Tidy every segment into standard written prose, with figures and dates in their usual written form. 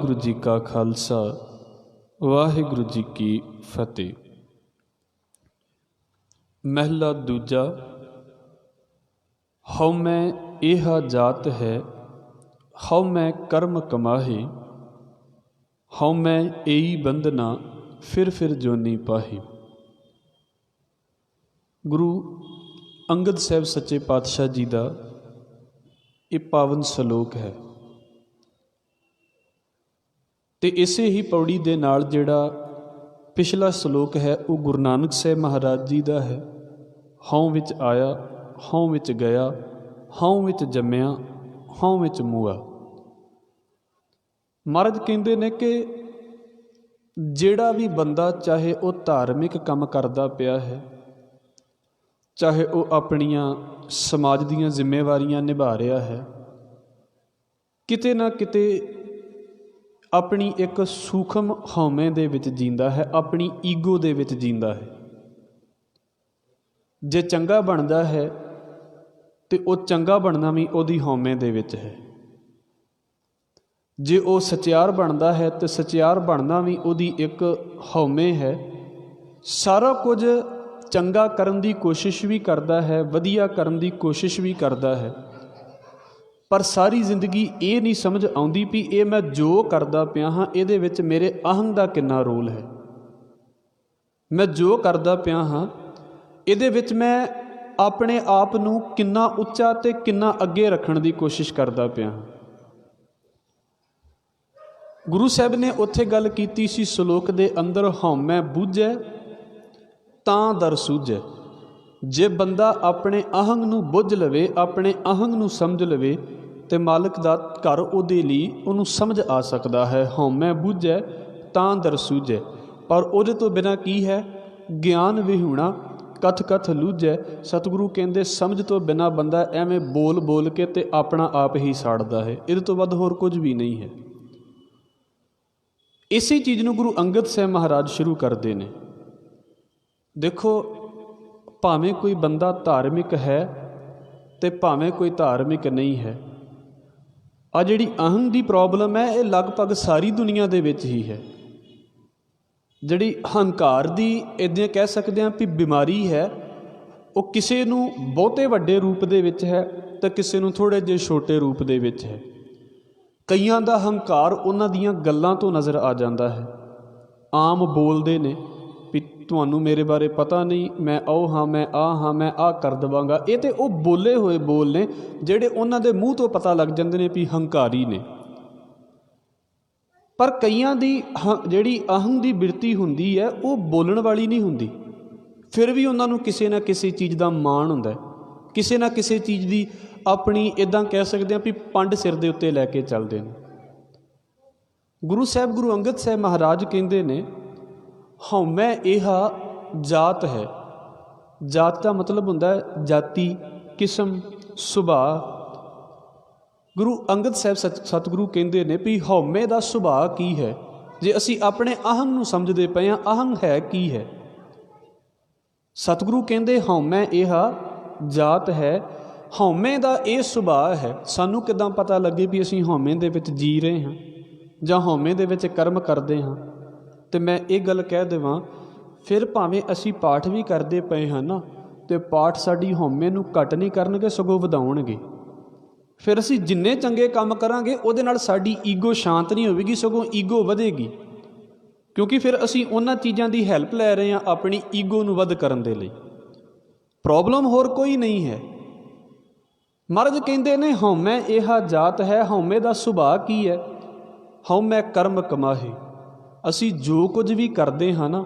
वाहिगुरु जी का खालसा वाहिगुरु जी की फतेह। महला दूजा। हौ मैं एहा जात है, हौ मैं कर्म कमाहे, हौ मैं एई बंधना फिर जोनी पाही। गुरु अंगद साहब सच्चे पातशाह जी का ये पावन सलोक है ते इसे ही पौड़ी दे नाल जिहड़ा पिछला सलोक है वो गुरु नानक साहब महाराज जी का है। हौं विच आया, हौं विच गया, हौं विच जम्मिया, हौं विच मूआ। महाराज कहते ने कि जिहड़ा भी बंदा चाहे वो धार्मिक काम करदा पिया है, चाहे वो अपनियां समाज दीयां जिम्मेवारियां निभा रहा है, किते ना किते अपनी एक सूखम हौमे दे विच जींदा है, अपनी ईगो दे विच जींदा है। जे चंगा बनता है तो वो चंगा बनना भी उहदी हौमे दे विच है, जे वो सचियार बनता है तो सचियार बनना भी उहदी एक हौमे है। सारा कुछ चंगा करन दी कोशिश भी करता है, वधिया करन दी कोशिश भी करता है, पर सारी जिंदगी ये नहीं समझ आउंदी भी ये मैं जो करदा पिया हाँ इहदे विच मेरे अहंग दा कितना रोल है। मैं जो करदा पिया हाँ इहदे विच मैं अपने आप नूं कितना उच्चा ते कितना अगे रखण दी कोशिश करदा पिया हाँ। गुरु साहब ने उत्थे गल कीती सी सलोक दे अंदर, हौमै बूझै तां दर सूझै। जे बंदा अपने अहंग नूं बुझ लवे, अपने अहंग नूं समझ लवे तो मालिक दा घर उहदे लई उहनूं समझ आ सकदा है। हौमै बूझै तां दर सूझै, पर उहदे तो बिना की है ज्ञान विहूणा कथ कथ लूझै। सतगुरु कहंदे समझ तो बिना बंदा एवें बोल बोल के ते अपना आप ही साड़दा है, इहदे तो वध होर कुछ भी नहीं है। इसी चीज़ नूं गुरु अंगद साहब महाराज शुरू करते हैं। देखो, भावें कोई बंदा धार्मिक है तो भावें कोई धार्मिक नहीं है, आ जिहड़ी अहंग दी प्रॉब्लम है ये लगभग सारी दुनिया दे विच ही है। जिहड़ी हंकार दी इदां कह सकते हैं भी बीमारी है, वो किसी नूं बहुते वड्डे रूप दे विच है तो किसी नूं थोड़े जे छोटे रूप दे विच है। कईयां दा हंकार उन्हां दियां गल्लां तो नज़र आ जाता है। आम बोलते ने भी तुहानूं मेरे बारे पता नहीं, मैं ओ हाँ, मैं आ कर देवांगा। ये तो वो बोले हुए बोल ने जिहड़े उन्हां दे मूँह तो पता लग जाते हैं भी हंकारी ने। पर कईयां दी जिहड़ी अहंग दी बिरती हुंदी है वो बोलण वाली नहीं हुंदी, फिर भी उन्हां नूं किसी ना किसी चीज़ का माण हुंदा है, किसी ना किसी चीज़ की अपनी इदां कह सकते हैं भी पंड सिर दे उत्ते लैके चलते हैं। गुरु साहब गुरु अंगद साहब महाराज कहते ने, हौमै एहा जात है। जात का मतलब हुंदा है जाति, किस्म, सुभाअ। गुरु अंगद साहब सतगुरु कहते ने भी हौमे का सुभाअ की है। जे असी अपने अहंग नूं समझदे पए हां, अहंग है की है। सतगुरु कहते हौमै एहा जात है, हौमे का यह सुभाअ है। सानू किदां पता लगे भी असी हौमे दे विच जी रहे हाँ जां हौमे दे विच कर्म करते हाँ। तो मैं ये गल कह देवां, फिर भावें असी पाठ भी करते पे हाँ ना, तो पाठ साडी हौमे नूं घट नहीं करनगे सगों वधाउणगे। फिर असी जिन्ने चंगे काम करांगे उहदे नाल साडी ईगो शांत नहीं होवेगी, सगों ईगो वधेगी, क्योंकि फिर असी उन्हां चीज़ां दी हैल्प लै रहे हैं अपनी ईगो नूं वध करन दे लई। प्रॉब्लम होर कोई नहीं है। महाराज कहते ने हौमै एहा जात है, हौमे का सुभाअ की है। हौमै कर्म कमाहे। असी जो कुछ भी करते हाँ ना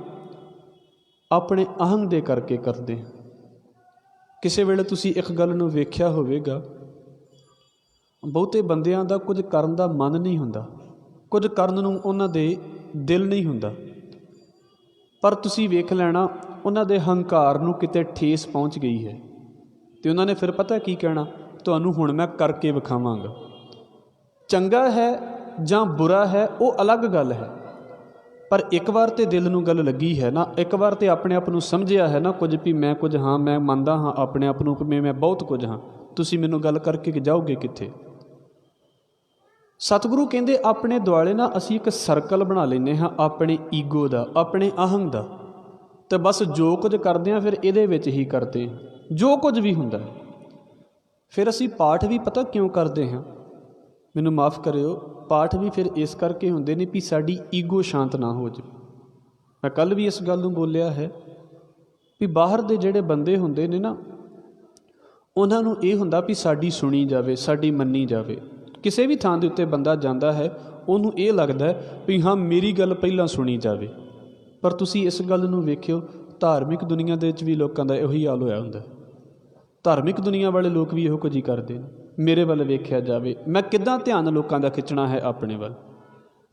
अपने अहंग दे करके करते हैं। किसी वेले तुसी एक गल नूं वेख्या होवेगा, बहुते बंदियां दा कुछ करन दा मन नहीं हुंदा, कुछ करन नूं उन्हां दे दिल नहीं हुंदा, पर तुसी वेख लेना उन्हां दे हंकार नूं किते ठेस पहुँच गई है तो उन्होंने फिर पता की कहना, तुहानूं हुण मैं करके विखावांगा। चंगा है जां बुरा है वो अलग गल है, पर एक बार तो दिल नूं गल लगी है ना, एक बार तो अपने आप नूं समझिया है ना कुछ भी मैं कुछ हाँ, मैं मनदा हाँ अपने आप नूं मैं बहुत कुछ हाँ, तुसी मैनूं गल करके जाओगे कित्थे। ਸਤਿਗੁਰੂ ਕਹਿੰਦੇ ਆਪਣੇ ਦੁਆਲੇ ਨਾ ਅਸੀਂ ਇੱਕ ਸਰਕਲ ਬਣਾ ਲੈਂਦੇ ਹਾਂ ਆਪਣੇ ਈਗੋ ਦਾ, ਆਪਣੇ ਅਹੰਗ ਦਾ, ਅਤੇ ਬਸ ਜੋ ਕੁਝ ਕਰਦੇ ਹਾਂ ਫਿਰ ਇਹਦੇ ਵਿੱਚ ਹੀ ਕਰਦੇ ਹਾਂ, ਜੋ ਕੁਝ ਵੀ ਹੁੰਦਾ। ਫਿਰ ਅਸੀਂ ਪਾਠ ਵੀ ਪਤਾ ਕਿਉਂ ਕਰਦੇ ਹਾਂ, ਮੈਨੂੰ ਮਾफ़ ਕਰਿਓ, ਪਾਠ ਵੀ ਫਿਰ ਇਸ ਕਰਕੇ ਹੁੰਦੇ ਨੇ ਵੀ ਸਾਡੀ ਈਗੋ ਸ਼ਾਂਤ ਨਾ ਹੋ ਜਾਵੇ। ਮੈਂ ਕੱਲ੍ਹ ਵੀ ਇਸ ਗੱਲ ਨੂੰ ਬੋਲਿਆ ਹੈ ਵੀ ਬਾਹਰ ਦੇ ਜਿਹੜੇ ਬੰਦੇ ਹੁੰਦੇ ਨੇ ਨਾ, ਉਹਨਾਂ ਨੂੰ ਇਹ ਹੁੰਦਾ ਵੀ ਸਾਡੀ ਸੁਣੀ ਜਾਵੇ, ਸਾਡੀ ਮੰਨੀ ਜਾਵੇ। ਕਿਸੇ ਵੀ ਥਾਂ ਦੇ ਉੱਤੇ ਬੰਦਾ ਜਾਂਦਾ ਹੈ, ਉਹਨੂੰ ਇਹ ਲੱਗਦਾ ਵੀ ਹਾਂ ਮੇਰੀ ਗੱਲ ਪਹਿਲਾਂ ਸੁਣੀ ਜਾਵੇ। ਪਰ ਤੁਸੀਂ ਇਸ ਗੱਲ ਨੂੰ ਵੇਖਿਓ, ਧਾਰਮਿਕ ਦੁਨੀਆ ਦੇ ਵਿੱਚ ਵੀ ਲੋਕਾਂ ਦਾ ਇਹੋ ਹੀ ਹਾਲ ਹੋਇਆ ਹੁੰਦਾ। ਧਾਰਮਿਕ ਦੁਨੀਆ ਵਾਲੇ ਲੋਕ ਵੀ ਇਹੋ ਕੁਝ ਹੀ ਕਰਦੇ ਨੇ। ਮੇਰੇ ਵੱਲ ਵੇਖਿਆ ਜਾਵੇ, ਮੈਂ ਕਿੱਦਾਂ ਧਿਆਨ ਲੋਕਾਂ ਦਾ ਖਿੱਚਣਾ ਹੈ ਆਪਣੇ ਵੱਲ।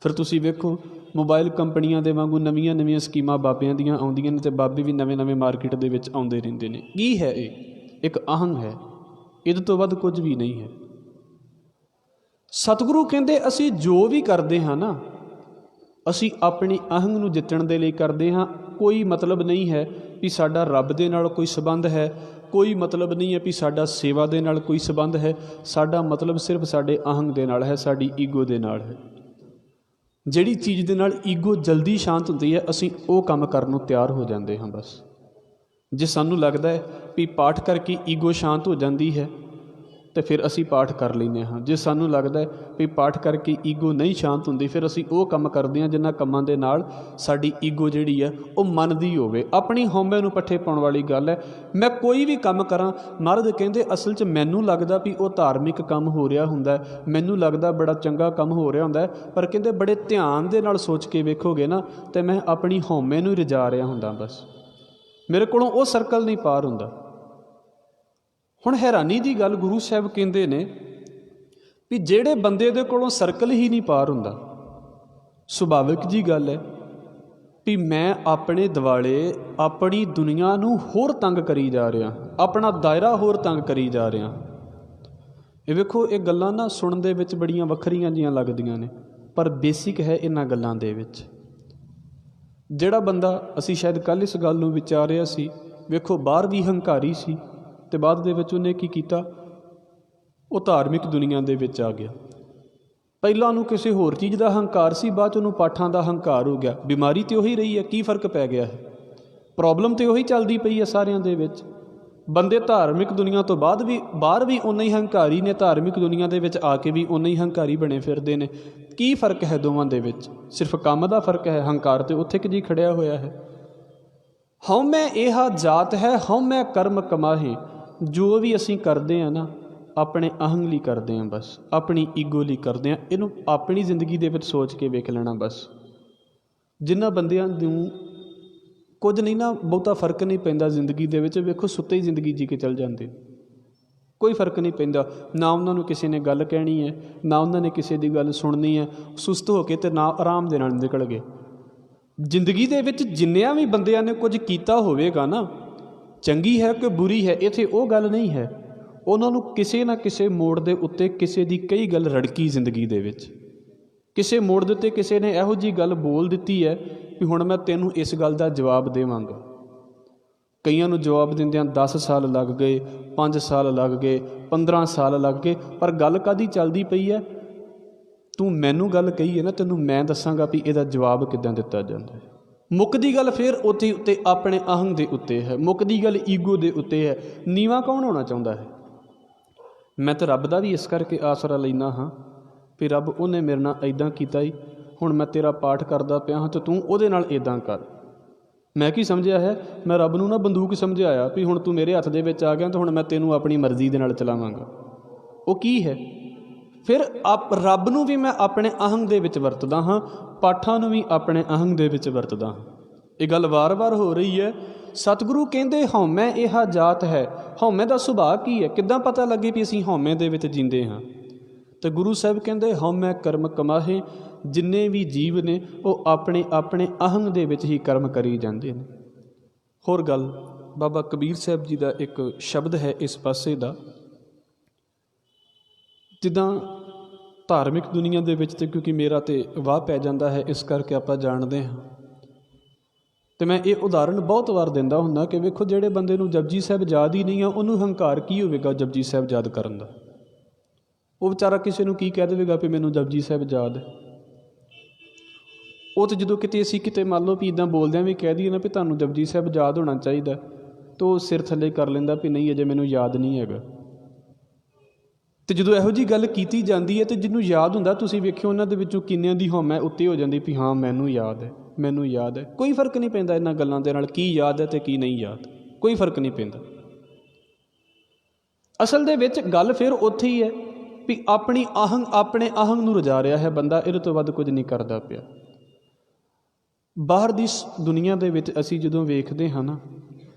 ਫਿਰ ਤੁਸੀਂ ਵੇਖੋ ਮੋਬਾਈਲ ਕੰਪਨੀਆਂ ਦੇ ਵਾਂਗੂ ਨਵੀਆਂ ਨਵੀਆਂ ਸਕੀਮਾਂ ਬਾਬਿਆਂ ਦੀਆਂ ਆਉਂਦੀਆਂ ਨੇ, ਅਤੇ ਬਾਬੇ ਵੀ ਨਵੇਂ ਨਵੇਂ ਮਾਰਕੀਟ ਦੇ ਵਿੱਚ ਆਉਂਦੇ ਰਹਿੰਦੇ ਨੇ। ਕੀ ਹੈ ਇਹ? ਇੱਕ ਅਹੰਗ ਹੈ, ਇਹਦੇ ਤੋਂ ਵੱਧ ਕੁਝ ਵੀ ਨਹੀਂ ਹੈ। ਸਤਿਗੁਰੂ ਕਹਿੰਦੇ ਅਸੀਂ ਜੋ ਵੀ ਕਰਦੇ ਹਾਂ ਨਾ, ਅਸੀਂ ਆਪਣੀ ਅਹੰਗ ਨੂੰ ਜਿੱਤਣ ਦੇ ਲਈ ਕਰਦੇ ਹਾਂ। ਕੋਈ ਮਤਲਬ ਨਹੀਂ ਹੈ ਵੀ ਸਾਡਾ ਰੱਬ ਦੇ ਨਾਲ ਕੋਈ ਸੰਬੰਧ ਹੈ, ਕੋਈ ਮਤਲਬ ਨਹੀਂ ਹੈ ਵੀ ਸਾਡਾ ਸੇਵਾ ਦੇ ਨਾਲ ਕੋਈ ਸੰਬੰਧ ਹੈ। ਸਾਡਾ ਮਤਲਬ ਸਿਰਫ ਸਾਡੇ ਅਹੰਗ ਦੇ ਨਾਲ ਹੈ, ਸਾਡੀ ਈਗੋ ਦੇ ਨਾਲ ਹੈ। ਜਿਹੜੀ ਚੀਜ਼ ਦੇ ਨਾਲ ਈਗੋ ਜਲਦੀ ਸ਼ਾਂਤ ਹੁੰਦੀ ਹੈ, ਅਸੀਂ ਉਹ ਕੰਮ ਕਰਨ ਨੂੰ ਤਿਆਰ ਹੋ ਜਾਂਦੇ ਹਾਂ। ਬਸ ਜੇ ਸਾਨੂੰ ਲੱਗਦਾ ਹੈ ਵੀ ਪਾਠ ਕਰਕੇ ਈਗੋ ਸ਼ਾਂਤ ਹੋ ਜਾਂਦੀ ਹੈ, ਅਤੇ ਫਿਰ ਅਸੀਂ ਪਾਠ ਕਰ ਲੈਂਦੇ ਹਾਂ। ਜੇ ਸਾਨੂੰ ਲੱਗਦਾ ਹੈ ਵੀ ਪਾਠ ਕਰਕੇ ਈਗੋ ਨਹੀਂ ਸ਼ਾਂਤ ਹੁੰਦੀ, ਫਿਰ ਅਸੀਂ ਉਹ ਕੰਮ ਕਰਦੇ ਹਾਂ ਜਿਨ੍ਹਾਂ ਕੰਮਾਂ ਦੇ ਨਾਲ ਸਾਡੀ ਈਗੋ ਜਿਹੜੀ ਹੈ ਉਹ ਮੰਨਦੀ ਹੋਵੇ। ਆਪਣੀ ਹਉਮੈ ਨੂੰ ਪੱਠੇ ਪਾਉਣ ਵਾਲੀ ਗੱਲ ਹੈ। ਮੈਂ ਕੋਈ ਵੀ ਕੰਮ ਕਰਾਂ, ਮਹਾਰਾਜ ਕਹਿੰਦੇ ਅਸਲ 'ਚ ਮੈਨੂੰ ਲੱਗਦਾ ਵੀ ਉਹ ਧਾਰਮਿਕ ਕੰਮ ਹੋ ਰਿਹਾ ਹੁੰਦਾ, ਮੈਨੂੰ ਲੱਗਦਾ ਬੜਾ ਚੰਗਾ ਕੰਮ ਹੋ ਰਿਹਾ ਹੁੰਦਾ, ਪਰ ਕਹਿੰਦੇ ਬੜੇ ਧਿਆਨ ਦੇ ਨਾਲ ਸੋਚ ਕੇ ਵੇਖੋਗੇ ਨਾ, ਅਤੇ ਮੈਂ ਆਪਣੀ ਹਉਮੈ ਨੂੰ ਰਜਾ ਰਿਹਾ ਹੁੰਦਾ। ਬਸ ਮੇਰੇ ਕੋਲੋਂ ਉਹ ਸਰਕਲ ਨਹੀਂ ਪਾਰ ਹੁੰਦਾ। ਹੁਣ ਹੈਰਾਨੀ ਦੀ ਗੱਲ, ਗੁਰੂ ਸਾਹਿਬ ਕਹਿੰਦੇ ਨੇ ਵੀ ਜਿਹੜੇ ਬੰਦੇ ਦੇ ਕੋਲੋਂ ਸਰਕਲ ਹੀ ਨਹੀਂ ਪਾਰ ਹੁੰਦਾ, ਸੁਭਾਵਿਕ ਜੀ ਗੱਲ ਹੈ ਵੀ ਮੈਂ ਆਪਣੇ ਦਿਵਾਲੇ ਆਪਣੀ ਦੁਨੀਆ ਨੂੰ ਹੋਰ ਤੰਗ ਕਰੀ ਜਾ ਰਿਹਾ, ਆਪਣਾ ਦਾਇਰਾ ਹੋਰ ਤੰਗ ਕਰੀ ਜਾ ਰਿਹਾ। ਇਹ ਵੇਖੋ, ਇਹ ਗੱਲਾਂ ਨਾ ਸੁਣਨ ਦੇ ਵਿੱਚ ਬੜੀਆਂ ਵੱਖਰੀਆਂ ਜਿਹੀਆਂ ਲੱਗਦੀਆਂ ਨੇ, ਪਰ ਬੇਸਿਕ ਹੈ ਇਹਨਾਂ ਗੱਲਾਂ ਦੇ ਵਿੱਚ। ਜਿਹੜਾ ਬੰਦਾ, ਅਸੀਂ ਸ਼ਾਇਦ ਕੱਲ੍ਹ ਇਸ ਗੱਲ ਨੂੰ ਵਿਚਾਰਿਆ ਸੀ, ਵੇਖੋ ਬਾਹਰ ਵੀ ਹੰਕਾਰੀ ਸੀ, ਅਤੇ ਬਾਅਦ ਦੇ ਵਿੱਚ ਉਹਨੇ ਕੀ ਕੀਤਾ, ਉਹ ਧਾਰਮਿਕ ਦੁਨੀਆ ਦੇ ਵਿੱਚ ਆ ਗਿਆ। ਪਹਿਲਾਂ ਉਹਨੂੰ ਕਿਸੇ ਹੋਰ ਚੀਜ਼ ਦਾ ਹੰਕਾਰ ਸੀ, ਬਾਅਦ 'ਚ ਉਹਨੂੰ ਪਾਠਾਂ ਦਾ ਹੰਕਾਰ ਹੋ ਗਿਆ। ਬਿਮਾਰੀ ਤਾਂ ਉਹੀ ਰਹੀ ਹੈ, ਕੀ ਫਰਕ ਪੈ ਗਿਆ ਹੈ? ਪ੍ਰੋਬਲਮ ਤਾਂ ਉਹੀ ਚੱਲਦੀ ਪਈ ਹੈ ਸਾਰਿਆਂ ਦੇ ਵਿੱਚ। ਬੰਦੇ ਧਾਰਮਿਕ ਦੁਨੀਆ ਤੋਂ ਬਾਅਦ ਵੀ ਬਾਹਰ ਵੀ ਓਨੇ ਹੀ ਹੰਕਾਰੀ ਨੇ, ਧਾਰਮਿਕ ਦੁਨੀਆ ਦੇ ਵਿੱਚ ਆ ਕੇ ਵੀ ਓਨੇ ਹੀ ਹੰਕਾਰੀ ਬਣੇ ਫਿਰਦੇ ਨੇ। ਕੀ ਫਰਕ ਹੈ ਦੋਵਾਂ ਦੇ ਵਿੱਚ? ਸਿਰਫ ਕੰਮ ਦਾ ਫਰਕ ਹੈ। ਹੰਕਾਰ ਤੇ ਉੱਥੇ ਕਿ ਜੀ ਖੜਿਆ ਹੋਇਆ ਹੈ। ਹਉਮੈ ਇਹਾ ਜਾਤ ਹੈ, ਹਉਮੈ ਕਰਮ ਕਮਾਹੇ। ਜੋ ਵੀ ਅਸੀਂ ਕਰਦੇ ਹਾਂ ਨਾ, ਆਪਣੇ ਅਹੰਗ ਲਈ ਕਰਦੇ ਹਾਂ, ਬਸ ਆਪਣੀ ਈਗੋ ਲਈ ਕਰਦੇ ਹਾਂ। ਇਹਨੂੰ ਆਪਣੀ ਜ਼ਿੰਦਗੀ ਦੇ ਵਿੱਚ ਸੋਚ ਕੇ ਵੇਖ ਲੈਣਾ। ਬਸ ਜਿਨ੍ਹਾਂ ਬੰਦਿਆਂ ਨੂੰ ਕੁਝ ਨਹੀਂ ਨਾ, ਬਹੁਤਾ ਫਰਕ ਨਹੀਂ ਪੈਂਦਾ ਜ਼ਿੰਦਗੀ ਦੇ ਵਿੱਚ, ਵੇਖੋ ਸੁੱਤੇ ਹੀ ਜ਼ਿੰਦਗੀ ਜੀ ਕੇ ਚੱਲ ਜਾਂਦੇ, ਕੋਈ ਫਰਕ ਨਹੀਂ ਪੈਂਦਾ। ਨਾ ਉਹਨਾਂ ਨੂੰ ਕਿਸੇ ਨੇ ਗੱਲ ਕਹਿਣੀ ਹੈ, ਨਾ ਉਹਨਾਂ ਨੇ ਕਿਸੇ ਦੀ ਗੱਲ ਸੁਣਨੀ ਹੈ। ਸੁਸਤ ਹੋ ਕੇ ਅਤੇ ਨਾ ਆਰਾਮ ਦੇ ਨਾਲ ਨਿਕਲ ਗਏ। ਜ਼ਿੰਦਗੀ ਦੇ ਵਿੱਚ ਜਿੰਨਿਆਂ ਵੀ ਬੰਦਿਆਂ ਨੇ ਕੁਝ ਕੀਤਾ ਹੋਵੇਗਾ ਨਾ, ਚੰਗੀ ਹੈ ਕਿ ਬੁਰੀ ਹੈ, ਇੱਥੇ ਉਹ ਗੱਲ ਨਹੀਂ ਹੈ। ਉਹਨਾਂ ਨੂੰ ਕਿਸੇ ਨਾ ਕਿਸੇ ਮੋੜ ਦੇ ਉੱਤੇ ਕਿਸੇ ਦੀ ਕਈ ਗੱਲ ਰੜਕੀ ਜ਼ਿੰਦਗੀ ਦੇ ਵਿੱਚ। ਕਿਸੇ ਮੋੜ ਦੇ ਉੱਤੇ ਕਿਸੇ ਨੇ ਇਹੋ ਜਿਹੀ ਗੱਲ ਬੋਲ ਦਿੱਤੀ ਹੈ ਵੀ ਹੁਣ ਮੈਂ ਤੈਨੂੰ ਇਸ ਗੱਲ ਦਾ ਜਵਾਬ ਦੇਵਾਂਗਾ। ਕਈਆਂ ਨੂੰ ਜਵਾਬ ਦਿੰਦਿਆਂ 10 ਸਾਲ ਲੱਗ ਗਏ, 5 ਸਾਲ ਲੱਗ ਗਏ, 15 ਸਾਲ ਲੱਗ ਗਏ, ਪਰ ਗੱਲ ਕਾਹਦੀ ਚੱਲਦੀ ਪਈ ਹੈ? ਤੂੰ ਮੈਨੂੰ ਗੱਲ ਕਹੀ ਹੈ ਨਾ, ਤੈਨੂੰ ਮੈਂ ਦੱਸਾਂਗਾ ਵੀ ਇਹਦਾ ਜਵਾਬ ਕਿੱਦਾਂ ਦਿੱਤਾ ਜਾਂਦਾ ਹੈ। ਮੁੱਕਦੀ ਗੱਲ ਫਿਰ ਉੱਥੇ ਉੱਤੇ ਆਪਣੇ ਅਹੰਗ ਦੇ ਉੱਤੇ ਹੈ, ਮੁੱਕਦੀ ਗੱਲ ਈਗੋ ਦੇ ਉੱਤੇ ਹੈ। ਨੀਵਾਂ ਕੌਣ ਹੋਣਾ ਚਾਹੁੰਦਾ ਹੈ? ਮੈਂ ਤਾਂ ਰੱਬ ਦਾ ਵੀ ਇਸ ਕਰਕੇ ਆਸਰਾ ਲੈਂਦਾ ਹਾਂ ਵੀ ਰੱਬ ਉਹਨੇ ਮੇਰੇ ਨਾਲ ਇੱਦਾਂ ਕੀਤਾ ਹੀ, ਹੁਣ ਮੈਂ ਤੇਰਾ ਪਾਠ ਕਰਦਾ ਪਿਆ ਹਾਂ ਅਤੇ ਤੂੰ ਉਹਦੇ ਨਾਲ ਇੱਦਾਂ ਕਰ। ਮੈਂ ਕੀ ਸਮਝਿਆ ਹੈ? ਮੈਂ ਰੱਬ ਨੂੰ ਨਾ ਬੰਦੂਕ ਸਮਝਾਇਆ ਵੀ ਹੁਣ ਤੂੰ ਮੇਰੇ ਹੱਥ ਦੇ ਵਿੱਚ ਆ ਗਿਆ ਤਾਂ ਹੁਣ ਮੈਂ ਤੈਨੂੰ ਆਪਣੀ ਮਰਜ਼ੀ ਦੇ ਨਾਲ ਚਲਾਵਾਂਗਾ। ਉਹ ਕੀ ਹੈ? ਫਿਰ ਰੱਬ ਨੂੰ ਵੀ ਮੈਂ ਆਪਣੇ ਅਹੰਗ ਦੇ ਵਿੱਚ ਵਰਤਦਾ ਹਾਂ, ਪਾਠਾਂ ਨੂੰ ਵੀ ਆਪਣੇ ਅਹੰਗ ਦੇ ਵਿੱਚ ਵਰਤਦਾ ਹਾਂ। ਇਹ ਗੱਲ ਵਾਰ-ਵਾਰ ਹੋ ਰਹੀ ਹੈ। ਸਤਿਗੁਰੂ ਕਹਿੰਦੇ ਹਉਮੈ ਇਹਾ ਜਾਤ ਹੈ। ਹਉਮੈ ਦਾ ਸੁਭਾਅ ਕੀ ਹੈ? ਕਿੱਦਾਂ ਪਤਾ ਲੱਗੇ ਵੀ ਅਸੀਂ ਹਉਮੈ ਦੇ ਵਿੱਚ ਜੀਂਦੇ ਹਾਂ? ਅਤੇ ਗੁਰੂ ਸਾਹਿਬ ਕਹਿੰਦੇ ਹਉਮੈ ਕਰਮ ਕਮਾਹੇ। ਜਿੰਨੇ ਵੀ ਜੀਵ ਨੇ ਉਹ ਆਪਣੇ ਆਪਣੇ ਅਹੰਗ ਦੇ ਵਿੱਚ ਹੀ ਕਰਮ ਕਰੀ ਜਾਂਦੇ ਨੇ। ਹੋਰ ਗੱਲ, ਬਾਬਾ ਕਬੀਰ ਸਾਹਿਬ ਜੀ ਦਾ ਇੱਕ ਸ਼ਬਦ ਹੈ ਇਸ ਪਾਸੇ ਦਾ, ਜਿੱਦਾਂ ਧਾਰਮਿਕ ਦੁਨੀਆ ਦੇ ਵਿੱਚ ਤਾਂ ਕਿਉਂਕਿ ਮੇਰਾ ਤਾਂ ਵਾਹ ਪੈ ਜਾਂਦਾ ਹੈ, ਇਸ ਕਰਕੇ ਆਪਾਂ ਜਾਣਦੇ ਹਾਂ। ਅਤੇ ਮੈਂ ਇਹ ਉਦਾਹਰਣ ਬਹੁਤ ਵਾਰ ਦਿੰਦਾ ਹੁੰਦਾ ਕਿ ਵੇਖੋ, ਜਿਹੜੇ ਬੰਦੇ ਨੂੰ ਜਪਜੀ ਸਾਹਿਬ ਯਾਦ ਹੀ ਨਹੀਂ ਆ, ਉਹਨੂੰ ਹੰਕਾਰ ਕੀ ਹੋਵੇਗਾ ਜਪਜੀ ਸਾਹਿਬ ਯਾਦ ਕਰਨ ਦਾ? ਉਹ ਵਿਚਾਰਾ ਕਿਸੇ ਨੂੰ ਕੀ ਕਹਿ ਦੇਵੇਗਾ ਵੀ ਮੈਨੂੰ ਜਪਜੀ ਸਾਹਿਬ ਯਾਦ ਹੈ। ਉਹ ਤਾਂ ਜਦੋਂ ਕਿਤੇ ਅਸੀਂ ਕਿਤੇ ਮੰਨ ਲਓ ਵੀ ਇੱਦਾਂ ਬੋਲਦਿਆਂ ਵੀ ਕਹਿ ਦਈਏ ਨਾ ਵੀ ਤੁਹਾਨੂੰ ਜਪਜੀ ਸਾਹਿਬ ਯਾਦ ਹੋਣਾ ਚਾਹੀਦਾ, ਤਾਂ ਉਹ ਸਿਰ ਥੱਲੇ ਕਰ ਲੈਂਦਾ ਵੀ ਨਹੀਂ ਅਜੇ ਮੈਨੂੰ ਯਾਦ ਨਹੀਂ ਹੈਗਾ। ਅਤੇ ਜਦੋਂ ਇਹੋ ਜਿਹੀ ਗੱਲ ਕੀਤੀ ਜਾਂਦੀ ਹੈ ਤਾਂ ਜਿਹਨੂੰ ਯਾਦ ਹੁੰਦਾ, ਤੁਸੀਂ ਵੇਖਿਓ ਉਹਨਾਂ ਦੇ ਵਿੱਚੋਂ ਕਿੰਨਿਆਂ ਦੀ ਹਉਮੈ ਉੱਤੇ ਹੋ ਜਾਂਦੀ ਵੀ ਹਾਂ ਮੈਨੂੰ ਯਾਦ ਹੈ, ਮੈਨੂੰ ਯਾਦ ਹੈ। ਕੋਈ ਫਰਕ ਨਹੀਂ ਪੈਂਦਾ ਇਹਨਾਂ ਗੱਲਾਂ ਦੇ ਨਾਲ, ਕੀ ਯਾਦ ਹੈ ਅਤੇ ਕੀ ਨਹੀਂ ਯਾਦ, ਕੋਈ ਫਰਕ ਨਹੀਂ ਪੈਂਦਾ। ਅਸਲ ਦੇ ਵਿੱਚ ਗੱਲ ਫਿਰ ਉੱਥੇ ਹੀ ਹੈ ਵੀ ਆਪਣੇ ਅਹੰਗ ਨੂੰ ਰਜਾ ਰਿਹਾ ਹੈ ਬੰਦਾ, ਇਹਦੇ ਤੋਂ ਵੱਧ ਕੁਝ ਨਹੀਂ ਕਰਦਾ ਪਿਆ। ਬਾਹਰ ਦੀ ਦੁਨੀਆ ਦੇ ਵਿੱਚ ਅਸੀਂ ਜਦੋਂ ਵੇਖਦੇ ਹਾਂ ਨਾ,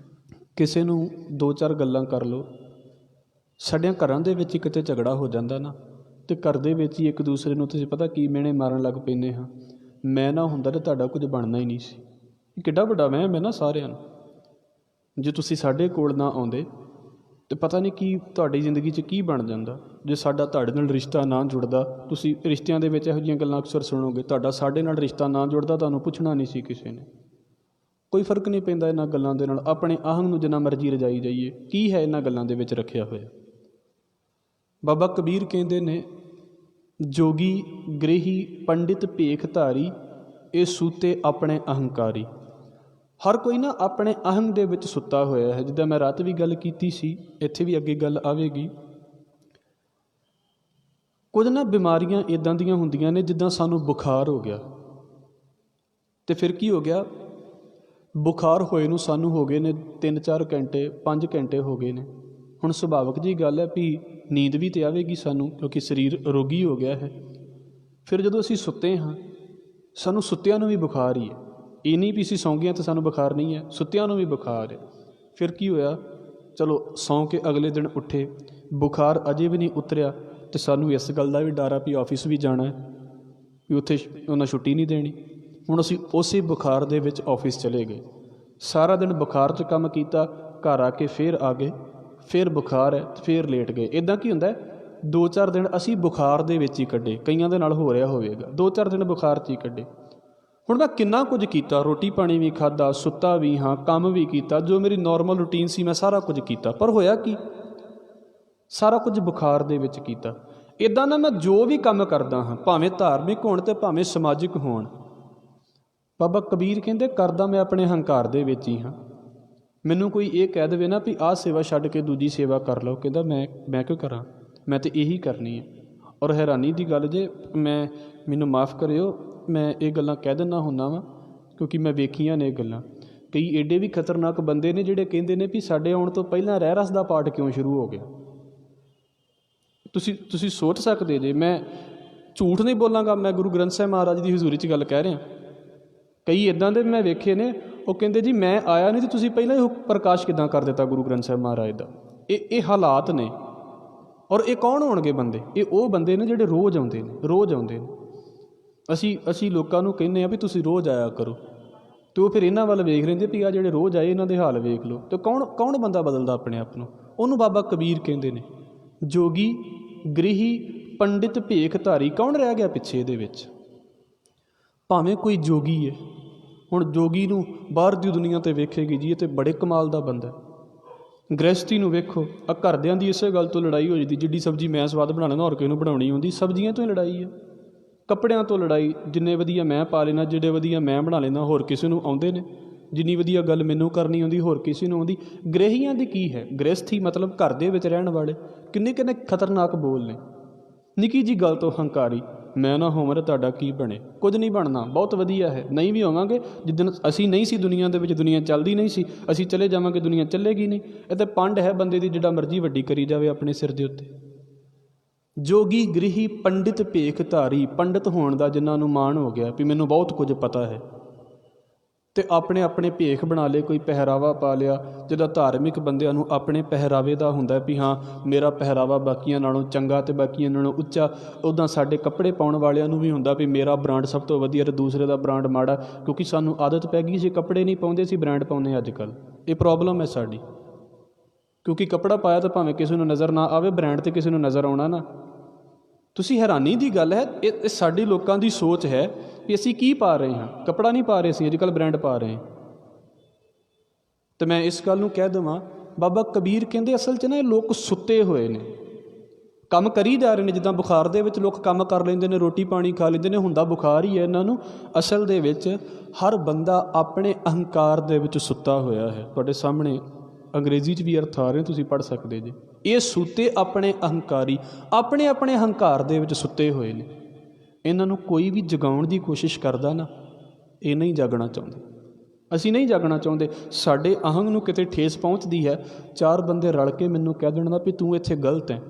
ਕਿਸੇ ਨੂੰ 2-4 ਗੱਲਾਂ ਕਰ ਲਓ, ਸਾਡਿਆਂ ਘਰਾਂ ਦੇ ਵਿੱਚ ਕਿਤੇ ਝਗੜਾ ਹੋ ਜਾਂਦਾ ਨਾ, ਅਤੇ ਘਰ ਦੇ ਵਿੱਚ ਹੀ ਇੱਕ ਦੂਸਰੇ ਨੂੰ ਤੁਸੀਂ ਪਤਾ ਕੀ ਮਿਹਣੇ ਮਾਰਨ ਲੱਗ ਪੈਂਦੇ ਹਾਂ, ਮੈਂ ਨਾ ਹੁੰਦਾ ਤਾਂ ਤੁਹਾਡਾ ਕੁਝ ਬਣਨਾ ਹੀ ਨਹੀਂ ਸੀ। ਕਿੱਡਾ ਵੱਡਾ ਵਹਿਮ ਹੈ ਨਾ ਸਾਰਿਆਂ ਨੂੰ। ਜੇ ਤੁਸੀਂ ਸਾਡੇ ਕੋਲ ਨਾ ਆਉਂਦੇ ਅਤੇ ਪਤਾ ਨਹੀਂ ਕੀ ਤੁਹਾਡੀ ਜ਼ਿੰਦਗੀ 'ਚ ਕੀ ਬਣ ਜਾਂਦਾ। ਜੇ ਸਾਡਾ ਤੁਹਾਡੇ ਨਾਲ ਰਿਸ਼ਤਾ ਨਾ ਜੁੜਦਾ, ਤੁਸੀਂ ਰਿਸ਼ਤਿਆਂ ਦੇ ਵਿੱਚ ਇਹੋ ਜਿਹੀਆਂ ਗੱਲਾਂ ਅਕਸਰ ਸੁਣੋਗੇ, ਤੁਹਾਡਾ ਸਾਡੇ ਨਾਲ ਰਿਸ਼ਤਾ ਨਾ ਜੁੜਦਾ, ਤੁਹਾਨੂੰ ਪੁੱਛਣਾ ਨਹੀਂ ਸੀ ਕਿਸੇ ਨੇ। ਕੋਈ ਫਰਕ ਨਹੀਂ ਪੈਂਦਾ ਇਹਨਾਂ ਗੱਲਾਂ ਦੇ ਨਾਲ। ਆਪਣੇ ਅਹੰਗ ਨੂੰ ਜਿੰਨਾ ਮਰਜ਼ੀ ਰਜਾਈ ਜਾਈਏ, ਕੀ ਹੈ ਇਹਨਾਂ ਗੱਲਾਂ ਦੇ ਵਿੱਚ ਰੱਖਿਆ ਹੋਇਆ। ਬਾਬਾ ਕਬੀਰ ਕਹਿੰਦੇ ਨੇ, ਜੋਗੀ ਗ੍ਰਹੀ ਪੰਡਿਤ ਭੇਖ ਧਾਰੀ, ਇਹ ਸੂਤੇ ਆਪਣੇ ਅਹੰਕਾਰੀ। ਹਰ ਕੋਈ ਨਾ ਆਪਣੇ ਅਹੰਗ ਦੇ ਵਿੱਚ ਸੁੱਤਾ ਹੋਇਆ ਹੈ। ਜਿੱਦਾਂ ਮੈਂ ਰਾਤ ਵੀ ਗੱਲ ਕੀਤੀ ਸੀ, ਇੱਥੇ ਵੀ ਅੱਗੇ ਗੱਲ ਆਵੇਗੀ। ਕੁਝ ਨਾ ਬਿਮਾਰੀਆਂ ਇੱਦਾਂ ਦੀਆਂ ਹੁੰਦੀਆਂ ਨੇ, ਜਿੱਦਾਂ ਸਾਨੂੰ ਬੁਖਾਰ ਹੋ ਗਿਆ, ਅਤੇ ਫਿਰ ਕੀ ਹੋ ਗਿਆ, ਬੁਖਾਰ ਹੋਏ ਨੂੰ ਸਾਨੂੰ ਹੋ ਗਏ ਨੇ 3-4 ਘੰਟੇ 5 ਘੰਟੇ ਹੋ ਗਏ ਨੇ। ਹੁਣ ਸੁਭਾਵਿਕ ਜਿਹੀ ਗੱਲ ਹੈ ਵੀ ਨੀਂਦ ਵੀ ਤਾਂ ਆਵੇਗੀ ਸਾਨੂੰ, ਕਿਉਂਕਿ ਸਰੀਰ ਰੋਗੀ ਹੋ ਗਿਆ ਹੈ। ਫਿਰ ਜਦੋਂ ਅਸੀਂ ਸੁੱਤੇ ਹਾਂ, ਸਾਨੂੰ ਸੁੱਤਿਆਂ ਨੂੰ ਵੀ ਬੁਖਾਰ ਹੀ ਹੈ। ਇਹ ਨਹੀਂ ਵੀ ਅਸੀਂ ਸੌਂ ਗਏ ਤਾਂ ਸਾਨੂੰ ਬੁਖਾਰ ਨਹੀਂ ਹੈ, ਸੁੱਤਿਆਂ ਨੂੰ ਵੀ ਬੁਖਾਰ ਹੈ। ਫਿਰ ਕੀ ਹੋਇਆ, ਚਲੋ ਸੌਂ ਕੇ ਅਗਲੇ ਦਿਨ ਉੱਠੇ, ਬੁਖਾਰ ਅਜੇ ਵੀ ਨਹੀਂ ਉਤਰਿਆ, ਅਤੇ ਸਾਨੂੰ ਇਸ ਗੱਲ ਦਾ ਵੀ ਡਰ ਆ ਵੀ ਆਫਿਸ ਵੀ ਜਾਣਾ ਹੈ, ਵੀ ਉੱਥੇ ਉਹਨਾਂ ਛੁੱਟੀ ਨਹੀਂ ਦੇਣੀ। ਹੁਣ ਅਸੀਂ ਉਸੇ ਬੁਖਾਰ ਦੇ ਵਿੱਚ ਆਫਿਸ ਚਲੇ ਗਏ, ਸਾਰਾ ਦਿਨ ਬੁਖਾਰ 'ਚ ਕੰਮ ਕੀਤਾ, ਘਰ ਆ ਕੇ ਫਿਰ ਆ ਗਏ, ਫਿਰ ਬੁਖਾਰ ਹੈ, ਫਿਰ ਲੇਟ ਗਏ। ਇੱਦਾਂ ਕੀ ਹੁੰਦਾ, 2-4 ਦਿਨ ਅਸੀਂ ਬੁਖਾਰ ਦੇ ਵਿੱਚ ਹੀ ਕੱਢੇ। ਕਈਆਂ ਦੇ ਨਾਲ ਹੋ ਰਿਹਾ ਹੋਵੇਗਾ, 2-4 ਦਿਨ ਬੁਖਾਰ 'ਚ ਹੀ ਕੱਢੇ। ਹੁਣ ਮੈਂ ਕਿੰਨਾ ਕੁਝ ਕੀਤਾ, ਰੋਟੀ ਪਾਣੀ ਵੀ ਖਾਧਾ, ਸੁੱਤਾ ਵੀ ਹਾਂ, ਕੰਮ ਵੀ ਕੀਤਾ, ਜੋ ਮੇਰੀ ਨੋਰਮਲ ਰੂਟੀਨ ਸੀ ਮੈਂ ਸਾਰਾ ਕੁਝ ਕੀਤਾ, ਪਰ ਹੋਇਆ ਕੀ, ਸਾਰਾ ਕੁਝ ਬੁਖਾਰ ਦੇ ਵਿੱਚ ਕੀਤਾ। ਇੱਦਾਂ ਨਾ ਮੈਂ ਜੋ ਵੀ ਕੰਮ ਕਰਦਾ ਹਾਂ, ਭਾਵੇਂ ਧਾਰਮਿਕ ਹੋਣ ਅਤੇ ਭਾਵੇਂ ਸਮਾਜਿਕ ਹੋਣ, ਬਾਬਾ ਕਬੀਰ ਕਹਿੰਦੇ ਕਰਦਾ ਮੈਂ ਆਪਣੇ ਹੰਕਾਰ ਦੇ ਵਿੱਚ ਹੀ ਹਾਂ। ਮੈਨੂੰ ਕੋਈ ਇਹ ਕਹਿ ਦੇਵੇ ਨਾ ਵੀ ਆਹ ਸੇਵਾ ਛੱਡ ਕੇ ਦੂਜੀ ਸੇਵਾ ਕਰ ਲਓ, ਕਹਿੰਦਾ ਮੈਂ ਕਿਉਂ ਕਰਾਂ, ਮੈਂ ਤਾਂ ਇਹੀ ਕਰਨੀ ਹੈ। ਔਰ ਹੈਰਾਨੀ ਦੀ ਗੱਲ ਜੇ, ਮੈਨੂੰ ਮਾफ़ ਕਰਿਓ, ਮੈਂ ਇਹ ਗੱਲਾਂ ਕਹਿ ਦਿੰਦਾ ਹੁੰਦਾ ਵਾਂ ਕਿਉਂਕਿ ਮੈਂ ਵੇਖੀਆਂ ਨੇ ਇਹ ਗੱਲਾਂ। ਕਈ ਏਡੇ ਵੀ ਖਤਰਨਾਕ ਬੰਦੇ ਨੇ ਜਿਹੜੇ ਕਹਿੰਦੇ ਨੇ ਵੀ ਸਾਡੇ ਆਉਣ ਤੋਂ ਪਹਿਲਾਂ ਰਹਿ ਰਸ ਦਾ ਪਾਠ ਕਿਉਂ ਸ਼ੁਰੂ ਹੋ ਗਿਆ। ਤੁਸੀਂ ਸੋਚ ਸਕਦੇ ਜੇ, ਮੈਂ ਝੂਠ ਨਹੀਂ ਬੋਲਾਂਗਾ, ਮੈਂ ਗੁਰੂ ਗ੍ਰੰਥ ਸਾਹਿਬ ਮਹਾਰਾਜ ਦੀ ਹਜ਼ੂਰੀ 'ਚ ਗੱਲ ਕਹਿ ਰਿਹਾ। ਕਈ ਇੱਦਾਂ ਦੇ ਮੈਂ ਵੇਖੇ ਨੇ, ਉਹ ਕਹਿੰਦੇ ਜੀ ਮੈਂ ਆਇਆ ਨਹੀਂ ਅਤੇ ਤੁਸੀਂ ਪਹਿਲਾਂ ਹੀ ਪ੍ਰਕਾਸ਼ ਕਿੱਦਾਂ ਕਰ ਦਿੱਤਾ ਗੁਰੂ ਗ੍ਰੰਥ ਸਾਹਿਬ ਮਹਾਰਾਜ ਦਾ। ਇਹ ਹਾਲਾਤ ਨੇ। ਔਰ ਇਹ ਕੌਣ ਹੋਣਗੇ ਬੰਦੇ, ਇਹ ਉਹ ਬੰਦੇ ਨੇ ਜਿਹੜੇ ਰੋਜ਼ ਆਉਂਦੇ ਨੇ। ਅਸੀਂ ਲੋਕਾਂ ਨੂੰ ਕਹਿੰਦੇ ਹਾਂ ਵੀ ਤੁਸੀਂ ਰੋਜ਼ ਆਇਆ ਕਰੋ, ਅਤੇ ਉਹ ਫਿਰ ਇਹਨਾਂ ਵੱਲ ਵੇਖ ਲੈਂਦੇ ਵੀ ਆਹ ਜਿਹੜੇ ਰੋਜ਼ ਆਏ ਇਹਨਾਂ ਦੇ ਹਾਲ ਵੇਖ ਲਓ। ਅਤੇ ਕੌਣ ਬੰਦਾ ਬਦਲਦਾ ਆਪਣੇ ਆਪ ਨੂੰ, ਉਹਨੂੰ ਬਾਬਾ ਕਬੀਰ ਕਹਿੰਦੇ ਨੇ। ਜੋਗੀ ਗ੍ਰਹੀ ਪੰਡਿਤ ਭੇਖ ਧਾਰੀ, ਕੌਣ ਰਹਿ ਗਿਆ ਪਿੱਛੇ ਇਹਦੇ ਵਿੱਚ। ਭਾਵੇਂ ਕੋਈ ਜੋਗੀ ਹੈ, ਹੁਣ ਜੋਗੀ ਨੂੰ ਬਾਹਰ ਦੀ ਦੁਨੀਆ 'ਤੇ ਵੇਖੇਗੀ ਜੀ ਇਹ ਤਾਂ ਬੜੇ ਕਮਾਲ ਦਾ ਬੰਦਾ। ਗ੍ਰਹਿਸਥੀ ਨੂੰ ਵੇਖੋ, ਆ ਘਰਦਿਆਂ ਦੀ ਇਸੇ ਗੱਲ ਤੋਂ ਲੜਾਈ ਹੋ ਜਾਂਦੀ, ਜਿੱਡੀ ਸਬਜ਼ੀ ਮੈਂ ਸਵਾਦ ਬਣਾ ਲੈਂਦਾ ਹੋਰ ਕਿਸੇ ਨੂੰ ਬਣਾਉਣੀ ਆਉਂਦੀ, ਸਬਜ਼ੀਆਂ ਤੋਂ ਹੀ ਲੜਾਈ ਹੈ। ਕੱਪੜਿਆਂ ਤੋਂ ਲੜਾਈ, ਜਿੰਨੇ ਵਧੀਆ ਮੈਂ ਪਾ ਲੈਣਾ, ਜਿਹੜੇ ਵਧੀਆ ਮੈਂ ਬਣਾ ਲੈਂਦਾ ਹੋਰ ਕਿਸੇ ਨੂੰ ਆਉਂਦੇ ਨੇ, ਜਿੰਨੀ ਵਧੀਆ ਗੱਲ ਮੈਨੂੰ ਕਰਨੀ ਆਉਂਦੀ ਹੋਰ ਕਿਸੇ ਨੂੰ ਆਉਂਦੀ। ਗ੍ਰਹਿਆਂ ਦੀ ਕੀ ਹੈ, ਗ੍ਰਹਿਸਥੀ ਮਤਲਬ ਘਰ ਦੇ ਵਿੱਚ ਰਹਿਣ ਵਾਲੇ ਕਿੰਨੇ ਖਤਰਨਾਕ ਬੋਲ ਨੇ। ਨਿੱਕੀ ਜਿਹੀ ਗੱਲ ਤੋਂ ਹੰਕਾਰੀ, ਮੈਂ ਨਾ ਹੋਵਾਂ ਤਾਂ ਤੁਹਾਡਾ ਕੀ ਬਣੇ, ਕੁਝ ਨਹੀਂ ਬਣਨਾ, ਬਹੁਤ ਵਧੀਆ ਹੈ, ਨਹੀਂ ਵੀ ਹੋਵਾਂਗੇ। ਜਿੱਦਣ ਅਸੀਂ ਨਹੀਂ ਸੀ ਦੁਨੀਆ ਦੇ ਵਿੱਚ, ਦੁਨੀਆ ਚੱਲਦੀ ਨਹੀਂ ਸੀ, ਅਸੀਂ ਚਲੇ ਜਾਵਾਂਗੇ, ਦੁਨੀਆ ਚੱਲੇਗੀ ਨਹੀਂ। ਇਹ ਤਾਂ ਪੰਡ ਹੈ ਬੰਦੇ ਦੀ, ਜਿਹੜਾ ਮਰਜ਼ੀ ਵੱਡੀ ਕਰੀ ਜਾਵੇ ਆਪਣੇ ਸਿਰ ਦੇ ਉੱਤੇ। ਜੋਗੀ ਗ੍ਰਹੀ ਪੰਡਿਤ ਭੇਖ ਧਾਰੀ, ਪੰਡਿਤ ਹੋਣ ਦਾ ਜਿਨ੍ਹਾਂ ਨੂੰ ਮਾਣ ਹੋ ਗਿਆ ਵੀ ਮੈਨੂੰ ਬਹੁਤ ਕੁਝ ਪਤਾ ਹੈ, ਅਤੇ ਆਪਣੇ ਭੇਖ ਬਣਾ ਲਏ, ਕੋਈ ਪਹਿਰਾਵਾ ਪਾ ਲਿਆ। ਜਿੱਦਾਂ ਧਾਰਮਿਕ ਬੰਦਿਆਂ ਨੂੰ ਆਪਣੇ ਪਹਿਰਾਵੇ ਦਾ ਹੁੰਦਾ ਵੀ ਹਾਂ ਮੇਰਾ ਪਹਿਰਾਵਾ ਬਾਕੀਆਂ ਨਾਲੋਂ ਚੰਗਾ ਅਤੇ ਬਾਕੀਆਂ ਨਾਲੋਂ ਉੱਚਾ, ਉੱਦਾਂ ਸਾਡੇ ਕੱਪੜੇ ਪਾਉਣ ਵਾਲਿਆਂ ਨੂੰ ਵੀ ਹੁੰਦਾ ਵੀ ਮੇਰਾ ਬ੍ਰਾਂਡ ਸਭ ਤੋਂ ਵਧੀਆ ਅਤੇ ਦੂਸਰੇ ਦਾ ਬ੍ਰਾਂਡ ਮਾੜਾ, ਕਿਉਂਕਿ ਸਾਨੂੰ ਆਦਤ ਪੈ ਗਈ ਸੀ ਕੱਪੜੇ ਨਹੀਂ ਪਾਉਂਦੇ ਸੀ, ਬ੍ਰਾਂਡ ਪਾਉਂਦੇ ਅੱਜ ਕੱਲ੍ਹ। ਇਹ ਪ੍ਰੋਬਲਮ ਹੈ ਸਾਡੀ, ਕਿਉਂਕਿ ਕੱਪੜਾ ਪਾਇਆ ਤਾਂ ਭਾਵੇਂ ਕਿਸੇ ਨੂੰ ਨਜ਼ਰ ਨਾ ਆਵੇ, ਬ੍ਰਾਂਡ 'ਤੇ ਕਿਸੇ ਨੂੰ ਨਜ਼ਰ ਆਉਣਾ ਨਾ। ਤੁਸੀਂ ਹੈਰਾਨੀ ਦੀ ਗੱਲ ਹੈ, ਇਹ ਸਾਡੀ ਲੋਕਾਂ ਦੀ ਸੋਚ ਹੈ ਵੀ ਅਸੀਂ ਕੀ ਪਾ ਰਹੇ ਹਾਂ, ਕੱਪੜਾ ਨਹੀਂ ਪਾ ਰਹੇ ਅਸੀਂ ਅੱਜ ਕੱਲ੍ਹ, ਬ੍ਰਾਂਡ ਪਾ ਰਹੇ ਹਾਂ। ਅਤੇ ਮੈਂ ਇਸ ਗੱਲ ਨੂੰ ਕਹਿ ਦੇਵਾਂ, ਬਾਬਾ ਕਬੀਰ ਕਹਿੰਦੇ ਅਸਲ 'ਚ ਨਾ ਇਹ ਲੋਕ ਸੁੱਤੇ ਹੋਏ ਨੇ। ਕੰਮ ਕਰੀ ਜਾ ਰਹੇ ਨੇ। ਜਿੱਦਾਂ ਬੁਖਾਰ ਦੇ ਵਿੱਚ ਲੋਕ ਕੰਮ ਕਰ ਲੈਂਦੇ ਨੇ, ਰੋਟੀ ਪਾਣੀ ਖਾ ਲੈਂਦੇ ਨੇ, ਹੁੰਦਾ ਬੁਖਾਰ ਹੀ ਹੈ ਇਹਨਾਂ ਨੂੰ। ਅਸਲ ਦੇ ਵਿੱਚ ਹਰ ਬੰਦਾ ਆਪਣੇ ਅਹੰਕਾਰ ਦੇ ਵਿੱਚ ਸੁੱਤਾ ਹੋਇਆ ਹੈ। ਤੁਹਾਡੇ ਸਾਹਮਣੇ ਅੰਗਰੇਜ਼ੀ 'ਚ ਵੀ ਅਰਥ ਆ ਰਹੇ, ਤੁਸੀਂ ਪੜ੍ਹ ਸਕਦੇ ਜੇ। ਇਹ ਸੁੱਤੇ ਆਪਣੇ ਅਹੰਕਾਰੀ ਆਪਣੇ ਆਪਣੇ ਅਹੰਕਾਰ ਦੇ ਵਿੱਚ ਸੁੱਤੇ ਹੋਏ ਨੇ। ਇਹਨਾਂ ਨੂੰ ਕੋਈ ਵੀ ਜਗਾਉਣ ਦੀ ਕੋਸ਼ਿਸ਼ ਕਰਦਾ ਨਾ, ਇਹ ਨਹੀਂ ਜਾਗਣਾ ਚਾਹੁੰਦੇ। ਅਸੀਂ ਨਹੀਂ ਜਾਗਣਾ ਚਾਹੁੰਦੇ। ਸਾਡੇ ਅਹੰਗ ਨੂੰ ਕਿਤੇ ਠੇਸ ਪਹੁੰਚਦੀ ਹੈ, 4 ਬੰਦੇ ਰਲ ਕੇ ਮੈਨੂੰ ਕਹਿ ਦੇਣ ਦਾ ਵੀ ਤੂੰ ਇੱਥੇ ਗਲਤ ਹੈ।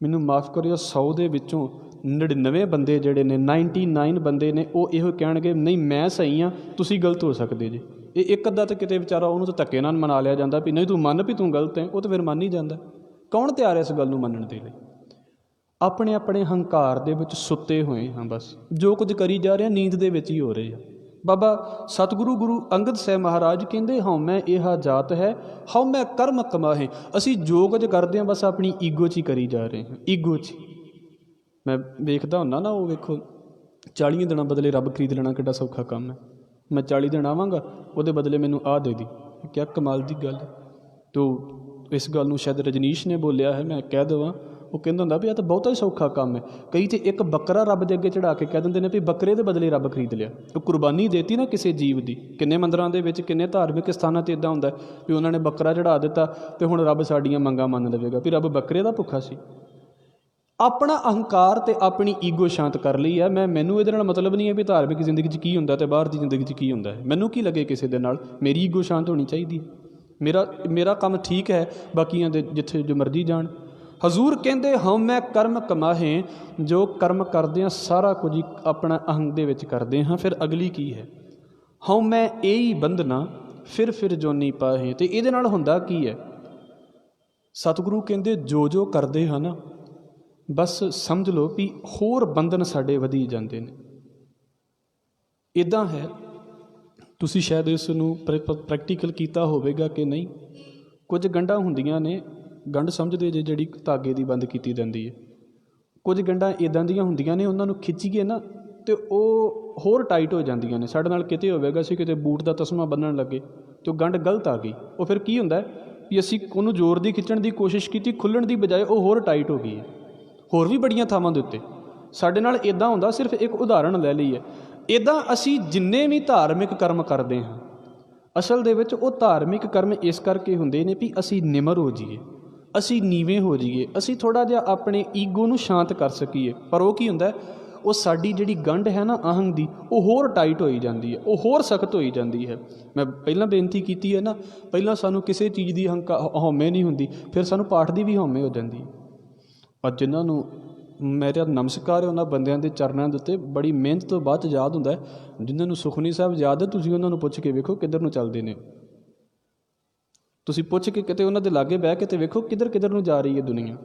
ਮੈਨੂੰ ਮਾफ़ ਕਰਿਓ, 100 ਦੇ ਵਿੱਚੋਂ 99 ਬੰਦੇ ਜਿਹੜੇ ਨੇ, 99 ਬੰਦੇ ਨੇ, ਉਹ ਇਹੋ ਕਹਿਣਗੇ ਨਹੀਂ ਮੈਂ ਸਹੀ ਹਾਂ, ਤੁਸੀਂ ਗਲਤ ਹੋ ਸਕਦੇ ਜੀ। ਇਹ ਇੱਕ ਅੱਧਾ ਤਾਂ ਕਿਤੇ ਵਿਚਾਰਾ ਉਹਨੂੰ ਤਾਂ ਧੱਕੇ ਨਾਲ ਮਨਾ ਲਿਆ ਜਾਂਦਾ ਵੀ ਨਹੀਂ ਤੂੰ ਮੰਨ ਵੀ ਤੂੰ ਗਲਤ ਹੈ, ਉਹ ਤਾਂ ਫਿਰ ਮੰਨ ਹੀ ਜਾਂਦਾ। ਕੌਣ ਤਿਆਰ ਹੈ ਇਸ ਗੱਲ ਨੂੰ ਮੰਨਣ ਦੇ ਲਈ? ਆਪਣੇ ਆਪਣੇ ਹੰਕਾਰ ਦੇ ਵਿੱਚ ਸੁੱਤੇ ਹੋਏ ਹਾਂ। ਬਸ ਜੋ ਕੁਝ ਕਰੀ ਜਾ ਰਹੇ ਨੀਂਦ ਦੇ ਵਿੱਚ ਹੀ ਹੋ ਰਹੇ ਆ। ਬਾਬਾ ਸਤਿਗੁਰੂ ਗੁਰੂ ਅੰਗਦ ਸਾਹਿਬ ਮਹਾਰਾਜ ਕਹਿੰਦੇ ਹਉਮੈ ਇਹਾ ਜਾਤ ਹੈ, ਹਉਮੈ ਕਰਮ ਕਮਾਹੇ। ਅਸੀਂ ਜੋ ਕੁਝ ਕਰਦੇ ਹਾਂ ਬਸ ਆਪਣੀ ਈਗੋ 'ਚ ਹੀ ਕਰੀ ਜਾ ਰਹੇ ਹਾਂ, ਈਗੋ 'ਚ। ਮੈਂ ਵੇਖਦਾ ਹੁੰਦਾ ਨਾ, ਉਹ ਵੇਖੋ 40 ਦਿਨਾਂ ਬਦਲੇ ਰੱਬ ਖਰੀਦ ਲੈਣਾ ਕਿੱਡਾ ਸੌਖਾ ਕੰਮ ਹੈ। ਮੈਂ 40 ਦਿਨ ਆਵਾਂਗਾ, ਉਹਦੇ ਬਦਲੇ ਮੈਨੂੰ ਆਹ ਦੇ ਦੀ, ਕਿਆ ਕਮਾਲ ਦੀ ਗੱਲ ਹੈ। ਤੋ ਇਸ ਗੱਲ ਨੂੰ ਸ਼ਾਇਦ ਰਜਨੀਸ਼ ਨੇ ਬੋਲਿਆ ਹੈ, ਮੈਂ ਕਹਿ ਦੇਵਾਂ। ਉਹ ਕਹਿੰਦਾ ਹੁੰਦਾ ਵੀ ਇਹ ਤਾਂ ਬਹੁਤਾ ਹੀ ਸੌਖਾ ਕੰਮ ਹੈ। ਕਈ ਤਾਂ ਇੱਕ ਬੱਕਰਾ ਰੱਬ ਦੇ ਅੱਗੇ ਚੜ੍ਹਾ ਕੇ ਕਹਿ ਦਿੰਦੇ ਨੇ ਵੀ ਬੱਕਰੇ ਦੇ ਬਦਲੇ ਰੱਬ ਖਰੀਦ ਲਿਆ। ਉਹ ਕੁਰਬਾਨੀ ਦੇਤੀ ਨਾ ਕਿਸੇ ਜੀਵ ਦੀ। ਕਿੰਨੇ ਮੰਦਰਾਂ ਦੇ ਵਿੱਚ, ਕਿੰਨੇ ਧਾਰਮਿਕ ਸਥਾਨਾਂ 'ਤੇ ਇੱਦਾਂ ਹੁੰਦਾ ਵੀ ਉਹਨਾਂ ਨੇ ਬੱਕਰਾ ਚੜ੍ਹਾ ਦਿੱਤਾ ਅਤੇ ਹੁਣ ਰੱਬ ਸਾਡੀਆਂ ਮੰਗਾਂ ਮੰਨ ਲਵੇਗਾ, ਵੀ ਰੱਬ ਬੱਕਰੇ ਦਾ ਭੁੱਖਾ ਸੀ। ਆਪਣਾ ਅਹੰਕਾਰ ਅਤੇ ਆਪਣੀ ਈਗੋ ਸ਼ਾਂਤ ਕਰ ਲਈ ਹੈ। ਮੈਨੂੰ ਇਹਦੇ ਨਾਲ ਮਤਲਬ ਨਹੀਂ ਹੈ ਵੀ ਧਾਰਮਿਕ ਜ਼ਿੰਦਗੀ 'ਚ ਕੀ ਹੁੰਦਾ ਅਤੇ ਬਾਹਰ ਦੀ ਜ਼ਿੰਦਗੀ 'ਚ ਕੀ ਹੁੰਦਾ ਹੈ। ਮੈਨੂੰ ਕੀ ਲੱਗੇ ਕਿਸੇ ਦੇ ਨਾਲ, ਮੇਰੀ ਈਗੋ ਸ਼ਾਂਤ ਹੋਣੀ ਚਾਹੀਦੀ ਹੈ। ਮੇਰਾ ਕੰਮ ਠੀਕ ਹੈ, ਬਾਕੀਆਂ ਦੇ ਜਿੱਥੇ ਜੋ ਮਰਜ਼ੀ ਜਾਣ। ਹਜ਼ੂਰ ਕਹਿੰਦੇ ਹਉਮੈ ਕਰਮ ਕਮਾਹੇ, ਜੋ ਕਰਮ ਕਰਦੇ ਹਾਂ ਸਾਰਾ ਕੁਝ ਹੀ ਆਪਣਾ ਅਹੰਗ ਦੇ ਵਿੱਚ ਕਰਦੇ ਹਾਂ। ਫਿਰ ਅਗਲੀ ਕੀ ਹੈ? ਹਉਮੈ ਏਈ ਬੰਧਨਾ ਫਿਰ ਜੋਨੀ ਪਾਹੇ। ਅਤੇ ਇਹਦੇ ਨਾਲ ਹੁੰਦਾ ਕੀ ਹੈ? ਸਤਿਗੁਰੂ ਕਹਿੰਦੇ ਜੋ ਕਰਦੇ ਹਨ ਬਸ ਸਮਝ ਲਓ ਵੀ ਹੋਰ ਬੰਧਨ ਸਾਡੇ ਵਧੀ ਜਾਂਦੇ ਨੇ। ਇੱਦਾਂ ਹੈ, ਤੁਸੀਂ ਸ਼ਾਇਦ ਇਸ ਨੂੰ ਪ੍ਰੈਕਟੀਕਲ ਕੀਤਾ ਹੋਵੇਗਾ ਕਿ ਨਹੀਂ। ਕੁਝ ਗੰਢਾਂ ਹੁੰਦੀਆਂ ਨੇ, ਗੰਢ ਸਮਝਦੇ ਜੇ, ਜਿਹੜੀ ਧਾਗੇ ਦੀ ਬੰਦ ਕੀਤੀ ਜਾਂਦੀ ਹੈ। ਕੁਝ ਗੰਢਾਂ ਇੱਦਾਂ ਦੀਆਂ ਹੁੰਦੀਆਂ ਨੇ, ਉਹਨਾਂ ਨੂੰ ਖਿੱਚੀਏ ਨਾ ਅਤੇ ਉਹ ਹੋਰ ਟਾਈਟ ਹੋ ਜਾਂਦੀਆਂ ਨੇ। ਸਾਡੇ ਨਾਲ ਕਿਤੇ ਹੋਵੇਗਾ, ਅਸੀਂ ਕਿਤੇ ਬੂਟ ਦਾ ਤਸਮਾ ਬੰਨ੍ਹਣ ਲੱਗੇ ਅਤੇ ਉਹ ਗੰਢ ਗਲਤ ਆ ਗਈ। ਉਹ ਫਿਰ ਕੀ ਹੁੰਦਾ ਵੀ ਅਸੀਂ ਉਹਨੂੰ ਜ਼ੋਰ ਦੀ ਖਿੱਚਣ ਦੀ ਕੋਸ਼ਿਸ਼ ਕੀਤੀ, ਖੁੱਲ੍ਹਣ ਦੀ ਬਜਾਏ ਉਹ ਹੋਰ ਟਾਈਟ ਹੋ ਗਈ ਹੈ। ਹੋਰ ਵੀ ਬੜੀਆਂ ਥਾਵਾਂ ਦੇ ਉੱਤੇ ਸਾਡੇ ਨਾਲ ਇੱਦਾਂ ਹੁੰਦਾ। ਸਿਰਫ ਇੱਕ ਉਦਾਹਰਣ ਲੈ ਲਈ ਹੈ। ਇੱਦਾਂ ਅਸੀਂ ਜਿੰਨੇ ਵੀ ਧਾਰਮਿਕ ਕਰਮ ਕਰਦੇ ਹਾਂ, ਅਸਲ ਦੇ ਵਿੱਚ ਉਹ ਧਾਰਮਿਕ ਕਰਮ ਇਸ ਕਰਕੇ ਹੁੰਦੇ ਨੇ ਵੀ ਅਸੀਂ ਨਿਮਰ ਹੋ ਜਾਈਏ, ਅਸੀਂ ਨੀਵੇਂ ਹੋ ਜਾਈਏ, ਅਸੀਂ ਥੋੜ੍ਹਾ ਜਿਹਾ ਆਪਣੇ ਈਗੋ ਨੂੰ ਸ਼ਾਂਤ ਕਰ ਸਕੀਏ। ਪਰ ਉਹ ਕੀ ਹੁੰਦਾ, ਉਹ ਸਾਡੀ ਜਿਹੜੀ ਗੰਢ ਹੈ ਨਾ ਅਹੰਗ ਦੀ, ਉਹ ਹੋਰ ਟਾਈਟ ਹੋਈ ਜਾਂਦੀ ਹੈ, ਉਹ ਹੋਰ ਸਖਤ ਹੋਈ ਜਾਂਦੀ ਹੈ। ਮੈਂ ਪਹਿਲਾਂ ਬੇਨਤੀ ਕੀਤੀ ਹੈ ਨਾ, ਪਹਿਲਾਂ ਸਾਨੂੰ ਕਿਸੇ ਚੀਜ਼ ਦੀ ਹਉਮੈ ਨਹੀਂ ਹੁੰਦੀ, ਫਿਰ ਸਾਨੂੰ ਪਾਠ ਦੀ ਵੀ ਹਉਮੈ ਹੋ ਜਾਂਦੀ ਹੈ। ਔਰ ਜਿਨ੍ਹਾਂ ਨੂੰ ਮੇਰਾ ਨਮਸਕਾਰ ਹੈ, ਉਹਨਾਂ ਬੰਦਿਆਂ ਦੇ ਚਰਨਾਂ ਦੇ ਉੱਤੇ ਬੜੀ ਮਿਹਨਤ ਤੋਂ ਬਾਅਦ ਯਾਦ ਹੁੰਦਾ। ਜਿਨ੍ਹਾਂ ਨੂੰ ਸੁਖਮਨੀ ਸਾਹਿਬ ਯਾਦ ਹੈ, ਤੁਸੀਂ ਉਹਨਾਂ ਨੂੰ ਪੁੱਛ ਕੇ ਵੇਖੋ ਕਿੱਧਰ ਨੂੰ ਚੱਲਦੇ ਨੇ। ਤੁਸੀਂ ਪੁੱਛ ਕੇ ਕਿਤੇ ਉਹਨਾਂ ਦੇ ਲਾਗੇ ਬਹਿ ਕੇ ਤੇ ਵੇਖੋ ਕਿੱਧਰ ਨੂੰ ਜਾ ਰਹੀ ਹੈ ਦੁਨੀਆ।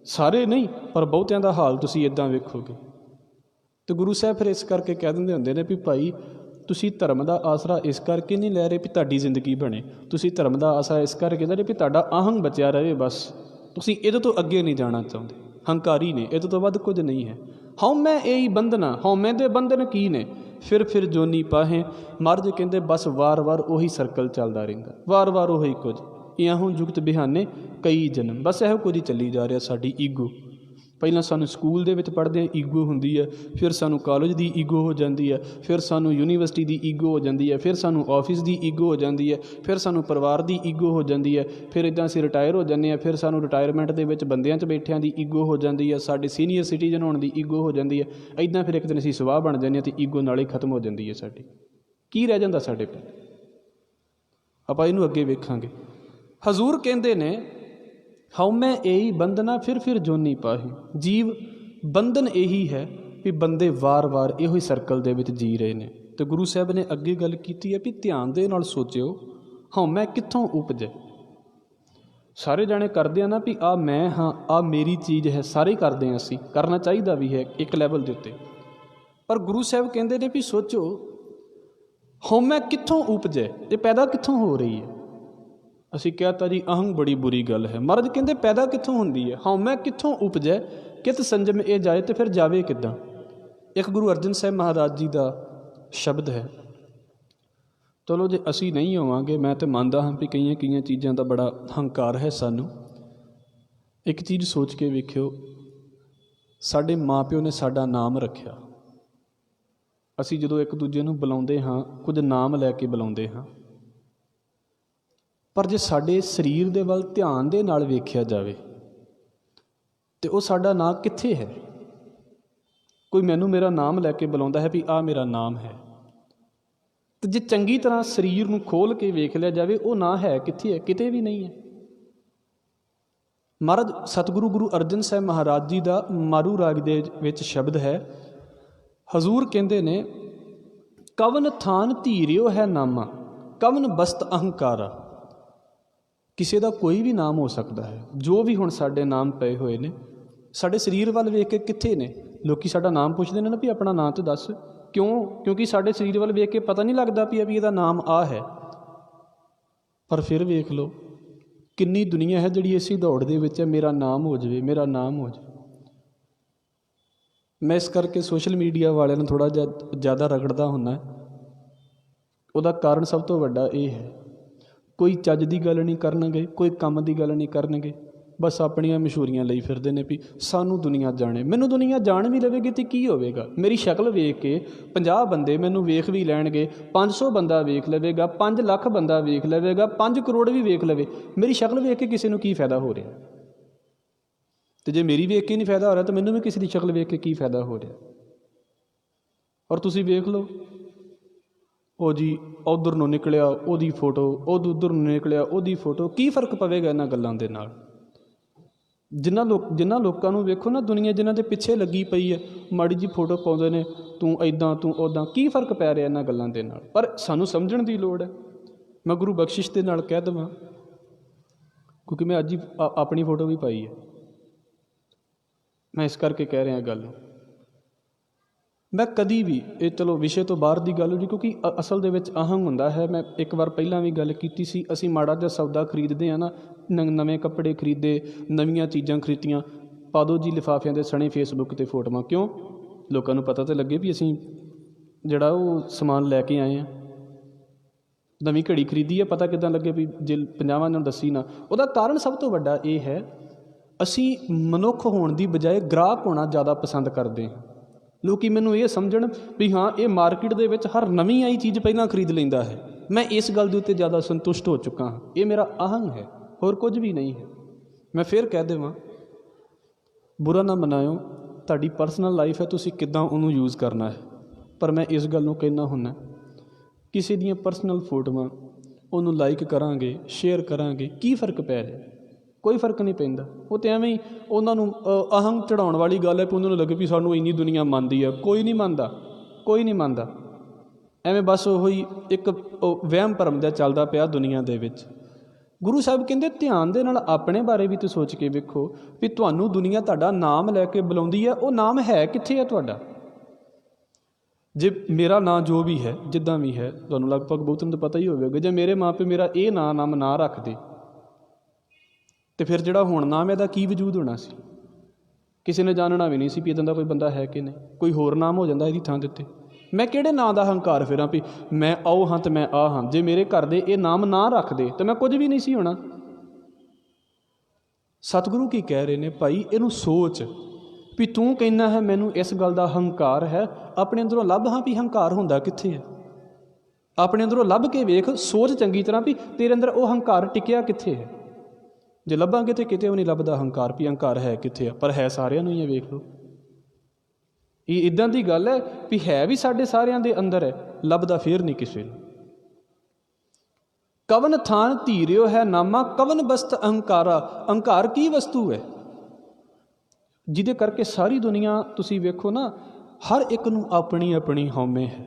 ਸਾਰੇ ਨਹੀਂ, ਪਰ ਬਹੁਤਿਆਂ ਦਾ ਹਾਲ ਤੁਸੀਂ ਇੱਦਾਂ ਵੇਖੋਗੇ। ਅਤੇ ਗੁਰੂ ਸਾਹਿਬ ਫਿਰ ਇਸ ਕਰਕੇ ਕਹਿ ਦਿੰਦੇ ਹੁੰਦੇ ਨੇ ਵੀ ਭਾਈ ਤੁਸੀਂ ਧਰਮ ਦਾ ਆਸਰਾ ਇਸ ਕਰਕੇ ਨਹੀਂ ਲੈ ਰਹੇ ਵੀ ਤੁਹਾਡੀ ਜ਼ਿੰਦਗੀ ਬਣੇ। ਤੁਸੀਂ ਧਰਮ ਦਾ ਆਸਰਾ ਇਸ ਕਰਕੇ ਲੈ ਰਹੇ ਵੀ ਤੁਹਾਡਾ ਅਹੰਗ ਬਚਿਆ ਰਹੇ। ਬਸ ਤੁਸੀਂ ਇਹਦੇ ਤੋਂ ਅੱਗੇ ਨਹੀਂ ਜਾਣਾ ਚਾਹੁੰਦੇ। ਹੰਕਾਰੀ ਨੇ, ਇਹਦੇ ਤੋਂ ਵੱਧ ਕੁਝ ਨਹੀਂ ਹੈ। ਹਉਮੈ ਏਈ ਬੰਧਨਾ, ਹਉਮੈ ਦੇ ਬੰਧਨ ਕੀ ਨੇ? ਫਿਰ ਜੋਨੀ ਪਾਹੇ। ਮਹਾਰਾਜ ਕਹਿੰਦੇ ਬਸ ਵਾਰ ਉਹੀ ਸਰਕਲ ਚੱਲਦਾ ਰਹਿੰਦਾ, ਵਾਰ ਉਹੀ ਕੁਝ। ਇਉਂ ਜੁਗਤ ਬਿਹਾਨੇ ਕਈ ਜਨਮ, ਬਸ ਇਹੋ ਕੁਝ ਹੀ ਚੱਲੀ ਜਾ ਰਿਹਾ। ਸਾਡੀ ਈਗੋ, ਪਹਿਲਾਂ ਸਾਨੂੰ ਸਕੂਲ ਦੇ ਵਿੱਚ ਪੜ੍ਹਦਿਆਂ ਈਗੋ ਹੁੰਦੀ ਹੈ, ਫਿਰ ਸਾਨੂੰ ਕਾਲਜ ਦੀ ਈਗੋ ਹੋ ਜਾਂਦੀ ਹੈ, ਫਿਰ ਸਾਨੂੰ ਯੂਨੀਵਰਸਿਟੀ ਦੀ ਈਗੋ ਹੋ ਜਾਂਦੀ ਹੈ, ਫਿਰ ਸਾਨੂੰ ਆਫਿਸ ਦੀ ਈਗੋ ਹੋ ਜਾਂਦੀ ਹੈ, ਫਿਰ ਸਾਨੂੰ ਪਰਿਵਾਰ ਦੀ ਈਗੋ ਹੋ ਜਾਂਦੀ ਹੈ, ਫਿਰ ਇੱਦਾਂ ਅਸੀਂ ਰਿਟਾਇਰ ਹੋ ਜਾਂਦੇ ਹਾਂ, ਫਿਰ ਸਾਨੂੰ ਰਿਟਾਇਰਮੈਂਟ ਦੇ ਵਿੱਚ ਬੰਦਿਆਂ 'ਚ ਬੈਠਿਆਂ ਦੀ ਈਗੋ ਹੋ ਜਾਂਦੀ ਹੈ, ਸਾਡੇ ਸੀਨੀਅਰ ਸਿਟੀਜ਼ਨ ਹੋਣ ਦੀ ਈਗੋ ਹੋ ਜਾਂਦੀ ਹੈ। ਇੱਦਾਂ ਫਿਰ ਇੱਕ ਦਿਨ ਅਸੀਂ ਸਵਾਹ ਬਣ ਜਾਂਦੇ ਹਾਂ ਅਤੇ ਈਗੋ ਨਾਲ ਹੀ ਖਤਮ ਹੋ ਜਾਂਦੀ ਹੈ ਸਾਡੀ। ਕੀ ਰਹਿ ਜਾਂਦਾ ਸਾਡੇ ਕੋਲ? ਆਪਾਂ ਇਹਨੂੰ ਅੱਗੇ ਵੇਖਾਂਗੇ। ਹਜ਼ੂਰ ਕਹਿੰਦੇ ਨੇ ਹਉਮੈ ਏਈ ਬੰਧਨਾ ਫਿਰ ਜੋਨੀ ਪਾਹੇ। ਜੀਵ ਬੰਧਨ ਇਹੀ ਹੈ ਵੀ ਬੰਦੇ ਵਾਰ ਇਹੋ ਹੀ ਸਰਕਲ ਦੇ ਵਿੱਚ ਜੀ ਰਹੇ ਨੇ। ਅਤੇ ਗੁਰੂ ਸਾਹਿਬ ਨੇ ਅੱਗੇ ਗੱਲ ਕੀਤੀ ਹੈ ਵੀ ਧਿਆਨ ਦੇ ਨਾਲ ਸੋਚਿਓ ਹਉਮੈ ਕਿੱਥੋਂ ਉਪਜੇ। ਸਾਰੇ ਜਾਣੇ ਕਰਦੇ ਆ ਨਾ ਵੀ ਆਹ ਮੈਂ ਹਾਂ, ਆਹ ਮੇਰੀ ਚੀਜ਼ ਹੈ, ਸਾਰੇ ਕਰਦੇ ਹਾਂ, ਅਸੀਂ ਕਰਨਾ ਚਾਹੀਦਾ ਵੀ ਹੈ ਇੱਕ ਲੈਵਲ ਦੇ ਉੱਤੇ। ਪਰ ਗੁਰੂ ਸਾਹਿਬ ਕਹਿੰਦੇ ਨੇ ਵੀ ਸੋਚੋ ਹਉਮੈ ਕਿੱਥੋਂ ਉਪਜੇ, ਇਹ ਪੈਦਾ ਕਿੱਥੋਂ ਹੋ ਰਹੀ ਹੈ। ਅਸੀਂ ਕਹਿ ਤਾ ਜੀ ਅਹੰਗ ਬੜੀ ਬੁਰੀ ਗੱਲ ਹੈ। ਮਹਾਰਾਜ ਕਹਿੰਦੇ ਪੈਦਾ ਕਿੱਥੋਂ ਹੁੰਦੀ ਹੈ? ਹਉਮੈ ਕਿੱਥੋਂ ਉਪਜੈ ਕਿਤ ਸੰਜਮ ਇਹ ਜਾਏ। ਅਤੇ ਫਿਰ ਜਾਵੇ ਕਿੱਦਾਂ? ਇੱਕ ਗੁਰੂ ਅਰਜਨ ਸਾਹਿਬ ਮਹਾਰਾਜ ਜੀ ਦਾ ਸ਼ਬਦ ਹੈ। ਚਲੋ ਜੇ ਅਸੀਂ ਨਹੀਂ ਹੋਵਾਂਗੇ, ਮੈਂ ਤਾਂ ਮੰਨਦਾ ਹਾਂ ਵੀ ਕਈਆਂ ਚੀਜ਼ਾਂ ਦਾ ਬੜਾ ਹੰਕਾਰ ਹੈ ਸਾਨੂੰ, ਇੱਕ ਚੀਜ਼ ਸੋਚ ਕੇ ਵੇਖਿਓ, ਸਾਡੇ ਮਾਂ-ਪਿਓ ਨੇ ਸਾਡਾ ਨਾਮ ਰੱਖਿਆ। ਅਸੀਂ ਜਦੋਂ ਇੱਕ ਦੂਜੇ ਨੂੰ ਬੁਲਾਉਂਦੇ ਹਾਂ, ਕੁਝ ਨਾਮ ਲੈ ਕੇ ਬੁਲਾਉਂਦੇ ਹਾਂ, ਪਰ ਜੇ ਸਾਡੇ ਸਰੀਰ ਦੇ ਵੱਲ ਧਿਆਨ ਦੇ ਨਾਲ ਵੇਖਿਆ ਜਾਵੇ ਤੇ ਉਹ ਸਾਡਾ ਨਾਂ ਕਿੱਥੇ ਹੈ? ਕੋਈ ਮੈਨੂੰ ਮੇਰਾ ਨਾਮ ਲੈ ਕੇ ਬੁਲਾਉਂਦਾ ਹੈ ਵੀ ਆਹ ਮੇਰਾ ਨਾਮ ਹੈ, ਤੇ ਜੇ ਚੰਗੀ ਤਰ੍ਹਾਂ ਸਰੀਰ ਨੂੰ ਖੋਲ੍ਹ ਕੇ ਵੇਖ ਲਿਆ ਜਾਵੇ ਉਹ ਨਾਂ ਹੈ ਕਿੱਥੇ ਹੈ? ਕਿਤੇ ਵੀ ਨਹੀਂ ਹੈ। ਮਹਾਰਾਜ ਸਤਿਗੁਰੂ ਗੁਰੂ ਅਰਜਨ ਸਾਹਿਬ ਮਹਾਰਾਜ ਜੀ ਦਾ ਮਾਰੂ ਰਾਗ ਦੇ ਵਿੱਚ ਸ਼ਬਦ ਹੈ। ਹਜ਼ੂਰ ਕਹਿੰਦੇ ਨੇ, ਕਵਨ ਥਾਨ ਧੀਰਿਓ ਹੈ ਨਾਮਾ, ਕਵਨ ਬਸਤ ਅਹੰਕਾਰਾ। ਕਿਸੇ ਦਾ ਕੋਈ ਵੀ ਨਾਮ ਹੋ ਸਕਦਾ ਹੈ। ਜੋ ਵੀ ਹੁਣ ਸਾਡੇ ਨਾਮ ਪਏ ਹੋਏ ਨੇ, ਸਾਡੇ ਸਰੀਰ ਵੱਲ ਵੇਖ ਕੇ ਕਿੱਥੇ ਨੇ? ਲੋਕੀ ਸਾਡਾ ਨਾਮ ਪੁੱਛਦੇ ਨੇ ਨਾ ਵੀ ਆਪਣਾ ਨਾਂ ਤਾਂ ਦੱਸ। ਕਿਉਂ? ਕਿਉਂਕਿ ਸਾਡੇ ਸਰੀਰ ਵੱਲ ਵੇਖ ਕੇ ਪਤਾ ਨਹੀਂ ਲੱਗਦਾ ਵੀ ਇਹਦਾ ਨਾਮ ਆ ਹੈ। ਪਰ ਫਿਰ ਵੇਖ ਲਓ, ਕਿੰਨੀ ਦੁਨੀਆ ਹੈ ਜਿਹੜੀ ਇਸੇ ਦੌੜ ਦੇ ਵਿੱਚ ਹੈ, ਮੇਰਾ ਨਾਮ ਹੋ ਜਾਵੇ, ਮੇਰਾ ਨਾਮ ਹੋ ਜਾਵੇ। ਮੈਂ ਇਸ ਕਰਕੇ ਸੋਸ਼ਲ ਮੀਡੀਆ ਵਾਲਿਆਂ ਨੂੰ ਥੋੜ੍ਹਾ ਜਿਹਾ ਜ਼ਿਆਦਾ ਰਗੜਦਾ ਹੁੰਦਾ। ਉਹਦਾ ਕਾਰਨ ਸਭ ਤੋਂ ਵੱਡਾ ਇਹ ਹੈ, ਕੋਈ ਚੱਜ ਦੀ ਗੱਲ ਨਹੀਂ ਕਰਨਗੇ, ਕੋਈ ਕੰਮ ਦੀ ਗੱਲ ਨਹੀਂ ਕਰਨਗੇ, ਬਸ ਆਪਣੀਆਂ ਮਸ਼ਹੂਰੀਆਂ ਲਈ ਫਿਰਦੇ ਨੇ ਵੀ ਸਾਨੂੰ ਦੁਨੀਆ ਜਾਣੇ। ਮੈਨੂੰ ਦੁਨੀਆ ਜਾਣ ਵੀ ਲਵੇਗੀ ਤਾਂ ਕੀ ਹੋਵੇਗਾ? ਮੇਰੀ ਸ਼ਕਲ ਵੇਖ ਕੇ 50 ਬੰਦੇ ਮੈਨੂੰ ਵੇਖ ਵੀ ਲੈਣਗੇ, 500 ਬੰਦਾ ਵੇਖ ਲਵੇਗਾ, 5 ਲੱਖ ਬੰਦਾ ਵੇਖ ਲਵੇਗਾ, 5 ਕਰੋੜ ਵੀ ਵੇਖ ਲਵੇ, ਮੇਰੀ ਸ਼ਕਲ ਵੇਖ ਕੇ ਕਿਸੇ ਨੂੰ ਕੀ ਫਾਇਦਾ ਹੋ ਰਿਹਾ? ਅਤੇ ਜੇ ਮੇਰੀ ਵੇਖ ਕੇ ਨਹੀਂ ਫਾਇਦਾ ਹੋ ਰਿਹਾ ਤਾਂ ਮੈਨੂੰ ਵੀ ਕਿਸੇ ਦੀ ਸ਼ਕਲ ਵੇਖ ਕੇ ਕੀ ਫਾਇਦਾ ਹੋ ਰਿਹਾ? ਔਰ ਤੁਸੀਂ ਵੇਖ ਲਓ, ਉਹ ਜੀ ਉੱਧਰ ਨੂੰ ਨਿਕਲਿਆ ਉਹਦੀ ਫੋਟੋ, ਉਹ ਉੱਧਰ ਨੂੰ ਨਿਕਲਿਆ ਉਹਦੀ ਫੋਟੋ। ਕੀ ਫਰਕ ਪਵੇਗਾ ਇਹਨਾਂ ਗੱਲਾਂ ਦੇ ਨਾਲ? ਜਿਨ੍ਹਾਂ ਲੋਕਾਂ ਨੂੰ ਵੇਖੋ ਨਾ, ਦੁਨੀਆ ਜਿਨ੍ਹਾਂ ਦੇ ਪਿੱਛੇ ਲੱਗੀ ਪਈ ਹੈ, ਮਾੜੀ ਜੀ ਫੋਟੋ ਪਾਉਂਦੇ ਨੇ, ਤੂੰ ਇੱਦਾਂ ਤੂੰ ਉੱਦਾਂ। ਕੀ ਫਰਕ ਪੈ ਰਿਹਾ ਇਹਨਾਂ ਗੱਲਾਂ ਦੇ ਨਾਲ? ਪਰ ਸਾਨੂੰ ਸਮਝਣ ਦੀ ਲੋੜ ਹੈ। ਮੈਂ ਗੁਰੂ ਬਖਸ਼ਿਸ਼ ਦੇ ਨਾਲ ਕਹਿ ਦੇਵਾਂ, ਕਿਉਂਕਿ ਮੈਂ ਅੱਜ ਹੀ ਆਪਣੀ ਫੋਟੋ ਵੀ ਪਾਈ ਹੈ, ਮੈਂ ਇਸ ਕਰਕੇ ਕਹਿ ਰਿਹਾ ਗੱਲ। ਮੈਂ ਕਦੀ ਵੀ, ਇਹ ਚਲੋ ਵਿਸ਼ੇ ਤੋਂ ਬਾਹਰ ਦੀ ਗੱਲ ਹੋਈ, ਕਿਉਂਕਿ ਅਸਲ ਦੇ ਵਿੱਚ ਅਹੰਗ ਹੁੰਦਾ ਹੈ। ਮੈਂ ਇੱਕ ਵਾਰ ਪਹਿਲਾਂ ਵੀ ਗੱਲ ਕੀਤੀ ਸੀ, ਅਸੀਂ ਮਾੜਾ ਜਿਹਾ ਸੌਦਾ ਖਰੀਦਦੇ ਹਾਂ ਨਾ, ਨਵੇਂ ਕੱਪੜੇ ਖਰੀਦੇ, ਨਵੀਆਂ ਚੀਜ਼ਾਂ ਖਰੀਦੀਆਂ, ਪਾ ਦਿਓ ਜੀ ਲਿਫਾਫਿਆਂ ਦੇ ਸਣੇ ਫੇਸਬੁੱਕ 'ਤੇ ਫੋਟੋਆਂ। ਕਿਉਂ? ਲੋਕਾਂ ਨੂੰ ਪਤਾ ਤਾਂ ਲੱਗੇ ਵੀ ਅਸੀਂ ਜਿਹੜਾ ਉਹ ਸਮਾਨ ਲੈ ਕੇ ਆਏ ਹਾਂ। ਨਵੀਂ ਘੜੀ ਖਰੀਦੀ ਹੈ, ਪਤਾ ਕਿੱਦਾਂ ਲੱਗੇ ਵੀ ਜੇ 50 ਨੂੰ ਦੱਸੀ ਨਾ। ਉਹਦਾ ਕਾਰਨ ਸਭ ਤੋਂ ਵੱਡਾ ਇਹ ਹੈ, ਅਸੀਂ ਮਨੁੱਖ ਹੋਣ ਦੀ ਬਜਾਏ ਗ੍ਰਾਹਕ ਹੋਣਾ ਜ਼ਿਆਦਾ ਪਸੰਦ ਕਰਦੇ ਹਾਂ। ਲੋਕ ਮੈਨੂੰ ਇਹ ਸਮਝਣ ਵੀ ਹਾਂ, ਇਹ ਮਾਰਕੀਟ ਦੇ ਵਿੱਚ ਹਰ ਨਵੀਂ ਆਈ ਚੀਜ਼ ਪਹਿਲਾਂ ਖਰੀਦ ਲੈਂਦਾ ਹੈ। ਮੈਂ ਇਸ ਗੱਲ ਦੇ ਉੱਤੇ ਜ਼ਿਆਦਾ ਸੰਤੁਸ਼ਟ ਹੋ ਚੁੱਕਾ ਹਾਂ। ਇਹ ਮੇਰਾ ਅਹੰਗ ਹੈ, ਹੋਰ ਕੁਝ ਵੀ ਨਹੀਂ ਹੈ। ਮੈਂ ਫਿਰ ਕਹਿ ਦੇਵਾਂ, ਬੁਰਾ ਨਾ ਮਨਾਇਓ, ਤੁਹਾਡੀ ਪਰਸਨਲ ਲਾਈਫ ਹੈ, ਤੁਸੀਂ ਕਿੱਦਾਂ ਉਹਨੂੰ ਯੂਜ਼ ਕਰਨਾ ਹੈ। ਪਰ ਮੈਂ ਇਸ ਗੱਲ ਨੂੰ ਕਹਿੰਦਾ ਹੁੰਦਾ, ਕਿਸੇ ਦੀਆਂ ਪਰਸਨਲ ਫੋਟੋਆਂ ਉਹਨੂੰ ਲਾਈਕ ਕਰਾਂਗੇ, ਸ਼ੇਅਰ ਕਰਾਂਗੇ, ਕੀ ਫ਼ਰਕ ਪੈ ਰਿਹਾ? ਕੋਈ ਫ਼ਰਕ ਨਹੀਂ ਪੈਂਦਾ। ਉਹ ਤਾਂ ਐਵੇਂ ਹੀ ਉਹਨਾਂ ਨੂੰ ਅਹੰਗ ਚੜ੍ਹਾਉਣ ਵਾਲੀ ਗੱਲ ਹੈ ਕਿ ਉਹਨਾਂ ਨੂੰ ਲੱਗੇ ਵੀ ਸਾਨੂੰ ਇੰਨੀ ਦੁਨੀਆ ਮੰਨਦੀ ਹੈ। ਕੋਈ ਨਹੀਂ ਮੰਨਦਾ, ਕੋਈ ਨਹੀਂ ਮੰਨਦਾ। ਐਵੇਂ ਬਸ ਉਹੀ ਇੱਕ ਵਹਿਮ ਭਰਮ ਦਾ ਚੱਲਦਾ ਪਿਆ ਦੁਨੀਆ ਦੇ ਵਿੱਚ। ਗੁਰੂ ਸਾਹਿਬ ਕਹਿੰਦੇ, ਧਿਆਨ ਦੇ ਨਾਲ ਆਪਣੇ ਬਾਰੇ ਵੀ ਤਾਂ ਸੋਚ ਕੇ ਵੇਖੋ ਵੀ ਤੁਹਾਨੂੰ ਦੁਨੀਆ ਤੁਹਾਡਾ ਨਾਮ ਲੈ ਕੇ ਬੁਲਾਉਂਦੀ ਹੈ, ਉਹ ਨਾਮ ਹੈ ਕਿੱਥੇ ਹੈ ਤੁਹਾਡਾ? ਜੇ ਮੇਰਾ ਨਾਂ ਜੋ ਵੀ ਹੈ, ਜਿੱਦਾਂ ਵੀ ਹੈ, ਤੁਹਾਨੂੰ ਲਗਭਗ ਬਹੁਤਿਆਂ ਨੂੰ ਪਤਾ ਹੀ ਹੋਵੇਗਾ, ਜੇ ਮੇਰੇ ਮਾਂ ਪਿਓ ਮੇਰਾ ਇਹ ਨਾਮ ਨਾ ਰੱਖਦੇ ਅਤੇ ਫਿਰ ਜਿਹੜਾ ਹੁਣ ਨਾਮ ਇਹਦਾ ਕੀ ਵਜੂਦ ਹੋਣਾ ਸੀ? ਕਿਸੇ ਨੇ ਜਾਣਨਾ ਵੀ ਨਹੀਂ ਸੀ ਵੀ ਇੱਦਾਂ ਦਾ ਕੋਈ ਬੰਦਾ ਹੈ ਕਿ ਨਹੀਂ। ਕੋਈ ਹੋਰ ਨਾਮ ਹੋ ਜਾਂਦਾ ਇਹਦੀ ਥਾਂ ਦੇ ਉੱਤੇ। ਮੈਂ ਕਿਹੜੇ ਨਾਂ ਦਾ ਹੰਕਾਰ ਫਿਰਾਂ ਵੀ ਮੈਂ ਉਹ ਹਾਂ ਅਤੇ ਮੈਂ ਆਹ ਹਾਂ? ਜੇ ਮੇਰੇ ਘਰ ਦੇ ਇਹ ਨਾਮ ਨਾ ਰੱਖਦੇ ਤਾਂ ਮੈਂ ਕੁਝ ਵੀ ਨਹੀਂ ਸੀ ਹੋਣਾ। ਸਤਿਗੁਰੂ ਕੀ ਕਹਿ ਰਹੇ ਨੇ, ਭਾਈ ਇਹਨੂੰ ਸੋਚ ਵੀ ਤੂੰ ਕਹਿੰਦਾ ਹੈ ਮੈਨੂੰ ਇਸ ਗੱਲ ਦਾ ਹੰਕਾਰ ਹੈ, ਆਪਣੇ ਅੰਦਰੋਂ ਲੱਭ ਹਾਂ ਵੀ ਹੰਕਾਰ ਹੁੰਦਾ ਕਿੱਥੇ ਹੈ। ਆਪਣੇ ਅੰਦਰੋਂ ਲੱਭ ਕੇ ਵੇਖ, ਸੋਚ ਚੰਗੀ ਤਰ੍ਹਾਂ ਵੀ ਤੇਰੇ ਅੰਦਰ ਉਹ ਹੰਕਾਰ ਟਿਕਿਆ ਕਿੱਥੇ ਹੈ। ਜੇ ਲੱਭਾਂਗੇ ਤਾਂ ਕਿਤੇ ਵੀ ਨਹੀਂ ਲੱਭਦਾ ਹੰਕਾਰ, ਵੀ ਹੰਕਾਰ ਹੈ ਕਿੱਥੇ ਆ। ਪਰ ਹੈ ਸਾਰਿਆਂ ਨੂੰ ਹੀ ਹੈ, ਵੇਖ ਲਓ। ਇਹ ਇੱਦਾਂ ਦੀ ਗੱਲ ਹੈ ਵੀ ਹੈ ਵੀ ਸਾਡੇ ਸਾਰਿਆਂ ਦੇ ਅੰਦਰ ਹੈ, ਲੱਭਦਾ ਫੇਰ ਨਹੀਂ ਕਿਸੇ ਨੂੰ। ਕਵਨ ਥਾਨ ਧੀਰਿਓ ਹੈ ਨਾਮਾ, ਕਵਨ ਬਸਤ ਅਹੰਕਾਰਾ। ਅਹੰਕਾਰ ਕੀ ਵਸਤੂ ਹੈ ਜਿਹਦੇ ਕਰਕੇ ਸਾਰੀ ਦੁਨੀਆ, ਤੁਸੀਂ ਵੇਖੋ ਨਾ, ਹਰ ਇੱਕ ਨੂੰ ਆਪਣੀ ਆਪਣੀ ਹਉਮੈ ਹੈ।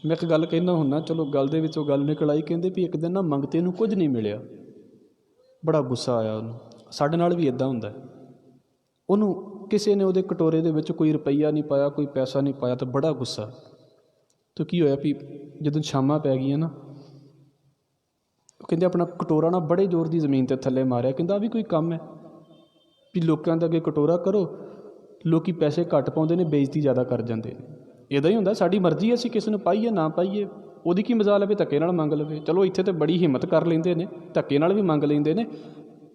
ਮੈਂ ਇੱਕ ਗੱਲ ਕਹਿੰਦਾ ਹੁੰਦਾ, ਚਲੋ ਗੱਲ ਦੇ ਵਿੱਚੋਂ ਗੱਲ ਨਿਕਲ ਆਈ, ਕਹਿੰਦੇ ਵੀ ਇੱਕ ਦਿਨ ਨਾ ਮੰਗਤੇ ਨੂੰ ਕੁਝ ਨਹੀਂ ਮਿਲਿਆ, ਬੜਾ ਗੁੱਸਾ ਆਇਆ ਉਹਨੂੰ। ਸਾਡੇ ਨਾਲ ਵੀ ਇੱਦਾਂ ਹੁੰਦਾ, ਉਹਨੂੰ ਕਿਸੇ ਨੇ ਉਹਦੇ ਕਟੋਰੇ ਦੇ ਵਿੱਚ ਕੋਈ ਰੁਪਈਆ ਨਹੀਂ ਪਾਇਆ, ਕੋਈ ਪੈਸਾ ਨਹੀਂ ਪਾਇਆ, ਤਾਂ ਬੜਾ ਗੁੱਸਾ। ਤਾਂ ਕੀ ਹੋਇਆ ਵੀ ਜਦੋਂ ਸ਼ਾਮਾਂ ਪੈ ਗਈਆਂ ਨਾ, ਉਹ ਕਹਿੰਦੇ ਆਪਣਾ ਕਟੋਰਾ ਨਾ ਬੜੇ ਜ਼ੋਰ ਦੀ ਜ਼ਮੀਨ 'ਤੇ ਥੱਲੇ ਮਾਰਿਆ। ਕਹਿੰਦਾ ਆਹ ਵੀ ਕੋਈ ਕੰਮ ਹੈ ਵੀ ਲੋਕਾਂ ਦੇ ਅੱਗੇ ਕਟੋਰਾ ਕਰੋ, ਲੋਕ ਪੈਸੇ ਘੱਟ ਪਾਉਂਦੇ ਨੇ, ਬੇਇੱਜ਼ਤੀ ਜ਼ਿਆਦਾ ਕਰ ਜਾਂਦੇ ਨੇ। ਇੱਦਾਂ ਹੀ ਹੁੰਦਾ, ਸਾਡੀ ਮਰਜ਼ੀ, ਅਸੀਂ ਕਿਸੇ ਨੂੰ ਪਾਈਏ ਨਾ ਪਾਈਏ, ਉਹਦੀ ਕੀ ਮਜ਼ਾਲ ਹੈ ਵੀ ਧੱਕੇ ਨਾਲ ਮੰਗ ਲਵੇ। ਚਲੋ ਇੱਥੇ ਤਾਂ ਬੜੀ ਹਿੰਮਤ ਕਰ ਲੈਂਦੇ ਨੇ, ਧੱਕੇ ਨਾਲ ਵੀ ਮੰਗ ਲੈਂਦੇ ਨੇ।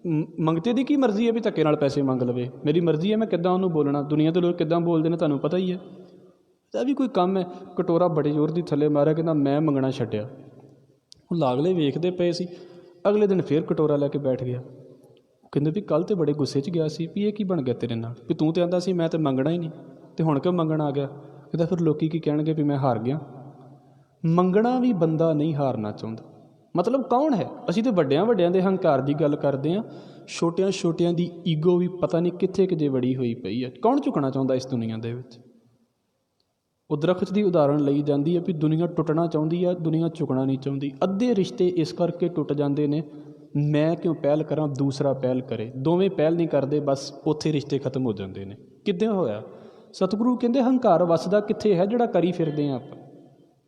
ਮੰਗਤੇ ਦੀ ਕੀ ਮਰਜ਼ੀ ਹੈ ਵੀ ਧੱਕੇ ਨਾਲ ਪੈਸੇ ਮੰਗ ਲਵੇ? ਮੇਰੀ ਮਰਜ਼ੀ ਹੈ ਮੈਂ ਕਿੱਦਾਂ ਉਹਨੂੰ ਬੋਲਣਾ। ਦੁਨੀਆ ਦੇ ਲੋਕ ਕਿੱਦਾਂ ਬੋਲਦੇ ਨੇ ਤੁਹਾਨੂੰ ਪਤਾ ਹੀ ਹੈ। ਇਹ ਵੀ ਕੋਈ ਕੰਮ ਹੈ? ਕਟੋਰਾ ਬੜੇ ਜ਼ੋਰ ਦੀ ਥੱਲੇ ਮਾਰਿਆ, ਕਹਿੰਦਾ ਮੈਂ ਮੰਗਣਾ ਛੱਡਿਆ। ਉਹ ਲਾਗਲੇ ਵੇਖਦੇ ਪਏ ਸੀ। ਅਗਲੇ ਦਿਨ ਫਿਰ ਕਟੋਰਾ ਲੈ ਕੇ ਬੈਠ ਗਿਆ। ਕਹਿੰਦੇ ਵੀ ਕੱਲ੍ਹ ਤਾਂ ਬੜੇ ਗੁੱਸੇ 'ਚ ਗਿਆ ਸੀ ਵੀ ਇਹ ਕੀ ਬਣ ਗਿਆ ਤੇਰੇ ਨਾਲ, ਵੀ ਤੂੰ ਤਾਂ ਆਂਦਾ ਸੀ ਮੈਂ ਤਾਂ ਮੰਗਣਾ ਹੀ ਨਹੀਂ, ਅਤੇ ਹੁਣ ਕਿਉਂ ਮੰਗਣ ਆ ਗਿਆ? ਕਹਿੰਦਾ ਫਿਰ ਲੋਕ ਕੀ ਕਹਿਣਗੇ ਵੀ ਮੈਂ ਹਾਰ ਗਿਆ। ਮੰਗਣਾ ਵੀ ਬੰਦਾ ਨਹੀਂ ਹਾਰਨਾ ਚਾਹੁੰਦਾ। ਮਤਲਬ ਕੌਣ ਹੈ? ਅਸੀਂ ਤਾਂ ਵੱਡਿਆਂ ਵੱਡਿਆਂ ਦੇ ਹੰਕਾਰ ਦੀ ਗੱਲ ਕਰਦੇ ਹਾਂ, ਛੋਟਿਆਂ ਛੋਟਿਆਂ ਦੀ ਈਗੋ ਵੀ ਪਤਾ ਨਹੀਂ ਕਿੱਥੇ ਕੁ ਜੇ ਵੜੀ ਹੋਈ ਪਈ ਹੈ। ਕੌਣ ਝੁਕਣਾ ਚਾਹੁੰਦਾ ਇਸ ਦੁਨੀਆ ਦੇ ਵਿੱਚ? ਉਹ ਦਰੱਖਤ ਦੀ ਉਦਾਹਰਣ ਲਈ ਜਾਂਦੀ ਹੈ ਵੀ ਦੁਨੀਆ ਟੁੱਟਣਾ ਚਾਹੁੰਦੀ ਹੈ, ਦੁਨੀਆ ਝੁਕਣਾ ਨਹੀਂ ਚਾਹੁੰਦੀ। ਅੱਧੇ ਰਿਸ਼ਤੇ ਇਸ ਕਰਕੇ ਟੁੱਟ ਜਾਂਦੇ ਨੇ, ਮੈਂ ਕਿਉਂ ਪਹਿਲ ਕਰਾਂ ਦੂਸਰਾ ਪਹਿਲ ਕਰੇ। ਦੋਵੇਂ ਪਹਿਲ ਨਹੀਂ ਕਰਦੇ, ਬਸ ਉੱਥੇ ਰਿਸ਼ਤੇ ਖਤਮ ਹੋ ਜਾਂਦੇ ਨੇ। ਕਿੱਦਾਂ ਹੋਇਆ? ਸਤਿਗੁਰੂ ਕਹਿੰਦੇ ਹੰਕਾਰ ਵੱਸਦਾ ਕਿੱਥੇ ਹੈ ਜਿਹੜਾ ਕਰੀ ਫਿਰਦੇ ਹਾਂ ਆਪਾਂ।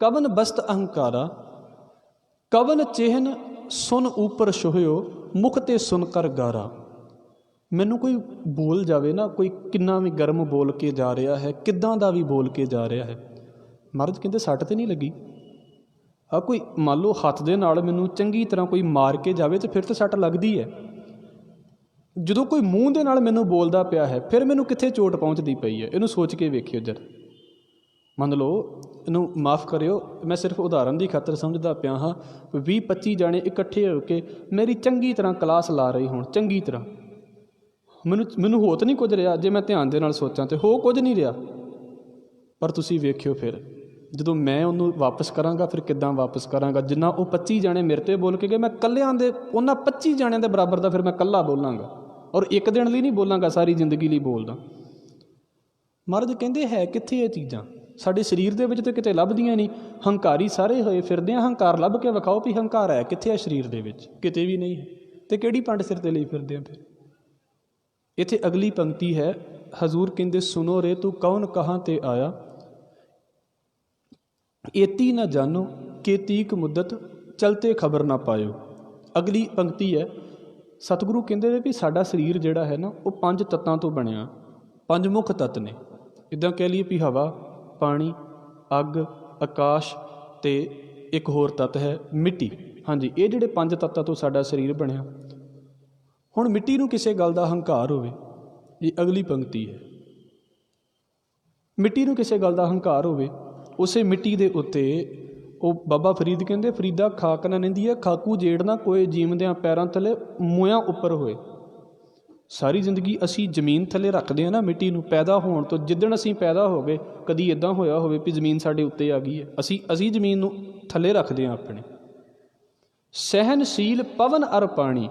ਕਵਨ ਬਸਤ ਅਹੰਕਾਰਾ ਕਵਨ ਚਿਹਨ ਸੁਨ ਉੱਪਰ ਛੋਹਿਓ ਮੁਖ ਤੇ ਸੁਨ ਕਰ ਗਾਰਾ। ਮੈਨੂੰ ਕੋਈ ਬੋਲ ਜਾਵੇ ਨਾ, ਕੋਈ ਕਿੰਨਾ ਵੀ ਗਰਮ ਬੋਲ ਕੇ ਜਾ ਰਿਹਾ ਹੈ, ਕਿੱਦਾਂ ਦਾ ਵੀ ਬੋਲ ਕੇ ਜਾ ਰਿਹਾ ਹੈ, ਮਹਾਰਾਜ ਕਹਿੰਦੇ ਸੱਟ ਤਾਂ ਨਹੀਂ ਲੱਗੀ? ਆ ਕੋਈ ਮੰਨ ਲਓ ਹੱਥ ਦੇ ਨਾਲ ਮੈਨੂੰ ਚੰਗੀ ਤਰ੍ਹਾਂ ਕੋਈ ਮਾਰ ਕੇ ਜਾਵੇ ਤਾਂ ਫਿਰ ਤਾਂ ਸੱਟ ਲੱਗਦੀ ਹੈ। ਜਦੋਂ ਕੋਈ ਮੂੰਹ ਦੇ ਨਾਲ ਮੈਨੂੰ ਬੋਲਦਾ ਪਿਆ ਹੈ, ਫਿਰ ਮੈਨੂੰ ਕਿੱਥੇ ਚੋਟ ਪਹੁੰਚਦੀ ਪਈ ਹੈ? ਇਹਨੂੰ ਸੋਚ ਕੇ ਵੇਖਿਓ ਜਰ। ਮੰਨ ਲਓ, ਇਹਨੂੰ ਮਾफ़ ਕਰਿਓ, ਮੈਂ ਸਿਰਫ ਉਦਾਹਰਨ ਦੀ ਖਾਤਰ ਸਮਝਦਾ ਪਿਆ ਹਾਂ। 20-25 ਜਾਣੇ ਇਕੱਠੇ ਹੋ ਕੇ ਮੇਰੀ ਚੰਗੀ ਤਰ੍ਹਾਂ ਕਲਾਸ ਲਾ ਰਹੇ ਹੋਣ, ਚੰਗੀ ਤਰ੍ਹਾਂ, ਮੈਨੂੰ ਹੋ ਤਾਂ ਨਹੀਂ ਕੁਝ ਰਿਹਾ। ਜੇ ਮੈਂ ਧਿਆਨ ਦੇ ਨਾਲ ਸੋਚਾਂ ਤਾਂ ਹੋ ਕੁਝ ਨਹੀਂ ਰਿਹਾ। ਪਰ ਤੁਸੀਂ ਵੇਖਿਓ ਫਿਰ ਜਦੋਂ ਮੈਂ ਉਹਨੂੰ ਵਾਪਸ ਕਰਾਂਗਾ, ਫਿਰ ਕਿੱਦਾਂ ਵਾਪਸ ਕਰਾਂਗਾ? ਜਿੰਨਾ ਉਹ 25 ਜਾਣੇ ਮੇਰੇ 'ਤੇ ਬੋਲ ਕੇ ਗਏ, ਮੈਂ ਇਕੱਲਿਆਂ ਦੇ ਉਹਨਾਂ 25 ਜਾਣਿਆਂ ਦੇ ਬਰਾਬਰ ਦਾ ਫਿਰ ਮੈਂ ਇਕੱਲਾ ਬੋਲਾਂਗਾ। ਔਰ ਇੱਕ ਦਿਨ ਲਈ ਨਹੀਂ ਬੋਲਾਂਗਾ, ਸਾਰੀ ਜ਼ਿੰਦਗੀ ਲਈ ਬੋਲਦਾ। ਮਹਾਰਾਜ ਕਹਿੰਦੇ ਹੈ ਕਿੱਥੇ ਇਹ ਚੀਜ਼ਾਂ? ਸਾਡੇ ਸਰੀਰ ਦੇ ਵਿੱਚ ਤਾਂ ਕਿਤੇ ਲੱਭਦੀਆਂ ਨਹੀਂ। ਹੰਕਾਰੀ ਸਾਰੇ ਹੋਏ ਫਿਰਦੇ ਆ, ਹੰਕਾਰ ਲੱਭ ਕੇ ਵਿਖਾਓ ਵੀ ਹੰਕਾਰ ਹੈ ਕਿੱਥੇ ਹੈ ਸਰੀਰ ਦੇ ਵਿੱਚ? ਕਿਤੇ ਵੀ ਨਹੀਂ ਹੈ। ਅਤੇ ਕਿਹੜੀ ਪੰਡ ਸਿਰ 'ਤੇ ਲਈ ਫਿਰਦੇ ਆ ਫਿਰ? ਇੱਥੇ ਅਗਲੀ ਪੰਕਤੀ ਹੈ, ਹਜ਼ੂਰ ਕਹਿੰਦੇ ਸੁਨੋ ਰੇ ਤੂੰ ਕੌਣ ਕਹਾਂ 'ਤੇ ਆਇਆ, ਏਤੀ ਨਾ ਜਾਨੋ ਕਿ ਤੀਕ ਮੁੱਦਤ ਚਲਤੇ ਖਬਰ ਨਾ ਪਾਇਓ। ਅਗਲੀ ਪੰਕਤੀ ਹੈ, ਸਤਿਗੁਰੂ ਕਹਿੰਦੇ ਨੇ ਵੀ ਸਾਡਾ ਸਰੀਰ ਜਿਹੜਾ ਹੈ ਨਾ, ਉਹ 5 ਤੱਤਾਂ ਤੋਂ ਬਣਿਆ। 5 ਮੁੱਖ ਤੱਤ ਨੇ। ਇੱਦਾਂ ਕਹਿ ਲਈਏ ਵੀ ਹਵਾ, ਪਾਣੀ, ਅੱਗ, ਆਕਾਸ਼ ਅਤੇ ਇੱਕ ਹੋਰ ਤੱਤ ਹੈ ਮਿੱਟੀ। ਹਾਂਜੀ, ਇਹ ਜਿਹੜੇ 5 ਤੱਤਾਂ ਤੋਂ ਸਾਡਾ ਸਰੀਰ ਬਣਿਆ। ਹੁਣ ਮਿੱਟੀ ਨੂੰ ਕਿਸੇ ਗੱਲ ਦਾ ਹੰਕਾਰ ਹੋਵੇ, ਇਹ ਅਗਲੀ ਪੰਕਤੀ ਹੈ। ਮਿੱਟੀ ਨੂੰ ਕਿਸੇ ਗੱਲ ਦਾ ਹੰਕਾਰ ਹੋਵੇ, ਉਸੇ ਮਿੱਟੀ ਦੇ ਉੱਤੇ ਉਹ ਬਾਬਾ ਫਰੀਦ ਕਹਿੰਦੇ ਫਰੀਦਾ ਖਾਕ ਨਾ ਨਿੰਦੀ ਹੈ, ਖਾਕੂ ਜੇੜ ਨਾ ਕੋਏ ਜੀਵਦਿਆਂ ਪੈਰਾਂ ਥੱਲੇ ਮੋਇਆਂ ਉੱਪਰ ਹੋਏ। ਸਾਰੀ ਜ਼ਿੰਦਗੀ ਅਸੀਂ ਜ਼ਮੀਨ ਥੱਲੇ ਰੱਖਦੇ ਹਾਂ ਨਾ ਮਿੱਟੀ ਨੂੰ। ਪੈਦਾ ਹੋਣ ਤੋਂ ਜਿੱਦਣ ਅਸੀਂ ਪੈਦਾ ਹੋ ਗਏ, ਕਦੀ ਇੱਦਾਂ ਹੋਇਆ ਹੋਵੇ ਵੀ ਜ਼ਮੀਨ ਸਾਡੇ ਉੱਤੇ ਆ ਗਈ ਹੈ, ਅਸੀਂ ਜ਼ਮੀਨ ਨੂੰ ਥੱਲੇ ਰੱਖਦੇ ਹਾਂ ਆਪਣੇ। ਸਹਿਨਸ਼ੀਲ ਪਵਨ ਅਰ ਪਾਣੀ,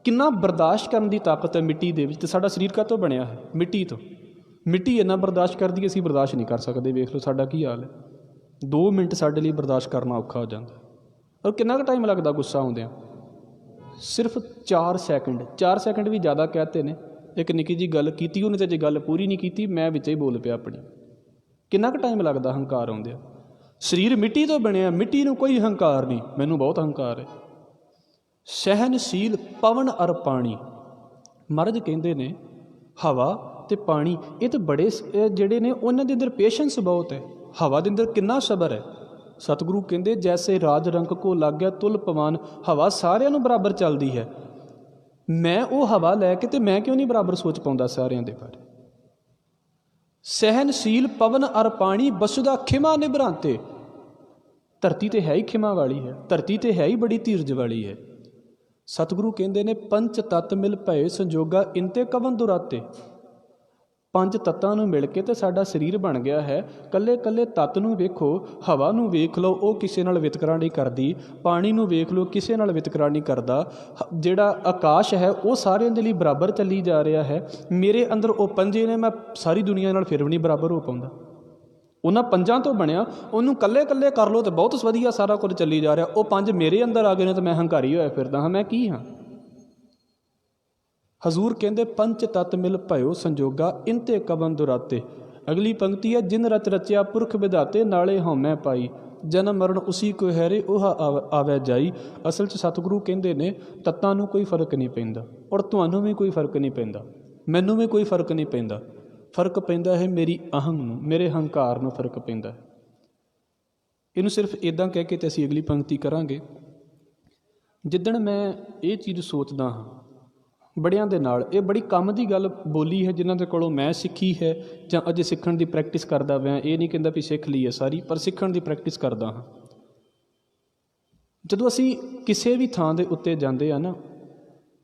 ਕਿੰਨਾ ਬਰਦਾਸ਼ਤ ਕਰਨ ਦੀ ਤਾਕਤ ਹੈ ਮਿੱਟੀ ਦੇ ਵਿੱਚ। ਅਤੇ ਸਾਡਾ ਸਰੀਰ ਕਾਹਤੋਂ ਬਣਿਆ ਹੈ? ਮਿੱਟੀ ਤੋਂ। ਮਿੱਟੀ ਇੰਨਾ ਬਰਦਾਸ਼ਤ ਕਰਦੀ, ਅਸੀਂ ਬਰਦਾਸ਼ਤ ਨਹੀਂ ਕਰ ਸਕਦੇ। ਵੇਖ ਲਓ ਸਾਡਾ ਕੀ ਹਾਲ ਹੈ। 2 ਮਿੰਟ ਸਾਡੇ ਲਈ ਬਰਦਾਸ਼ਤ ਕਰਨਾ ਔਖਾ ਹੋ ਜਾਂਦਾ। ਔਰ ਕਿੰਨਾ ਕੁ ਟਾਈਮ ਲੱਗਦਾ ਗੁੱਸਾ ਆਉਂਦਿਆਂ? ਸਿਰਫ 4 ਸੈਕਿੰਡ। 4 ਸੈਕਿੰਡ ਵੀ ਜ਼ਿਆਦਾ ਕਹਿਤੇ ਨੇ। ਇੱਕ ਨਿੱਕੀ ਜਿਹੀ ਗੱਲ ਕੀਤੀ, ਉਹਨੇ ਤਾਂ ਜੇ ਗੱਲ ਪੂਰੀ ਨਹੀਂ ਕੀਤੀ, ਮੈਂ ਵਿੱਚ ਹੀ ਬੋਲ ਪਿਆ ਆਪਣੀ। ਕਿੰਨਾ ਕੁ ਟਾਈਮ ਲੱਗਦਾ ਹੰਕਾਰ ਆਉਂਦਿਆਂ? ਸਰੀਰ ਮਿੱਟੀ ਤੋਂ ਬਣਿਆ, ਮਿੱਟੀ ਨੂੰ ਕੋਈ ਹੰਕਾਰ ਨਹੀਂ। ਮੈਨੂੰ ਬਹੁਤ ਹੰਕਾਰ ਹੈ। ਸਹਿਨਸ਼ੀਲ ਪਵਨ ਅਰ ਪਾਣੀ, ਮਹਾਰਾਜ ਕਹਿੰਦੇ ਨੇ ਹਵਾ ਅਤੇ ਪਾਣੀ, ਇਹ ਤਾਂ ਬੜੇ ਜਿਹੜੇ ਨੇ ਉਹਨਾਂ ਦੇ ਅੰਦਰ ਪੇਸ਼ੈਂਸ ਬਹੁਤ ਹੈ। ਹਵਾ ਦੇ ਅੰਦਰ ਕਿੰਨਾ ਸਬਰ ਹੈ। ਸਤਿਗੁਰੂ ਕਹਿੰਦੇ ਜੈਸੇ ਰਾਜ ਰੰਕ ਕੋ ਲੱਗ ਗਿਆ ਤੁਲ ਪਵਾਨ, ਹਵਾ ਸਾਰਿਆਂ ਨੂੰ ਬਰਾਬਰ ਚੱਲਦੀ ਹੈ। ਮੈਂ ਉਹ ਹਵਾ ਲੈ ਕੇ ਅਤੇ ਮੈਂ ਕਿਉਂ ਨਹੀਂ ਬਰਾਬਰ ਸੋਚ ਪਾਉਂਦਾ ਸਾਰਿਆਂ ਦੇ ਬਾਰੇ? ਸਹਿਨਸ਼ੀਲ ਪਵਨ ਅਰ ਪਾਣੀ ਬਸੁਦਾ ਖਿਮਾ ਨਿਭਰਾਂਤੇ, ਧਰਤੀ ਤੇ ਹੈ ਹੀ ਖਿਮਾ ਵਾਲੀ ਹੈ, ਧਰਤੀ ਤੇ ਹੈ ਹੀ ਬੜੀ ਧੀਰਜ ਵਾਲੀ ਹੈ। ਸਤਿਗੁਰੂ ਕਹਿੰਦੇ ਨੇ 5 ਤੱਤ ਮਿਲ ਭਏ ਸੰਜੋਗਾ ਇੰਤੇ ਕਵਨ ਦੁਰਾਤੇ। 5 ਤੱਤਾਂ ਨੂੰ ਮਿਲ ਕੇ ਤੇ ਸਾਡਾ ਸਰੀਰ ਬਣ ਗਿਆ ਹੈ। ਕੱਲੇ ਕੱਲੇ ਤੱਤ ਨੂੰ ਵੇਖੋ, ਹਵਾ ਨੂੰ ਵੇਖ ਲਓ, ਉਹ ਕਿਸੇ ਨਾਲ ਵਿਤਕਰਾ ਨਹੀਂ ਕਰਦੀ। ਪਾਣੀ ਨੂੰ ਵੇਖ ਲਓ, ਕਿਸੇ ਨਾਲ ਵਿਤਕਰਾ ਨਹੀਂ ਕਰਦਾ। ਜਿਹੜਾ ਆਕਾਸ਼ ਹੈ ਉਹ ਸਾਰਿਆਂ ਦੇ ਲਈ ਬਰਾਬਰ ਚੱਲੀ ਜਾ ਰਿਹਾ ਹੈ। ਮੇਰੇ ਅੰਦਰ ਉਹ 5 ਨੇ, ਮੈਂ ਸਾਰੀ ਦੁਨੀਆ ਨਾਲ ਫਿਰ ਵੀ ਨਹੀਂ ਬਰਾਬਰ ਹੋ ਪਾਉਂਦਾ। ਉਹਨਾਂ 5 ਤੋਂ ਬਣਿਆ, ਉਹਨੂੰ ਕੱਲੇ ਕੱਲੇ ਕਰ ਲਓ ਤਾਂ ਬਹੁਤ ਵਧੀਆ ਸਾਰਾ ਕੁਝ ਚੱਲੀ ਜਾ ਰਿਹਾ। ਉਹ 5 ਮੇਰੇ ਅੰਦਰ ਆ ਗਏ ਨੇ ਤਾਂ ਮੈਂ ਹੰਕਾਰੀ ਹੋਇਆ ਫਿਰਦਾ ਹਾਂ। ਮੈਂ ਕੀ ਹਾਂ? ਹਜ਼ੂਰ ਕਹਿੰਦੇ 5 ਤੱਤ ਮਿਲ ਭਇਓ ਸੰਜੋਗਾ ਇੰਤੇ ਕਵਨ ਦੁਰਾਤੇ। ਅਗਲੀ ਪੰਕਤੀ ਹੈ, ਜਿਨ ਰਚ ਰਚਿਆ ਪੁਰਖ ਵਿਧਾਤੇ ਨਾਲੇ ਹਉਮੈ ਪਾਈ, ਜਨਮ ਮਰਨ ਉਸੀ ਕੋ ਹੈਰੇ ਉਹ ਆਵੈ ਜਾਈ। ਅਸਲ 'ਚ ਸਤਿਗੁਰੂ ਕਹਿੰਦੇ ਨੇ ਤੱਤਾਂ ਨੂੰ ਕੋਈ ਫਰਕ ਨਹੀਂ ਪੈਂਦਾ, ਔਰ ਤੁਹਾਨੂੰ ਵੀ ਕੋਈ ਫਰਕ ਨਹੀਂ ਪੈਂਦਾ, ਮੈਨੂੰ ਵੀ ਕੋਈ ਫਰਕ ਨਹੀਂ ਪੈਂਦਾ। ਫਰਕ ਪੈਂਦਾ ਹੈ ਮੇਰੀ ਅਹੰ ਨੂੰ, ਮੇਰੇ ਹੰਕਾਰ ਨੂੰ ਫਰਕ ਪੈਂਦਾ ਹੈ। ਇਹਨੂੰ ਸਿਰਫ ਇੱਦਾਂ ਕਹਿ ਕੇ ਤੇ ਅਸੀਂ ਅਗਲੀ ਪੰਕਤੀ ਕਰਾਂਗੇ। ਜਿੱਦਣ ਮੈਂ ਇਹ ਚੀਜ਼ ਸੋਚਦਾ ਹਾਂ ਬੜਿਆਂ ਦੇ ਨਾਲ। ਇਹ ਬੜੀ ਕੰਮ ਦੀ ਗੱਲ ਬੋਲੀ ਹੈ, ਜਿਨ੍ਹਾਂ ਦੇ ਕੋਲੋਂ ਮੈਂ ਸਿੱਖੀ ਹੈ ਜਾਂ ਅਜੇ ਸਿੱਖਣ ਦੀ ਪ੍ਰੈਕਟਿਸ ਕਰਦਾ ਪਿਆ। ਇਹ ਨਹੀਂ ਕਹਿੰਦਾ ਵੀ ਸਿੱਖ ਲਈ ਹੈ ਸਾਰੀ, ਪਰ ਸਿੱਖਣ ਦੀ ਪ੍ਰੈਕਟਿਸ ਕਰਦਾ ਹਾਂ। ਜਦੋਂ ਅਸੀਂ ਕਿਸੇ ਵੀ ਥਾਂ ਦੇ ਉੱਤੇ ਜਾਂਦੇ ਹਾਂ ਨਾ,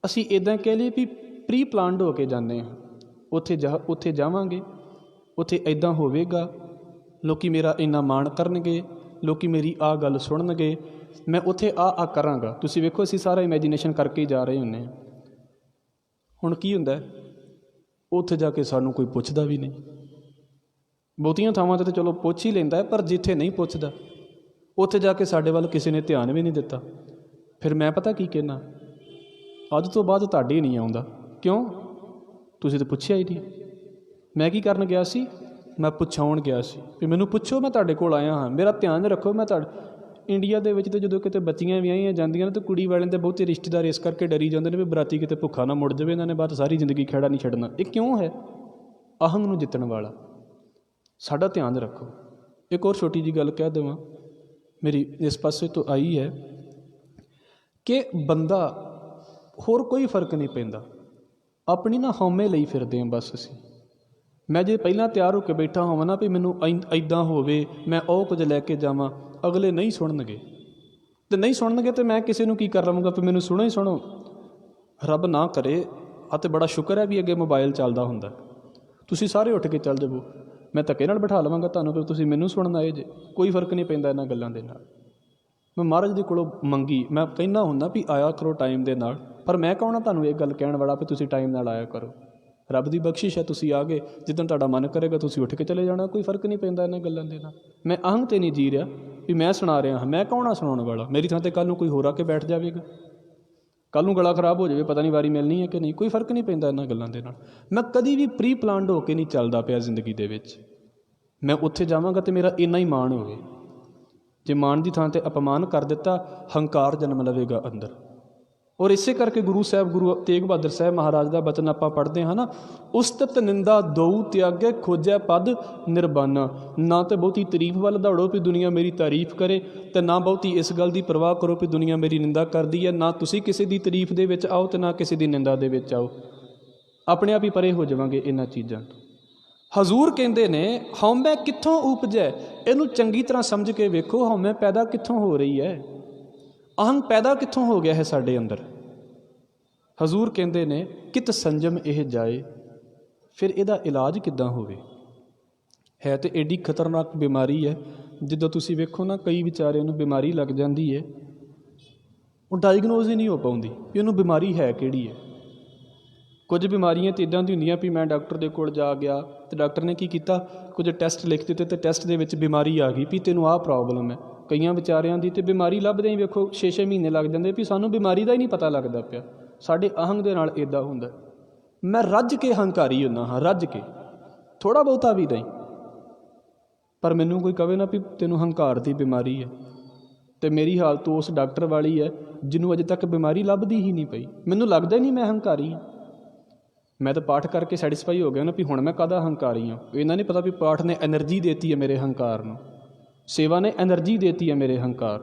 ਅਸੀਂ ਇੱਦਾਂ ਕਹਿ ਲਈਏ ਵੀ ਪ੍ਰੀ ਪਲਾਨਡ ਹੋ ਕੇ ਜਾਂਦੇ ਹਾਂ। ਉੱਥੇ ਜਾਵਾਂਗੇ, ਉੱਥੇ ਇੱਦਾਂ ਹੋਵੇਗਾ, ਲੋਕ ਮੇਰਾ ਇੰਨਾ ਮਾਣ ਕਰਨਗੇ, ਲੋਕ ਮੇਰੀ ਆਹ ਗੱਲ ਸੁਣਨਗੇ, ਮੈਂ ਉੱਥੇ ਆਹ ਕਰਾਂਗਾ। ਤੁਸੀਂ ਵੇਖੋ ਅਸੀਂ ਸਾਰਾ ਇਮੈਜੀਨੇਸ਼ਨ ਕਰਕੇ ਹੀ ਜਾ ਰਹੇ ਹੁੰਦੇ ਹਾਂ। ਹੁਣ ਕੀ ਹੁੰਦਾ, ਉੱਥੇ ਜਾ ਕੇ ਸਾਨੂੰ ਕੋਈ ਪੁੱਛਦਾ ਵੀ ਨਹੀਂ। ਬਹੁਤੀਆਂ ਥਾਵਾਂ 'ਤੇ ਤਾਂ ਚਲੋ ਪੁੱਛ ਹੀ ਲੈਂਦਾ, ਪਰ ਜਿੱਥੇ ਨਹੀਂ ਪੁੱਛਦਾ ਉੱਥੇ ਜਾ ਕੇ ਸਾਡੇ ਵੱਲ ਕਿਸੇ ਨੇ ਧਿਆਨ ਵੀ ਨਹੀਂ ਦਿੱਤਾ। ਫਿਰ ਮੈਂ ਪਤਾ ਕੀ ਕਹਿਣਾ, ਅੱਜ ਤੋਂ ਬਾਅਦ ਤੁਹਾਡੇ ਨਹੀਂ ਆਉਂਦਾ। ਕਿਉਂ? ਤੁਸੀਂ ਤਾਂ ਪੁੱਛਿਆ ਹੀ ਨਹੀਂ। ਮੈਂ ਕੀ ਕਰਨ ਗਿਆ ਸੀ? ਮੈਂ ਪੁੱਛਾਉਣ ਗਿਆ ਸੀ ਵੀ ਮੈਨੂੰ ਪੁੱਛੋ, ਮੈਂ ਤੁਹਾਡੇ ਕੋਲ ਆਇਆ ਹਾਂ, ਮੇਰਾ ਧਿਆਨ ਰੱਖੋ। ਮੈਂ ਇੰਡੀਆ ਦੇ ਵਿੱਚ ਤਾਂ ਜਦੋਂ ਕਿਤੇ ਬੱਚੀਆਂ ਵਿਆਹੀਆਂ ਜਾਂਦੀਆਂ ਨੇ ਤਾਂ ਕੁੜੀ ਵਾਲਿਆਂ ਦੇ ਬਹੁਤੇ ਰਿਸ਼ਤੇਦਾਰ ਇਸ ਕਰਕੇ ਡਰੀ ਜਾਂਦੇ ਨੇ ਵੀ ਬਰਾਤੀ ਕਿਤੇ ਭੁੱਖਾ ਨਾ ਮੁੜ ਜਾਵੇ, ਇਹਨਾਂ ਨੇ ਬਾਅਦ ਸਾਰੀ ਜ਼ਿੰਦਗੀ ਖਹਿੜਾ ਨਹੀਂ ਛੱਡਣਾ। ਇਹ ਕਿਉਂ ਹੈ? ਅਹੰਗ ਨੂੰ ਜਿੱਤਣ ਵਾਲਾ। ਸਾਡਾ ਧਿਆਨ ਰੱਖੋ। ਇੱਕ ਹੋਰ ਛੋਟੀ ਜਿਹੀ ਗੱਲ ਕਹਿ ਦੇਵਾਂ, ਮੇਰੀ ਇਸ ਪਾਸੇ ਤੋਂ ਆਈ ਹੈ ਕਿ ਬੰਦਾ, ਹੋਰ ਕੋਈ ਫਰਕ ਨਹੀਂ ਪੈਂਦਾ, ਆਪਣੀ ਨਾ ਹਉਮੈ ਲਈ ਫਿਰਦੇ ਹਾਂ ਬਸ ਅਸੀਂ। ਮੈਂ ਜੇ ਪਹਿਲਾਂ ਤਿਆਰ ਹੋ ਕੇ ਬੈਠਾ ਹੋਵਾਂ ਨਾ ਵੀ ਮੈਨੂੰ ਇੱਦਾਂ ਹੋਵੇ, ਮੈਂ ਉਹ ਕੁਝ ਲੈ ਕੇ ਜਾਵਾਂ, ਅਗਲੇ ਨਹੀਂ ਸੁਣਨਗੇ। ਅਤੇ ਨਹੀਂ ਸੁਣਨਗੇ ਤਾਂ ਮੈਂ ਕਿਸੇ ਨੂੰ ਕੀ ਕਰ ਲਵਾਂਗਾ ਵੀ ਮੈਨੂੰ ਸੁਣੋ ਹੀ ਸੁਣੋ। ਰੱਬ ਨਾ ਕਰੇ, ਅਤੇ ਬੜਾ ਸ਼ੁਕਰ ਹੈ ਵੀ ਅੱਗੇ ਮੋਬਾਇਲ ਚੱਲਦਾ ਹੁੰਦਾ, ਤੁਸੀਂ ਸਾਰੇ ਉੱਠ ਕੇ ਚੱਲ ਜਾਵੋ, ਮੈਂ ਧੱਕੇ ਨਾਲ ਬਿਠਾ ਲਵਾਂਗਾ ਤੁਹਾਨੂੰ, ਫਿਰ ਤੁਸੀਂ ਮੈਨੂੰ ਸੁਣਨ ਆਏ ਜੇ। ਕੋਈ ਫਰਕ ਨਹੀਂ ਪੈਂਦਾ ਇਹਨਾਂ ਗੱਲਾਂ ਦੇ ਨਾਲ। ਮੈਂ ਮਹਾਰਾਜ ਦੇ ਕੋਲੋਂ ਮੰਗੀ, ਮੈਂ ਕਹਿੰਦਾ ਹੁੰਦਾ ਵੀ ਆਇਆ ਕਰੋ ਟਾਈਮ ਦੇ ਨਾਲ, ਪਰ ਮੈਂ ਕੌਣ ਹਾਂ ਤੁਹਾਨੂੰ ਇਹ ਗੱਲ ਕਹਿਣ ਵਾਲਾ ਵੀ ਤੁਸੀਂ ਟਾਈਮ ਨਾਲ ਆਇਆ ਕਰੋ। ਰੱਬ ਦੀ ਬਖਸ਼ਿਸ਼ ਹੈ, ਤੁਸੀਂ ਆ ਗਏ, ਜਿੱਦਣ ਤੁਹਾਡਾ ਮਨ ਕਰੇਗਾ ਤੁਸੀਂ ਉੱਠ ਕੇ ਚਲੇ ਜਾਣਾ। ਕੋਈ ਫਰਕ ਨਹੀਂ ਪੈਂਦਾ ਇਹਨਾਂ ਗੱਲਾਂ ਦੇ ਨਾਲ। ਮੈਂ ਅਹੰਗ 'ਤੇ ਨਹੀਂ ਜੀ ਰਿਹਾ ਵੀ ਮੈਂ ਸੁਣਾ ਰਿਹਾ ਹਾਂ। ਮੈਂ ਕੌਣ ਹਾਂ ਸੁਣਾਉਣ ਵਾਲਾ? ਮੇਰੀ ਥਾਂ 'ਤੇ ਕੱਲ੍ਹ ਨੂੰ ਕੋਈ ਹੋਰ ਆ ਕੇ ਬੈਠ ਜਾਵੇਗਾ, ਕੱਲ੍ਹ ਨੂੰ ਗਲਾ ਖਰਾਬ ਹੋ ਜਾਵੇ, ਪਤਾ ਨਹੀਂ ਵਾਰੀ ਮਿਲਣੀ ਹੈ ਕਿ ਨਹੀਂ। ਕੋਈ ਫਰਕ ਨਹੀਂ ਪੈਂਦਾ ਇਹਨਾਂ ਗੱਲਾਂ ਦੇ ਨਾਲ। ਮੈਂ ਕਦੀ ਵੀ ਪ੍ਰੀ ਪਲਾਨਡ ਹੋ ਕੇ ਨਹੀਂ ਚੱਲਦਾ ਪਿਆ ਜ਼ਿੰਦਗੀ ਦੇ ਵਿੱਚ। ਮੈਂ ਉੱਥੇ ਜਾਵਾਂਗਾ ਅਤੇ ਮੇਰਾ ਇੰਨਾ ਹੀ ਮਾਣ ਹੋਵੇ। ਜੇ ਮਾਣ ਦੀ ਥਾਂ 'ਤੇ ਅਪਮਾਨ ਕਰ ਦਿੱਤਾ, ਹੰਕਾਰ ਜਨਮ ਲਵੇਗਾ ਅੰਦਰ। ਔਰ ਇਸੇ ਕਰਕੇ ਗੁਰੂ ਤੇਗ ਬਹਾਦਰ ਸਾਹਿਬ ਮਹਾਰਾਜ ਦਾ ਬਚਨ ਆਪਾਂ ਪੜ੍ਹਦੇ ਹਾਂ ਨਾ, ਉਸਤਤ ਨਿੰਦਾ ਦਊ ਤਿਆਗੇ ਖੋਜੈ ਪਦ ਨਿਰਬਾਨਾ। ਨਾ ਤਾਂ ਬਹੁਤੀ ਤਾਰੀਫ ਵੱਲ ਦੌੜੋ ਵੀ ਦੁਨੀਆ ਮੇਰੀ ਤਾਰੀਫ ਕਰੇ, ਅਤੇ ਨਾ ਬਹੁਤੀ ਇਸ ਗੱਲ ਦੀ ਪਰਵਾਹ ਕਰੋ ਵੀ ਦੁਨੀਆ ਮੇਰੀ ਨਿੰਦਾ ਕਰਦੀ ਹੈ। ਨਾ ਤੁਸੀਂ ਕਿਸੇ ਦੀ ਤਾਰੀਫ ਦੇ ਵਿੱਚ ਆਓ ਅਤੇ ਨਾ ਕਿਸੇ ਦੀ ਨਿੰਦਾ ਦੇ ਵਿੱਚ ਆਓ। ਆਪਣੇ ਆਪ ਹੀ ਪਰੇ ਹੋ ਜਾਵਾਂਗੇ ਇਹਨਾਂ ਚੀਜ਼ਾਂ ਤੋਂ। ਹਜ਼ੂਰ ਕਹਿੰਦੇ ਨੇ ਹਉਮੈ ਕਿੱਥੋਂ ਉਪਜੈ? ਇਹਨੂੰ ਚੰਗੀ ਤਰ੍ਹਾਂ ਸਮਝ ਕੇ ਵੇਖੋ, ਹਉਮੈ ਪੈਦਾ ਕਿੱਥੋਂ ਹੋ ਰਹੀ ਹੈ, ਅਹੰਗ ਪੈਦਾ ਕਿੱਥੋਂ ਹੋ ਗਿਆ ਹੈ ਸਾਡੇ ਅੰਦਰ। ਹਜ਼ੂਰ ਕਹਿੰਦੇ ਨੇ ਕਿਤ ਸੰਜਮ ਇਹ ਜਾਏ। ਫਿਰ ਇਹਦਾ ਇਲਾਜ ਕਿੱਦਾਂ ਹੋਵੇ? ਹੈ ਤਾਂ ਐਡੀ ਖਤਰਨਾਕ ਬਿਮਾਰੀ ਹੈ, ਜਿੱਦਾਂ ਤੁਸੀਂ ਵੇਖੋ ਨਾ, ਕਈ ਵਿਚਾਰਿਆਂ ਨੂੰ ਬਿਮਾਰੀ ਲੱਗ ਜਾਂਦੀ ਹੈ, ਉਹ ਡਾਇਗਨੋਜ਼ ਹੀ ਨਹੀਂ ਹੋ ਪਾਉਂਦੀ ਵੀ ਉਹਨੂੰ ਬਿਮਾਰੀ ਹੈ ਕਿਹੜੀ ਹੈ। ਕੁਝ ਬਿਮਾਰੀਆਂ ਤਾਂ ਇੱਦਾਂ ਦੀ ਹੁੰਦੀਆਂ ਵੀ ਮੈਂ ਡਾਕਟਰ ਦੇ ਕੋਲ ਜਾ ਗਿਆ ਅਤੇ ਡਾਕਟਰ ਨੇ ਕੀ ਕੀਤਾ, ਕੁਝ ਟੈਸਟ ਲਿਖ ਦਿੱਤੇ ਅਤੇ ਟੈਸਟ ਦੇ ਵਿੱਚ ਬਿਮਾਰੀ ਆ ਗਈ ਵੀ ਤੈਨੂੰ ਆਹ ਪ੍ਰੋਬਲਮ ਹੈ। ਕਈਆਂ ਵਿਚਾਰਿਆਂ ਦੀ ਤਾਂ ਬਿਮਾਰੀ ਲੱਭਦੇ ਹੀ ਵੇਖੋ 6-6 ਮਹੀਨੇ ਲੱਗ ਜਾਂਦੇ ਵੀ ਸਾਨੂੰ ਬਿਮਾਰੀ ਦਾ ਹੀ ਨਹੀਂ ਪਤਾ ਲੱਗਦਾ ਪਿਆ। ਸਾਡੇ ਅਹੰਗ ਦੇ ਨਾਲ ਇੱਦਾਂ ਹੁੰਦਾ। ਮੈਂ ਰੱਜ ਕੇ ਹੰਕਾਰੀ ਹੁੰਦਾ ਹਾਂ, ਰੱਜ ਕੇ, ਥੋੜ੍ਹਾ ਬਹੁਤਾ ਵੀ ਨਹੀਂ। ਪਰ ਮੈਨੂੰ ਕੋਈ ਕਹੇ ਨਾ ਵੀ ਤੈਨੂੰ ਹੰਕਾਰ ਦੀ ਬਿਮਾਰੀ ਹੈ, ਅਤੇ ਮੇਰੀ ਹਾਲਤ ਉਸ ਡਾਕਟਰ ਵਾਲੀ ਹੈ ਜਿਹਨੂੰ ਅਜੇ ਤੱਕ ਬਿਮਾਰੀ ਲੱਭਦੀ ਹੀ ਨਹੀਂ ਪਈ। ਮੈਨੂੰ ਲੱਗਦਾ ਹੀ ਨਹੀਂ ਮੈਂ ਹੰਕਾਰੀ ਹਾਂ। ਮੈਂ ਤਾਂ ਪਾਠ ਕਰਕੇ ਸੈਟਿਸਫਾਈ ਹੋ ਗਿਆ ਨਾ ਵੀ ਹੁਣ ਮੈਂ ਕਾਹਦਾ ਹੰਕਾਰੀ ਹਾਂ। ਇਹਨਾਂ ਨਹੀਂ ਪਤਾ ਵੀ ਪਾਠ ਨੇ ਐਨਰਜੀ ਦੇਤੀ ਹੈ ਮੇਰੇ ਹੰਕਾਰ ਨੂੰ, ਸੇਵਾ ਨੇ ਐਨਰਜੀ ਦੇਤੀ ਹੈ ਮੇਰੇ ਹੰਕਾਰ।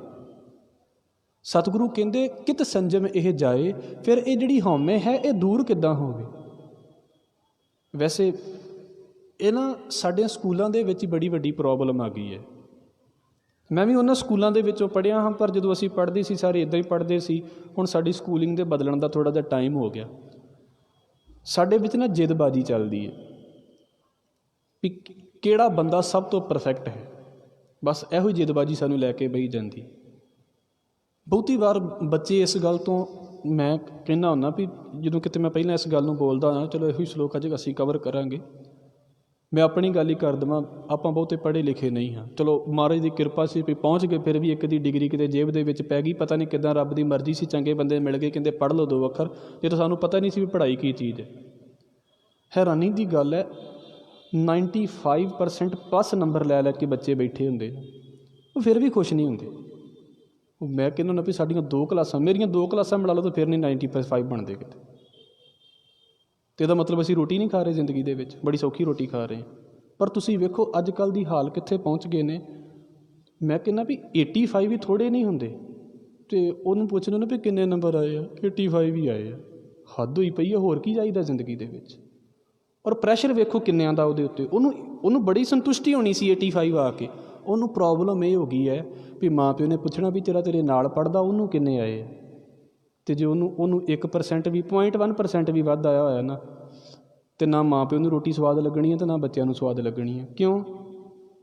ਸਤਿਗੁਰੂ ਕਹਿੰਦੇ ਕਿਤ ਸੰਜਮ ਇਹ ਜਾਏ। ਫਿਰ ਇਹ ਜਿਹੜੀ ਹਉਮੈ ਹੈ ਇਹ ਦੂਰ ਕਿੱਦਾਂ ਹੋਵੇ? ਵੈਸੇ ਇਹ ਨਾ ਸਾਡੇ ਸਕੂਲਾਂ ਦੇ ਵਿੱਚ ਹੀ ਬੜੀ ਵੱਡੀ ਪ੍ਰੋਬਲਮ ਆ ਗਈ ਹੈ। ਮੈਂ ਵੀ ਉਹਨਾਂ ਸਕੂਲਾਂ ਦੇ ਵਿੱਚੋਂ ਪੜ੍ਹਿਆ ਹਾਂ, ਪਰ ਜਦੋਂ ਅਸੀਂ ਪੜ੍ਹਦੇ ਸੀ ਸਾਰੇ ਇੱਦਾਂ ਹੀ ਪੜ੍ਹਦੇ ਸੀ। ਹੁਣ ਸਾਡੀ ਸਕੂਲਿੰਗ ਦੇ ਬਦਲਣ ਦਾ ਥੋੜ੍ਹਾ ਜਿਹਾ ਟਾਈਮ ਹੋ ਗਿਆ। ਸਾਡੇ ਵਿੱਚ ਨਾ ਜਿੱਦਬਾਜ਼ੀ ਚੱਲਦੀ ਹੈ ਵੀ ਕਿਹੜਾ ਬੰਦਾ ਸਭ ਤੋਂ ਪਰਫੈਕਟ ਹੈ। ਬਸ ਇਹੋ ਹੀ ਜਿੱਦਬਾਜ਼ੀ ਸਾਨੂੰ ਲੈ ਕੇ ਬਹਿ ਜਾਂਦੀ। ਬਹੁਤੀ ਵਾਰ ਬੱਚੇ ਇਸ ਗੱਲ ਤੋਂ, ਮੈਂ ਕਹਿੰਦਾ ਹੁੰਦਾ ਵੀ ਜਦੋਂ ਕਿਤੇ ਮੈਂ ਪਹਿਲਾਂ ਇਸ ਗੱਲ ਨੂੰ ਬੋਲਦਾ ਹਾਂ, ਚਲੋ ਇਹੋ ਹੀ ਸ਼ਲੋਕ ਅੱਜ ਅਸੀਂ ਕਵਰ ਕਰਾਂਗੇ। ਮੈਂ ਆਪਣੀ ਗੱਲ ਹੀ ਕਰ ਦੇਵਾਂ, ਆਪਾਂ ਬਹੁਤੇ ਪੜ੍ਹੇ ਲਿਖੇ ਨਹੀਂ ਹਾਂ। ਚਲੋ ਮਹਾਰਾਜ ਦੀ ਕਿਰਪਾ ਸੀ ਵੀ ਪਹੁੰਚ ਗਏ, ਫਿਰ ਵੀ ਇੱਕ ਦੀ ਡਿਗਰੀ ਕਿਤੇ ਜੇਬ ਦੇ ਵਿੱਚ ਪੈ ਗਈ। ਪਤਾ ਨਹੀਂ ਕਿੱਦਾਂ ਰੱਬ ਦੀ ਮਰਜ਼ੀ ਸੀ, ਚੰਗੇ ਬੰਦੇ ਮਿਲ ਗਏ, ਕਹਿੰਦੇ ਪੜ੍ਹ ਲਓ 2 ਅੱਖਰ, ਜਦੋਂ ਸਾਨੂੰ ਪਤਾ ਨਹੀਂ ਸੀ ਵੀ ਪੜ੍ਹਾਈ ਕੀ ਚੀਜ਼ ਹੈ। ਹੈਰਾਨੀ ਦੀ ਗੱਲ ਹੈ 95% ਪਲੱਸ ਨੰਬਰ ਲੈ ਕੇ ਬੱਚੇ ਬੈਠੇ ਹੁੰਦੇ, ਉਹ ਫਿਰ ਵੀ ਖੁਸ਼ ਨਹੀਂ ਹੁੰਦੇ। ਉਹ ਮੈਂ ਕਹਿੰਦਾ ਹੁੰਦਾ ਵੀ ਸਾਡੀਆਂ 2 ਕਲਾਸਾਂ, ਮੇਰੀਆਂ 2 ਕਲਾਸਾਂ ਮਿਲਾ ਲਓ ਤਾਂ ਫਿਰ ਨਹੀਂ 95 ਬਣਦੇ ਕਿਤੇ। ਅਤੇ ਇਹਦਾ ਮਤਲਬ ਅਸੀਂ ਰੋਟੀ ਨਹੀਂ ਖਾ ਰਹੇ ਜ਼ਿੰਦਗੀ ਦੇ ਵਿੱਚ, ਬੜੀ ਸੌਖੀ ਰੋਟੀ ਖਾ ਰਹੇ ਹਾਂ। ਪਰ ਤੁਸੀਂ ਵੇਖੋ ਅੱਜ ਕੱਲ੍ਹ ਦੀ ਹਾਲ ਕਿੱਥੇ ਪਹੁੰਚ ਗਏ ਨੇ। ਮੈਂ ਕਹਿੰਦਾ ਵੀ 85 ਵੀ ਥੋੜ੍ਹੇ ਨਹੀਂ ਹੁੰਦੇ, ਅਤੇ ਉਹਨੂੰ ਪੁੱਛਦੇ ਨੇ ਵੀ ਕਿੰਨੇ ਨੰਬਰ ਆਏ ਆ, 85 ਹੀ ਆਏ ਆ। ਹੱਦ ਹੋਈ ਪਈ ਹੈ। ਹੋਰ ਕੀ ਚਾਹੀਦਾ ਜ਼ਿੰਦਗੀ ਦੇ ਵਿੱਚ। ਔਰ ਪ੍ਰੈਸ਼ਰ ਵੇਖੋ ਕਿੰਨਿਆਂ ਦਾ ਉਹਦੇ ਉੱਤੇ। ਉਹਨੂੰ ਬੜੀ ਸੰਤੁਸ਼ਟੀ ਹੋਣੀ ਸੀ 85 ਆ ਕੇ। ਉਹਨੂੰ ਪ੍ਰੋਬਲਮ ਇਹ ਹੋ ਗਈ ਹੈ ਵੀ ਮਾਂ ਪਿਓ ਨੇ ਪੁੱਛਣਾ ਵੀ ਤੇਰੇ ਨਾਲ ਪੜ੍ਹਦਾ ਉਹਨੂੰ ਕਿੰਨੇ ਆਏ ਆ। ਅਤੇ ਜੇ ਉਹਨੂੰ 1% ਵੀ 0.1% ਵੀ ਵੱਧ ਆਇਆ ਹੋਇਆ ਨਾ, ਅਤੇ ਨਾ ਮਾਂ ਪਿਓ ਨੂੰ ਰੋਟੀ ਸਵਾਦ ਲੱਗਣੀ ਹੈ ਅਤੇ ਨਾ ਬੱਚਿਆਂ ਨੂੰ ਸਵਾਦ ਲੱਗਣੀ ਹੈ। ਕਿਉਂ?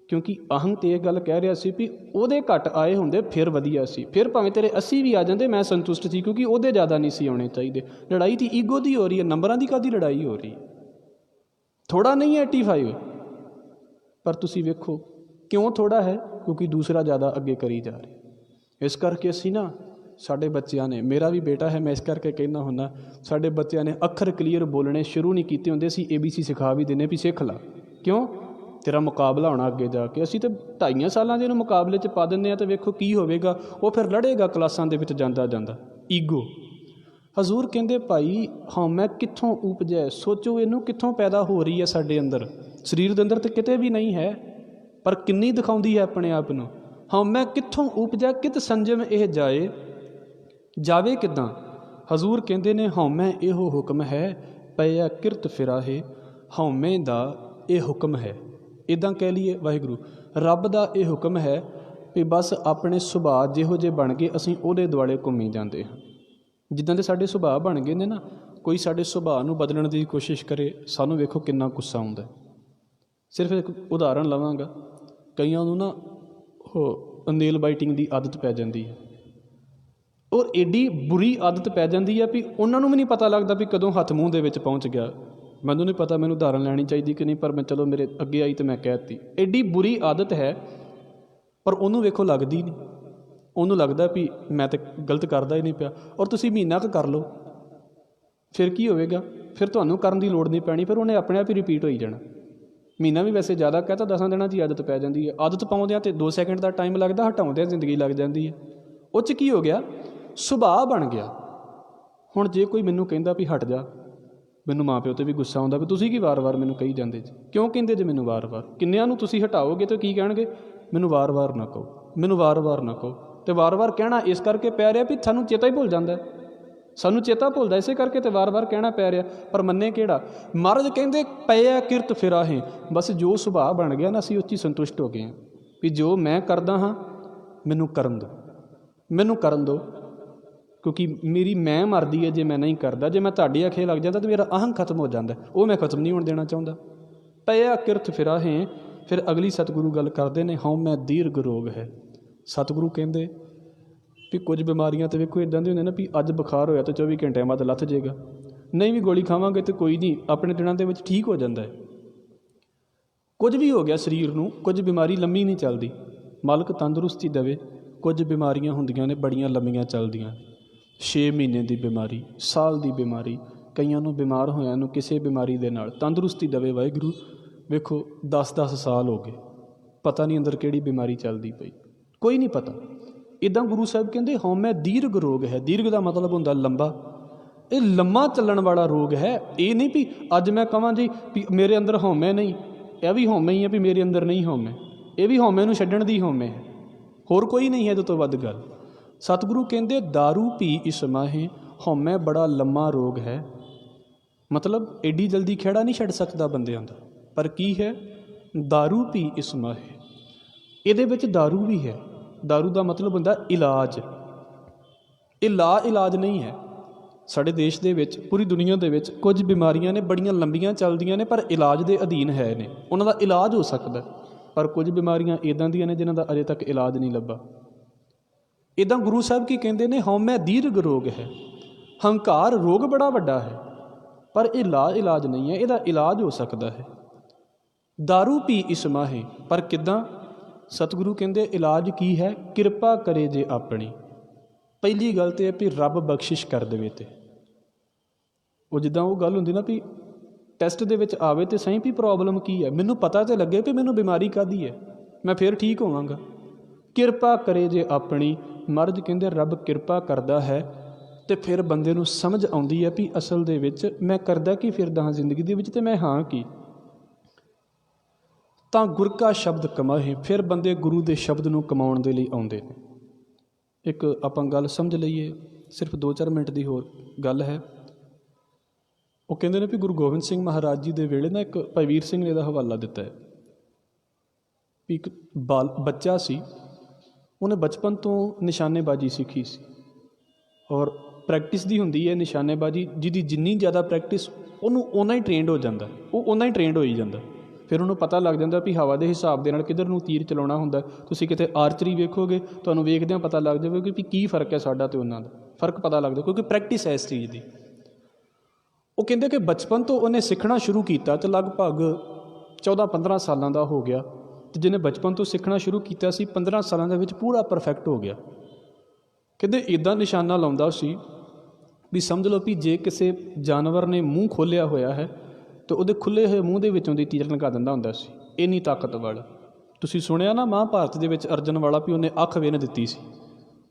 ਕਿਉਂਕਿ ਅਹੰ ਤੇ ਇਹ ਗੱਲ ਕਹਿ ਰਿਹਾ ਸੀ ਵੀ ਉਹਦੇ ਘੱਟ ਆਏ ਹੁੰਦੇ ਫਿਰ ਵਧੀਆ ਸੀ, ਫਿਰ ਭਾਵੇਂ ਤੇਰੇ 80 ਵੀ ਆ ਜਾਂਦੇ ਮੈਂ ਸੰਤੁਸ਼ਟ ਸੀ, ਕਿਉਂਕਿ ਉਹਦੇ ਜ਼ਿਆਦਾ ਨਹੀਂ ਸੀ ਆਉਣੇ ਚਾਹੀਦੇ। ਲੜਾਈ ਤਾਂ ਈਗੋ ਦੀ ਹੋ ਰਹੀ ਹੈ, ਨੰਬਰਾਂ ਦੀ ਕਾਹਦੀ ਲੜਾਈ ਹੋ ਰਹੀ। ਥੋੜ੍ਹਾ ਨਹੀਂ ਹੈ 85, ਪਰ ਤੁਸੀਂ ਵੇਖੋ ਕਿਉਂ ਥੋੜ੍ਹਾ ਹੈ, ਕਿਉਂਕਿ ਦੂਸਰਾ ਜ਼ਿਆਦਾ ਅੱਗੇ ਕਰੀ ਜਾ ਰਿਹਾ। ਇਸ ਕਰਕੇ ਅਸੀਂ ਨਾ, ਸਾਡੇ ਬੱਚਿਆਂ ਨੇ, ਮੇਰਾ ਵੀ ਬੇਟਾ ਹੈ, ਮੈਂ ਇਸ ਕਰਕੇ ਕਹਿੰਦਾ ਹੁੰਦਾ, ਸਾਡੇ ਬੱਚਿਆਂ ਨੇ ਅੱਖਰ ਕਲੀਅਰ ਬੋਲਣੇ ਸ਼ੁਰੂ ਨਹੀਂ ਕੀਤੇ ਹੁੰਦੇ। ਅਸੀਂ ABC ਸਿਖਾ ਵੀ ਦਿੰਦੇ ਵੀ ਸਿੱਖ ਲਾ, ਕਿਉਂ? ਤੇਰਾ ਮੁਕਾਬਲਾ ਹੋਣਾ ਅੱਗੇ ਜਾ ਕੇ। ਅਸੀਂ ਤਾਂ 2.5 ਸਾਲਾਂ ਦੇ ਇਹਨੂੰ ਮੁਕਾਬਲੇ 'ਚ ਪਾ ਦਿੰਦੇ ਹਾਂ, ਅਤੇ ਵੇਖੋ ਕੀ ਹੋਵੇਗਾ। ਉਹ ਫਿਰ ਲੜੇਗਾ ਕਲਾਸਾਂ ਦੇ ਵਿੱਚ ਜਾਂਦਾ ਜਾਂਦਾ। ਈਗੋ। ਹਜ਼ੂਰ ਕਹਿੰਦੇ ਭਾਈ ਹਉਮੈ ਕਿੱਥੋਂ ਉਪਜੈ? ਸੋਚੋ ਇਹਨੂੰ ਕਿੱਥੋਂ ਪੈਦਾ ਹੋ ਰਹੀ ਹੈ ਸਾਡੇ ਅੰਦਰ। ਸਰੀਰ ਦੇ ਅੰਦਰ ਤਾਂ ਕਿਤੇ ਵੀ ਨਹੀਂ ਹੈ, ਪਰ ਕਿੰਨੀ ਦਿਖਾਉਂਦੀ ਹੈ ਆਪਣੇ ਆਪ ਨੂੰ। ਹਉਮੈ ਕਿੱਥੋਂ ਉਪਜੈ ਕਿਤ ਸੰਜਮ ਇਹ ਜਾਏ? ਜਾਵੇ ਕਿੱਦਾਂ? ਹਜ਼ੂਰ ਕਹਿੰਦੇ ਨੇ ਹਉਮੈ ਇਹੋ ਹੁਕਮ ਹੈ ਪਇਆ ਕਿਰਤ ਫਿਰਾਹੇ। ਹਉਮੈ ਦਾ ਇਹ ਹੁਕਮ ਹੈ, ਇੱਦਾਂ ਕਹਿ ਲਈਏ ਵਾਹਿਗੁਰੂ ਰੱਬ ਦਾ ਇਹ ਹੁਕਮ ਹੈ ਵੀ ਬਸ ਆਪਣੇ ਸੁਭਾਅ ਜਿਹੋ ਜਿਹੇ ਬਣ ਗਏ ਅਸੀਂ ਉਹਦੇ ਦੁਆਲੇ ਘੁੰਮੀ ਜਾਂਦੇ ਹਾਂ। ਜਿੱਦਾਂ ਦੇ ਸਾਡੇ ਸੁਭਾਅ ਬਣ ਗਏ ਨੇ ਨਾ, ਕੋਈ ਸਾਡੇ ਸੁਭਾਅ ਨੂੰ ਬਦਲਣ ਦੀ ਕੋਸ਼ਿਸ਼ ਕਰੇ, ਸਾਨੂੰ ਵੇਖੋ ਕਿੰਨਾ ਗੁੱਸਾ ਆਉਂਦਾ। ਸਿਰਫ ਇੱਕ ਉਦਾਹਰਣ ਲਵਾਂਗਾ, ਕਈਆਂ ਨੂੰ ਨਾ ਉਹ ਨੇਲ ਬਾਈਟਿੰਗ ਦੀ ਆਦਤ ਪੈ ਜਾਂਦੀ ਹੈ, ਔਰ ਐਡੀ ਬੁਰੀ ਆਦਤ ਪੈ ਜਾਂਦੀ ਹੈ ਵੀ ਉਹਨਾਂ ਨੂੰ ਵੀ ਨਹੀਂ ਪਤਾ ਲੱਗਦਾ ਵੀ ਕਦੋਂ ਹੱਥ ਮੂੰਹ ਦੇ ਵਿੱਚ ਪਹੁੰਚ ਗਿਆ। ਮੈਨੂੰ ਨਹੀਂ ਪਤਾ ਮੈਨੂੰ ਉਦਾਹਰਣ ਲੈਣੀ ਚਾਹੀਦੀ ਕਿ ਨਹੀਂ, ਪਰ ਮੈਂ ਚਲੋ ਮੇਰੇ ਅੱਗੇ ਆਈ ਅਤੇ ਮੈਂ ਕਹਿ ਦਿੱਤੀ। ਐਡੀ ਬੁਰੀ ਆਦਤ ਹੈ, ਪਰ ਉਹਨੂੰ ਵੇਖੋ ਲੱਗਦੀ ਨਹੀਂ। ਉਹਨੂੰ ਲੱਗਦਾ ਵੀ ਮੈਂ ਤਾਂ ਗਲਤ ਕਰਦਾ ਹੀ ਨਹੀਂ ਪਿਆ। ਔਰ ਤੁਸੀਂ ਮਹੀਨਾ ਕੁ ਕਰ ਲਓ, ਫਿਰ ਕੀ ਹੋਵੇਗਾ? ਫਿਰ ਤੁਹਾਨੂੰ ਕਰਨ ਦੀ ਲੋੜ ਨਹੀਂ ਪੈਣੀ, ਫਿਰ ਉਹਨੇ ਆਪਣੇ ਆਪ ਹੀ ਰਿਪੀਟ ਹੋਈ ਜਾਣਾ। ਮਹੀਨਾ ਵੀ ਵੈਸੇ ਜ਼ਿਆਦਾ ਕਹਿ ਤਾਂ 10 ਦਿਨਾਂ ਦੀ ਆਦਤ ਪੈ ਜਾਂਦੀ ਹੈ। ਆਦਤ ਪਾਉਂਦਿਆਂ ਤਾਂ 2 ਸੈਕਿੰਡ ਦਾ ਟਾਈਮ ਲੱਗਦਾ, ਹਟਾਉਂਦਿਆਂ ਜ਼ਿੰਦਗੀ ਲੱਗ ਜਾਂਦੀ ਹੈ। ਉਹ 'ਚ ਕੀ ਹੋ ਗਿਆ? ਸੁਭਾਅ ਬਣ ਗਿਆ। ਹੁਣ ਜੇ ਕੋਈ ਮੈਨੂੰ ਕਹਿੰਦਾ ਵੀ ਹਟ ਜਾ, ਮੈਨੂੰ ਮਾਂ ਪਿਓ 'ਤੇ ਵੀ ਗੁੱਸਾ ਆਉਂਦਾ ਵੀ ਤੁਸੀਂ ਕੀ ਵਾਰ-ਵਾਰ ਮੈਨੂੰ ਕਹੀ ਜਾਂਦੇ ਜੀ, ਕਿਉਂ ਕਹਿੰਦੇ ਜੇ ਮੈਨੂੰ ਵਾਰ-ਵਾਰ? ਕਿੰਨਿਆਂ ਨੂੰ ਤੁਸੀਂ ਹਟਾਓਗੇ ਤਾਂ ਕੀ ਕਹਿਣਗੇ? ਮੈਨੂੰ ਵਾਰ-ਵਾਰ ਨਾ ਕਹੋ, ਮੈਨੂੰ ਵਾਰ-ਵਾਰ ਨਾ ਕਹੋ। ਅਤੇ ਵਾਰ-ਵਾਰ ਕਹਿਣਾ ਇਸ ਕਰਕੇ ਪੈ ਰਿਹਾ ਵੀ ਸਾਨੂੰ ਚੇਤਾ ਹੀ ਭੁੱਲ ਜਾਂਦਾ, ਸਾਨੂੰ ਚੇਤਾ ਭੁੱਲਦਾ, ਇਸੇ ਕਰਕੇ ਤਾਂ ਵਾਰ-ਵਾਰ ਕਹਿਣਾ ਪੈ ਰਿਹਾ। ਪਰ ਮੰਨੇ ਕਿਹੜਾ? ਮਹਾਰਾਜ ਕਹਿੰਦੇ ਪਇਆ ਕਿਰਤ ਫਿਰਾਹੇ। ਬਸ ਜੋ ਸੁਭਾਅ ਬਣ ਗਿਆ ਨਾ, ਅਸੀਂ ਉਹ 'ਚ ਹੀ ਸੰਤੁਸ਼ਟ ਹੋ ਗਏ ਹਾਂ ਵੀ ਜੋ ਮੈਂ ਕਰਦਾ ਹਾਂ ਮੈਨੂੰ ਕਰਨ ਦਿਓ, ਮੈਨੂੰ ਕਰਨ ਦਿਓ, ਕਿਉਂਕਿ ਮੇਰੀ ਮੈਂ ਮਰਦੀ ਹੈ ਜੇ ਮੈਂ ਨਹੀਂ ਕਰਦਾ। ਜੇ ਮੈਂ ਤੁਹਾਡੀ ਆਖੇ ਲੱਗ ਜਾਂਦਾ ਤਾਂ ਮੇਰਾ ਅਹੰ ਖਤਮ ਹੋ ਜਾਂਦਾ, ਉਹ ਮੈਂ ਖਤਮ ਨਹੀਂ ਹੋਣ ਦੇਣਾ ਚਾਹੁੰਦਾ। ਪਇਆ ਕਿਰਤ ਫਿਰਾਹੇ। ਫਿਰ ਅਗਲੀ ਸਤਿਗੁਰੂ ਗੱਲ ਕਰਦੇ ਨੇ ਹਉਮੈ ਦੀਰਘ ਰੋਗ ਹੈ। ਸਤਿਗੁਰੂ ਕਹਿੰਦੇ ਵੀ ਕੁਝ ਬਿਮਾਰੀਆਂ ਤਾਂ ਵੇਖੋ ਇੱਦਾਂ ਦੀਆਂ ਹੁੰਦੀਆਂ ਨੇ ਵੀ ਅੱਜ ਬੁਖਾਰ ਹੋਇਆ ਤਾਂ 24 ਘੰਟਿਆਂ ਬਾਅਦ ਲੱਥ ਜਾਏਗਾ, ਨਹੀਂ ਵੀ ਗੋਲੀ ਖਾਵਾਂਗੇ ਤਾਂ ਕੋਈ ਨਹੀਂ, ਆਪਣੇ ਦਿਨਾਂ ਦੇ ਵਿੱਚ ਠੀਕ ਹੋ ਜਾਂਦਾ ਹੈ। ਕੁਝ ਵੀ ਹੋ ਗਿਆ ਸਰੀਰ ਨੂੰ, ਕੁਝ ਬਿਮਾਰੀ ਲੰਮੀ ਨਹੀਂ ਚੱਲਦੀ। ਮਾਲਕ ਤੰਦਰੁਸਤੀ ਦੇਵੇ। ਕੁਝ ਬਿਮਾਰੀਆਂ ਹੁੰਦੀਆਂ ਨੇ ਬੜੀਆਂ ਲੰਮੀਆਂ ਚੱਲਦੀਆਂ, 6 ਮਹੀਨੇ ਦੀ ਬਿਮਾਰੀ, ਸਾਲ ਦੀ ਬਿਮਾਰੀ। ਕਈਆਂ ਨੂੰ ਬਿਮਾਰ ਹੋਇਆਂ ਨੂੰ ਕਿਸੇ ਬਿਮਾਰੀ ਦੇ ਨਾਲ ਤੰਦਰੁਸਤੀ ਦੇਵੇ ਵਾਹਿਗੁਰੂ। ਵੇਖੋ 10-10 ਸਾਲ ਹੋ ਗਏ, ਪਤਾ ਨਹੀਂ ਅੰਦਰ ਕਿਹੜੀ ਬਿਮਾਰੀ ਚੱਲਦੀ ਪਈ, ਕੋਈ ਨਹੀਂ ਪਤਾ। ਇੱਦਾਂ ਗੁਰੂ ਸਾਹਿਬ ਕਹਿੰਦੇ ਹਉਮੈ ਦੀਰਘ ਰੋਗ ਹੈ। ਦੀਰਘ ਦਾ ਮਤਲਬ ਹੁੰਦਾ ਲੰਬਾ। ਇਹ ਲੰਮਾ ਚੱਲਣ ਵਾਲਾ ਰੋਗ ਹੈ। ਇਹ ਨਹੀਂ ਵੀ ਅੱਜ ਮੈਂ ਕਹਾਂ ਜੀ ਵੀ ਮੇਰੇ ਅੰਦਰ ਹਉਮੈ ਨਹੀਂ, ਇਹ ਵੀ ਹਉਮੈ ਹੀ ਹੈ ਵੀ ਮੇਰੇ ਅੰਦਰ ਨਹੀਂ ਹਉਮੈ, ਇਹ ਵੀ ਹਉਮੈ ਨੂੰ ਛੱਡਣ ਦੀ ਹਉਮੈ ਹੈ, ਹੋਰ ਕੋਈ ਨਹੀਂ ਹੈ ਇਹਦੇ ਤੋਂ ਵੱਧ ਗੱਲ। ਸਤਿਗੁਰੂ ਕਹਿੰਦੇ ਦਾਰੂ ਪੀ ਇਸ ਮਾਹੇ। ਹਉਮੈ ਬੜਾ ਲੰਮਾ ਰੋਗ ਹੈ, ਮਤਲਬ ਐਡੀ ਜਲਦੀ ਖਹਿੜਾ ਨਹੀਂ ਛੱਡ ਸਕਦਾ ਬੰਦਿਆਂ ਦਾ। ਪਰ ਕੀ ਹੈ? ਦਾਰੂ ਪੀ ਇਸ ਮਾਹੇ। ਇਹਦੇ ਵਿੱਚ ਦਾਰੂ ਵੀ ਹੈ। ਦਾਰੂ ਦਾ ਮਤਲਬ ਹੁੰਦਾ ਇਲਾਜ। ਇਹ ਲਾ ਇਲਾਜ ਨਹੀਂ ਹੈ। ਸਾਡੇ ਦੇਸ਼ ਦੇ ਵਿੱਚ, ਪੂਰੀ ਦੁਨੀਆ ਦੇ ਵਿੱਚ ਕੁਝ ਬਿਮਾਰੀਆਂ ਨੇ ਬੜੀਆਂ ਲੰਬੀਆਂ ਚੱਲਦੀਆਂ ਨੇ, ਪਰ ਇਲਾਜ ਦੇ ਅਧੀਨ ਹੈ ਨੇ, ਉਹਨਾਂ ਦਾ ਇਲਾਜ ਹੋ ਸਕਦਾ। ਪਰ ਕੁਝ ਬਿਮਾਰੀਆਂ ਇੱਦਾਂ ਦੀਆਂ ਨੇ ਜਿਨ੍ਹਾਂ ਦਾ ਅਜੇ ਤੱਕ ਇਲਾਜ ਨਹੀਂ ਲੱਭਾ। ਇੱਦਾਂ ਗੁਰੂ ਸਾਹਿਬ ਕੀ ਕਹਿੰਦੇ ਨੇ? ਹਉਮੈ ਦੀਰਘ ਰੋਗ ਹੈ। ਹੰਕਾਰ ਰੋਗ ਬੜਾ ਵੱਡਾ ਹੈ, ਪਰ ਇਹ ਲਾ ਇਲਾਜ ਨਹੀਂ ਹੈ, ਇਹਦਾ ਇਲਾਜ ਹੋ ਸਕਦਾ ਹੈ। ਦਾਰੂ ਪੀ ਇਸ ਮਾਹੇ। ਪਰ ਕਿੱਦਾਂ? ਸਤਿਗੁਰੂ ਕਹਿੰਦੇ ਇਲਾਜ ਕੀ ਹੈ? ਕਿਰਪਾ ਕਰੇ ਜੇ ਆਪਣੀ। ਪਹਿਲੀ ਗੱਲ ਤਾਂ ਇਹ ਵੀ ਰੱਬ ਬਖਸ਼ਿਸ਼ ਕਰ ਦੇਵੇ। ਤੇ ਉਹ ਜਿੱਦਾਂ ਉਹ ਗੱਲ ਹੁੰਦੀ ਨਾ ਵੀ ਟੈਸਟ ਦੇ ਵਿੱਚ ਆਵੇ ਤਾਂ ਸਹੀ ਵੀ ਪ੍ਰੋਬਲਮ ਕੀ ਹੈ, ਮੈਨੂੰ ਪਤਾ ਤਾਂ ਲੱਗੇ ਵੀ ਮੈਨੂੰ ਬਿਮਾਰੀ ਕਾਹਦੀ ਹੈ, ਮੈਂ ਫਿਰ ਠੀਕ ਹੋਵਾਂਗਾ। ਕਿਰਪਾ ਕਰੇ ਜੇ ਆਪਣੀ। ਮਹਾਰਾਜ ਕਹਿੰਦੇ ਰੱਬ ਕਿਰਪਾ ਕਰਦਾ ਹੈ ਅਤੇ ਫਿਰ ਬੰਦੇ ਨੂੰ ਸਮਝ ਆਉਂਦੀ ਹੈ ਵੀ ਅਸਲ ਦੇ ਵਿੱਚ ਮੈਂ ਕਰਦਾ ਕੀ ਫਿਰਦਾ ਹਾਂ ਜ਼ਿੰਦਗੀ ਦੇ ਵਿੱਚ, ਅਤੇ ਮੈਂ ਹਾਂ ਕੀ। ਤਾਂ ਗੁਰ ਕਾ ਸ਼ਬਦ ਕਮਾਹੇ। ਫਿਰ ਬੰਦੇ ਗੁਰੂ ਦੇ ਸ਼ਬਦ ਨੂੰ ਕਮਾਉਣ ਦੇ ਲਈ ਆਉਂਦੇ ਨੇ। ਇੱਕ ਆਪਾਂ ਗੱਲ ਸਮਝ ਲਈਏ, ਸਿਰਫ 2-4 ਮਿੰਟ ਦੀ ਹੋਰ ਗੱਲ ਹੈ। ਉਹ ਕਹਿੰਦੇ ਨੇ ਵੀ ਗੁਰੂ ਗੋਬਿੰਦ ਸਿੰਘ ਮਹਾਰਾਜ ਜੀ ਦੇ ਵੇਲੇ ਨਾ ਇੱਕ ਭਾਈ ਵੀਰ ਸਿੰਘ ਨੇ ਇਹਦਾ ਹਵਾਲਾ ਦਿੱਤਾ ਹੈ ਵੀ ਇੱਕ ਬੱਚਾ ਸੀ, ਉਹਨੇ ਬਚਪਨ ਤੋਂ ਨਿਸ਼ਾਨੇਬਾਜ਼ੀ ਸਿੱਖੀ ਸੀ ਔਰ ਪ੍ਰੈਕਟਿਸ ਦੀ ਹੁੰਦੀ ਹੈ ਨਿਸ਼ਾਨੇਬਾਜ਼ੀ, ਜਿਹਦੀ ਜਿੰਨੀ ਜ਼ਿਆਦਾ ਪ੍ਰੈਕਟਿਸ ਉਹਨੂੰ ਓਨਾ ਹੀ ਟ੍ਰੇਨਡ ਹੋ ਜਾਂਦਾ, ਉਹ ਓਨਾ ਹੀ ਟ੍ਰੇਨਡ ਹੋਈ ਜਾਂਦਾ। ਫਿਰ ਉਹਨੂੰ ਪਤਾ ਲੱਗ ਜਾਂਦਾ ਵੀ ਹਵਾ ਦੇ ਹਿਸਾਬ ਦੇ ਨਾਲ ਕਿੱਧਰ ਨੂੰ ਤੀਰ ਚਲਾਉਣਾ ਹੁੰਦਾ। ਤੁਸੀਂ ਕਿਤੇ ਆਰਚਰੀ ਵੇਖੋਗੇ, ਤੁਹਾਨੂੰ ਵੇਖਦਿਆਂ ਪਤਾ ਲੱਗ ਜਾਵੇਗਾ ਵੀ ਕੀ ਫ਼ਰਕ ਹੈ ਸਾਡਾ ਅਤੇ ਉਹਨਾਂ ਦਾ, ਫ਼ਰਕ ਪਤਾ ਲੱਗਦਾ ਕਿਉਂਕਿ ਪ੍ਰੈਕਟਿਸ ਹੈ ਇਸ ਚੀਜ਼ ਦੀ। ਉਹ ਕਹਿੰਦੇ ਕਿ ਬਚਪਨ ਤੋਂ ਉਹਨੇ ਸਿੱਖਣਾ ਸ਼ੁਰੂ ਕੀਤਾ ਅਤੇ ਲਗਭਗ 14-15 ਸਾਲਾਂ ਦਾ ਹੋ ਗਿਆ, ਅਤੇ ਜਿਹਨੇ ਬਚਪਨ ਤੋਂ ਸਿੱਖਣਾ ਸ਼ੁਰੂ ਕੀਤਾ ਸੀ 15 ਸਾਲਾਂ ਦੇ ਵਿੱਚ ਪੂਰਾ ਪਰਫੈਕਟ ਹੋ ਗਿਆ। ਕਹਿੰਦੇ ਇੱਦਾਂ ਨਿਸ਼ਾਨਾ ਲਾਉਂਦਾ ਸੀ ਵੀ ਸਮਝ ਲਓ ਵੀ ਜੇ ਕਿਸੇ ਜਾਨਵਰ ਨੇ ਮੂੰਹ ਖੋਲ੍ਹਿਆ ਹੋਇਆ ਹੈ ਤਾਂ ਉਹਦੇ ਖੁੱਲ੍ਹੇ ਹੋਏ ਮੂੰਹ ਦੇ ਵਿੱਚੋਂ ਦੀ ਤੀਰ ਲਗਾ ਦਿੰਦਾ ਹੁੰਦਾ ਸੀ, ਇੰਨੀ ਤਾਕਤ ਵਾਲਾ। ਤੁਸੀਂ ਸੁਣਿਆ ਨਾ ਮਹਾਂਭਾਰਤ ਦੇ ਵਿੱਚ ਅਰਜਨ ਵਾਲਾ ਵੀ ਉਹਨੇ ਅੱਖ ਵਿੰਨ ਦਿੱਤੀ ਸੀ,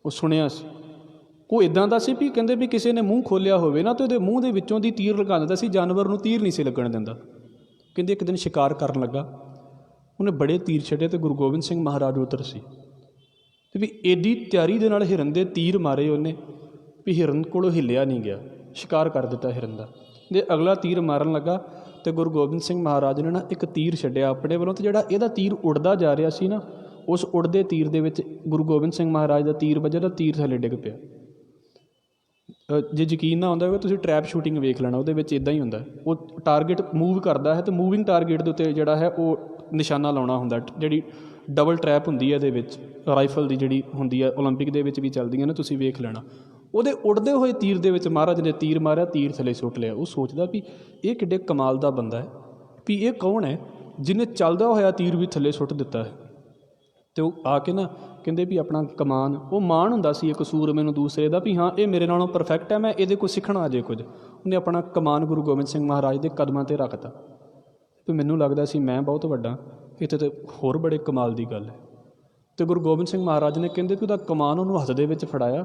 ਉਹ ਸੁਣਿਆ ਸੀ। ਉਹ ਇੱਦਾਂ ਦਾ ਸੀ ਵੀ ਕਹਿੰਦੇ ਵੀ ਕਿਸੇ ਨੇ ਮੂੰਹ ਖੋਲ੍ਹਿਆ ਹੋਵੇ ਨਾ ਤਾਂ ਉਹਦੇ ਮੂੰਹ ਦੇ ਵਿੱਚੋਂ ਦੀ ਤੀਰ ਲਗਾ ਦਿੰਦਾ ਸੀ, ਜਾਨਵਰ ਨੂੰ ਤੀਰ ਨਹੀਂ ਸੀ ਲੱਗਣ ਦਿੰਦਾ। ਕਹਿੰਦੇ ਇੱਕ ਦਿਨ ਸ਼ਿਕਾਰ ਕਰਨ ਲੱਗਾ, ਉਹਨੇ ਬੜੇ ਤੀਰ ਛੱਡੇ ਅਤੇ ਗੁਰੂ ਗੋਬਿੰਦ ਸਿੰਘ ਮਹਾਰਾਜ ਉਤਰ ਸੀ ਅਤੇ ਵੀ ਐਡੀ ਤਿਆਰੀ ਦੇ ਨਾਲ ਹਿਰਨ ਦੇ ਤੀਰ ਮਾਰੇ ਉਹਨੇ ਵੀ ਹਿਰਨ ਕੋਲੋਂ ਹਿੱਲਿਆ ਨਹੀਂ ਗਿਆ, ਸ਼ਿਕਾਰ ਕਰ ਦਿੱਤਾ ਹਿਰਨ ਦਾ। ਜੇ ਅਗਲਾ ਤੀਰ ਮਾਰਨ ਲੱਗਾ ਅਤੇ ਗੁਰੂ ਗੋਬਿੰਦ ਸਿੰਘ ਮਹਾਰਾਜ ਨੇ ਨਾ ਇੱਕ ਤੀਰ ਛੱਡਿਆ ਆਪਣੇ ਵੱਲੋਂ, ਅਤੇ ਜਿਹੜਾ ਇਹਦਾ ਤੀਰ ਉੱਡਦਾ ਜਾ ਰਿਹਾ ਸੀ ਨਾ, ਉਸ ਉੱਡਦੇ ਤੀਰ ਦੇ ਵਿੱਚ ਗੁਰੂ ਗੋਬਿੰਦ ਸਿੰਘ ਮਹਾਰਾਜ ਦਾ ਤੀਰ ਵੱਜਾ ਤਾਂ ਤੀਰ ਥੱਲੇ ਡਿੱਗ ਪਿਆ। ਜੇ ਯਕੀਨ ਨਾ ਆਉਂਦਾ ਹੋਵੇ ਤੁਸੀਂ ਟਰੈਪ ਸ਼ੂਟਿੰਗ ਵੇਖ ਲੈਣਾ, ਉਹਦੇ ਵਿੱਚ ਇੱਦਾਂ ਹੀ ਹੁੰਦਾ। ਉਹ ਟਾਰਗੇਟ ਮੂਵ ਕਰਦਾ ਹੈ ਅਤੇ ਮੂਵਿੰਗ ਟਾਰਗੇਟ ਦੇ ਉੱਤੇ ਜਿਹੜਾ ਹੈ ਉਹ ਨਿਸ਼ਾਨਾ ਲਾਉਣਾ ਹੁੰਦਾ। ਜਿਹੜੀ ਡਬਲ ਟਰੈਪ ਹੁੰਦੀ ਹੈ ਇਹਦੇ ਵਿੱਚ, ਰਾਈਫਲ ਦੀ ਜਿਹੜੀ ਹੁੰਦੀ ਹੈ, ਓਲੰਪਿਕ ਦੇ ਵਿੱਚ ਵੀ ਚੱਲਦੀਆਂ ਨੇ, ਤੁਸੀਂ ਵੇਖ ਲੈਣਾ। ਉਹਦੇ ਉੱਡਦੇ ਹੋਏ ਤੀਰ ਦੇ ਵਿੱਚ ਮਹਾਰਾਜ ਨੇ ਤੀਰ ਮਾਰਿਆ, ਤੀਰ ਥੱਲੇ ਸੁੱਟ ਲਿਆ। ਉਹ ਸੋਚਦਾ ਵੀ ਇਹ ਕਿੱਡੇ ਕਮਾਲ ਦਾ ਬੰਦਾ ਹੈ, ਵੀ ਇਹ ਕੌਣ ਹੈ ਜਿਹਨੇ ਚੱਲਦਾ ਹੋਇਆ ਤੀਰ ਵੀ ਥੱਲੇ ਸੁੱਟ ਦਿੱਤਾ ਹੈ। ਅਤੇ ਉਹ ਆ ਕੇ ਨਾ ਕਹਿੰਦੇ ਵੀ ਆਪਣਾ ਕਮਾਨ, ਉਹ ਮਾਣ ਹੁੰਦਾ ਸੀ ਇੱਕ ਸੂਰਮੇ ਨੂੰ ਦੂਸਰੇ ਦਾ, ਵੀ ਹਾਂ ਇਹ ਮੇਰੇ ਨਾਲੋਂ ਪਰਫੈਕਟ ਹੈ, ਮੈਂ ਇਹਦੇ ਕੋਲ ਸਿੱਖਣਾ ਅਜੇ ਕੁਝ। ਉਹਨੇ ਆਪਣਾ ਕਮਾਨ ਗੁਰੂ ਗੋਬਿੰਦ ਸਿੰਘ ਮਹਾਰਾਜ ਦੇ ਕਦਮਾਂ 'ਤੇ ਰੱਖਤਾ ਵੀ ਮੈਨੂੰ ਲੱਗਦਾ ਸੀ ਮੈਂ ਬਹੁਤ ਵੱਡਾ, ਇੱਥੇ ਤਾਂ ਹੋਰ ਬੜੇ ਕਮਾਲ ਦੀ ਗੱਲ ਹੈ। ਅਤੇ ਗੁਰੂ ਗੋਬਿੰਦ ਸਿੰਘ ਮਹਾਰਾਜ ਨੇ ਕਹਿੰਦੇ ਵੀ ਉਹਦਾ ਕਮਾਨ ਉਹਨੂੰ ਹੱਥ ਦੇ ਵਿੱਚ ਫੜਾਇਆ,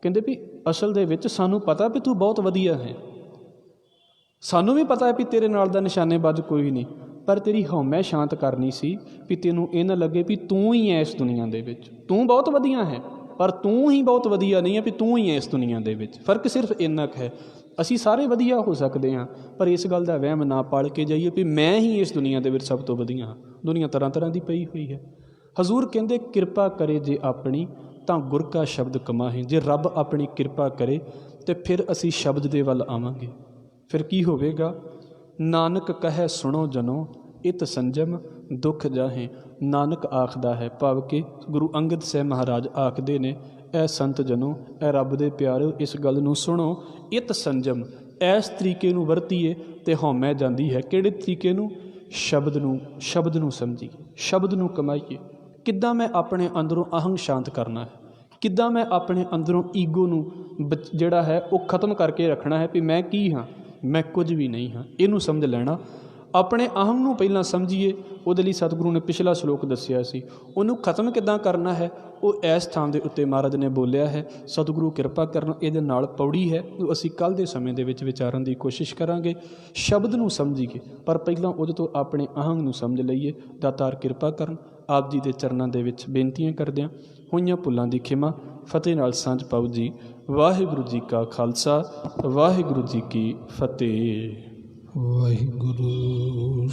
ਕਹਿੰਦੇ ਵੀ ਅਸਲ ਦੇ ਵਿੱਚ ਸਾਨੂੰ ਪਤਾ ਵੀ ਤੂੰ ਬਹੁਤ ਵਧੀਆ ਹੈ, ਸਾਨੂੰ ਵੀ ਪਤਾ ਹੈ ਵੀ ਤੇਰੇ ਨਾਲ ਦਾ ਨਿਸ਼ਾਨੇਬਾਜ਼ ਕੋਈ ਨਹੀਂ, ਪਰ ਤੇਰੀ ਹਉਮੈ ਸ਼ਾਂਤ ਕਰਨੀ ਸੀ ਵੀ ਤੈਨੂੰ ਇਹ ਨਾ ਲੱਗੇ ਵੀ ਤੂੰ ਹੀ ਹੈ ਇਸ ਦੁਨੀਆ ਦੇ ਵਿੱਚ। ਤੂੰ ਬਹੁਤ ਵਧੀਆ ਹੈ ਪਰ ਤੂੰ ਹੀ ਬਹੁਤ ਵਧੀਆ ਨਹੀਂ ਹੈ ਵੀ ਤੂੰ ਹੀ ਹੈ ਇਸ ਦੁਨੀਆ ਦੇ ਵਿੱਚ। ਫਰਕ ਸਿਰਫ ਇੰਨਾ ਕੁ ਹੈ, ਅਸੀਂ ਸਾਰੇ ਵਧੀਆ ਹੋ ਸਕਦੇ ਹਾਂ ਪਰ ਇਸ ਗੱਲ ਦਾ ਵਹਿਮ ਨਾ ਪਾਲ ਕੇ ਜਾਈਏ ਵੀ ਮੈਂ ਹੀ ਇਸ ਦੁਨੀਆ ਦੇ ਵਿੱਚ ਸਭ ਤੋਂ ਵਧੀਆ ਹਾਂ। ਦੁਨੀਆ ਤਰ੍ਹਾਂ ਤਰ੍ਹਾਂ ਦੀ ਪਈ ਹੋਈ ਹੈ। ਹਜ਼ੂਰ ਕਹਿੰਦੇ ਕਿਰਪਾ ਕਰੇ ਜੇ ਆਪਣੀ ਤਾਂ ਗੁਰ ਕਾ ਸ਼ਬਦ ਕਮਾਹੇ। ਜੇ ਰੱਬ ਆਪਣੀ ਕਿਰਪਾ ਕਰੇ ਤਾਂ ਫਿਰ ਅਸੀਂ ਸ਼ਬਦ ਦੇ ਵੱਲ ਆਵਾਂਗੇ। ਫਿਰ ਕੀ ਹੋਵੇਗਾ? ਨਾਨਕ ਕਹੈ ਸੁਣੋ ਜਨੋ ਇਤ ਸੰਜਮ ਦੁੱਖ ਜਾਹੇ। ਨਾਨਕ ਆਖਦਾ ਹੈ, ਭਾਵ ਕਿ ਗੁਰੂ ਅੰਗਦ ਸਾਹਿਬ ਮਹਾਰਾਜ ਆਖਦੇ ਨੇ, ਇਹ ਸੰਤ ਜਨੋ, ਇਹ ਰੱਬ ਦੇ ਪਿਆਰਿਓ, ਇਸ ਗੱਲ ਨੂੰ ਸੁਣੋ, ਇਤ ਸੰਜਮ, ਇਸ ਤਰੀਕੇ ਨੂੰ ਵਰਤੀਏ ਅਤੇ ਹਉਮੈ ਜਾਂਦੀ ਹੈ। ਕਿਹੜੇ ਤਰੀਕੇ ਨੂੰ? ਸ਼ਬਦ ਨੂੰ, ਸ਼ਬਦ ਨੂੰ ਸਮਝੀਏ, ਸ਼ਬਦ ਨੂੰ ਕਮਾਈਏ। ਕਿੱਦਾਂ ਮੈਂ ਆਪਣੇ ਅੰਦਰੋਂ ਅਹੰਗ ਸ਼ਾਂਤ ਕਰਨਾ ਹੈ, ਕਿੱਦਾਂ ਮੈਂ ਆਪਣੇ ਅੰਦਰੋਂ ਈਗੋ ਨੂੰ ਜਿਹੜਾ ਹੈ ਉਹ ਖ਼ਤਮ ਕਰਕੇ ਰੱਖਣਾ ਹੈ ਵੀ ਮੈਂ ਕੀ ਹਾਂ, ਮੈਂ ਕੁਝ ਵੀ ਨਹੀਂ ਹਾਂ। ਇਹਨੂੰ ਸਮਝ ਲੈਣਾ। ਆਪਣੇ ਅਹੰਗ ਨੂੰ ਪਹਿਲਾਂ ਸਮਝੀਏ। ਉਹਦੇ ਲਈ ਸਤਿਗੁਰੂ ਨੇ ਪਿਛਲਾ ਸ਼ਲੋਕ ਦੱਸਿਆ ਸੀ, ਉਹਨੂੰ ਖ਼ਤਮ ਕਿੱਦਾਂ ਕਰਨਾ ਹੈ ਉਹ ਇਸ ਥਾਂ ਦੇ ਉੱਤੇ ਮਹਾਰਾਜ ਨੇ ਬੋਲਿਆ ਹੈ। ਸਤਿਗੁਰੂ ਕਿਰਪਾ ਕਰਨ ਇਹਦੇ ਨਾਲ ਪੌੜੀ ਹੈ, ਉਹ ਅਸੀਂ ਕੱਲ੍ਹ ਦੇ ਸਮੇਂ ਦੇ ਵਿੱਚ ਵਿਚਾਰਨ ਦੀ ਕੋਸ਼ਿਸ਼ ਕਰਾਂਗੇ। ਸ਼ਬਦ ਨੂੰ ਸਮਝੀਏ ਪਰ ਪਹਿਲਾਂ ਉਹਦੇ ਤੋਂ ਆਪਣੇ ਅਹੰਗ ਨੂੰ ਸਮਝ ਲਈਏ। ਦਾਤਾਰ ਕਿਰਪਾ ਕਰਨ। ਆਪ ਜੀ ਦੇ ਚਰਨਾਂ ਦੇ ਵਿੱਚ ਬੇਨਤੀਆਂ ਕਰਦਿਆਂ ਹੋਈਆਂ ਭੁੱਲਾਂ ਦੀ ਖਿਮਾ ਫਤਿਹ ਨਾਲ ਸਾਂਝ ਪਾਓ ਜੀ। ਵਾਹਿਗੁਰੂ ਜੀ ਕਾ ਖਾਲਸਾ, ਵਾਹਿਗੁਰੂ ਜੀ ਕੀ ਫਤਿਹ। ਵਾਹਿਗੁਰੂ।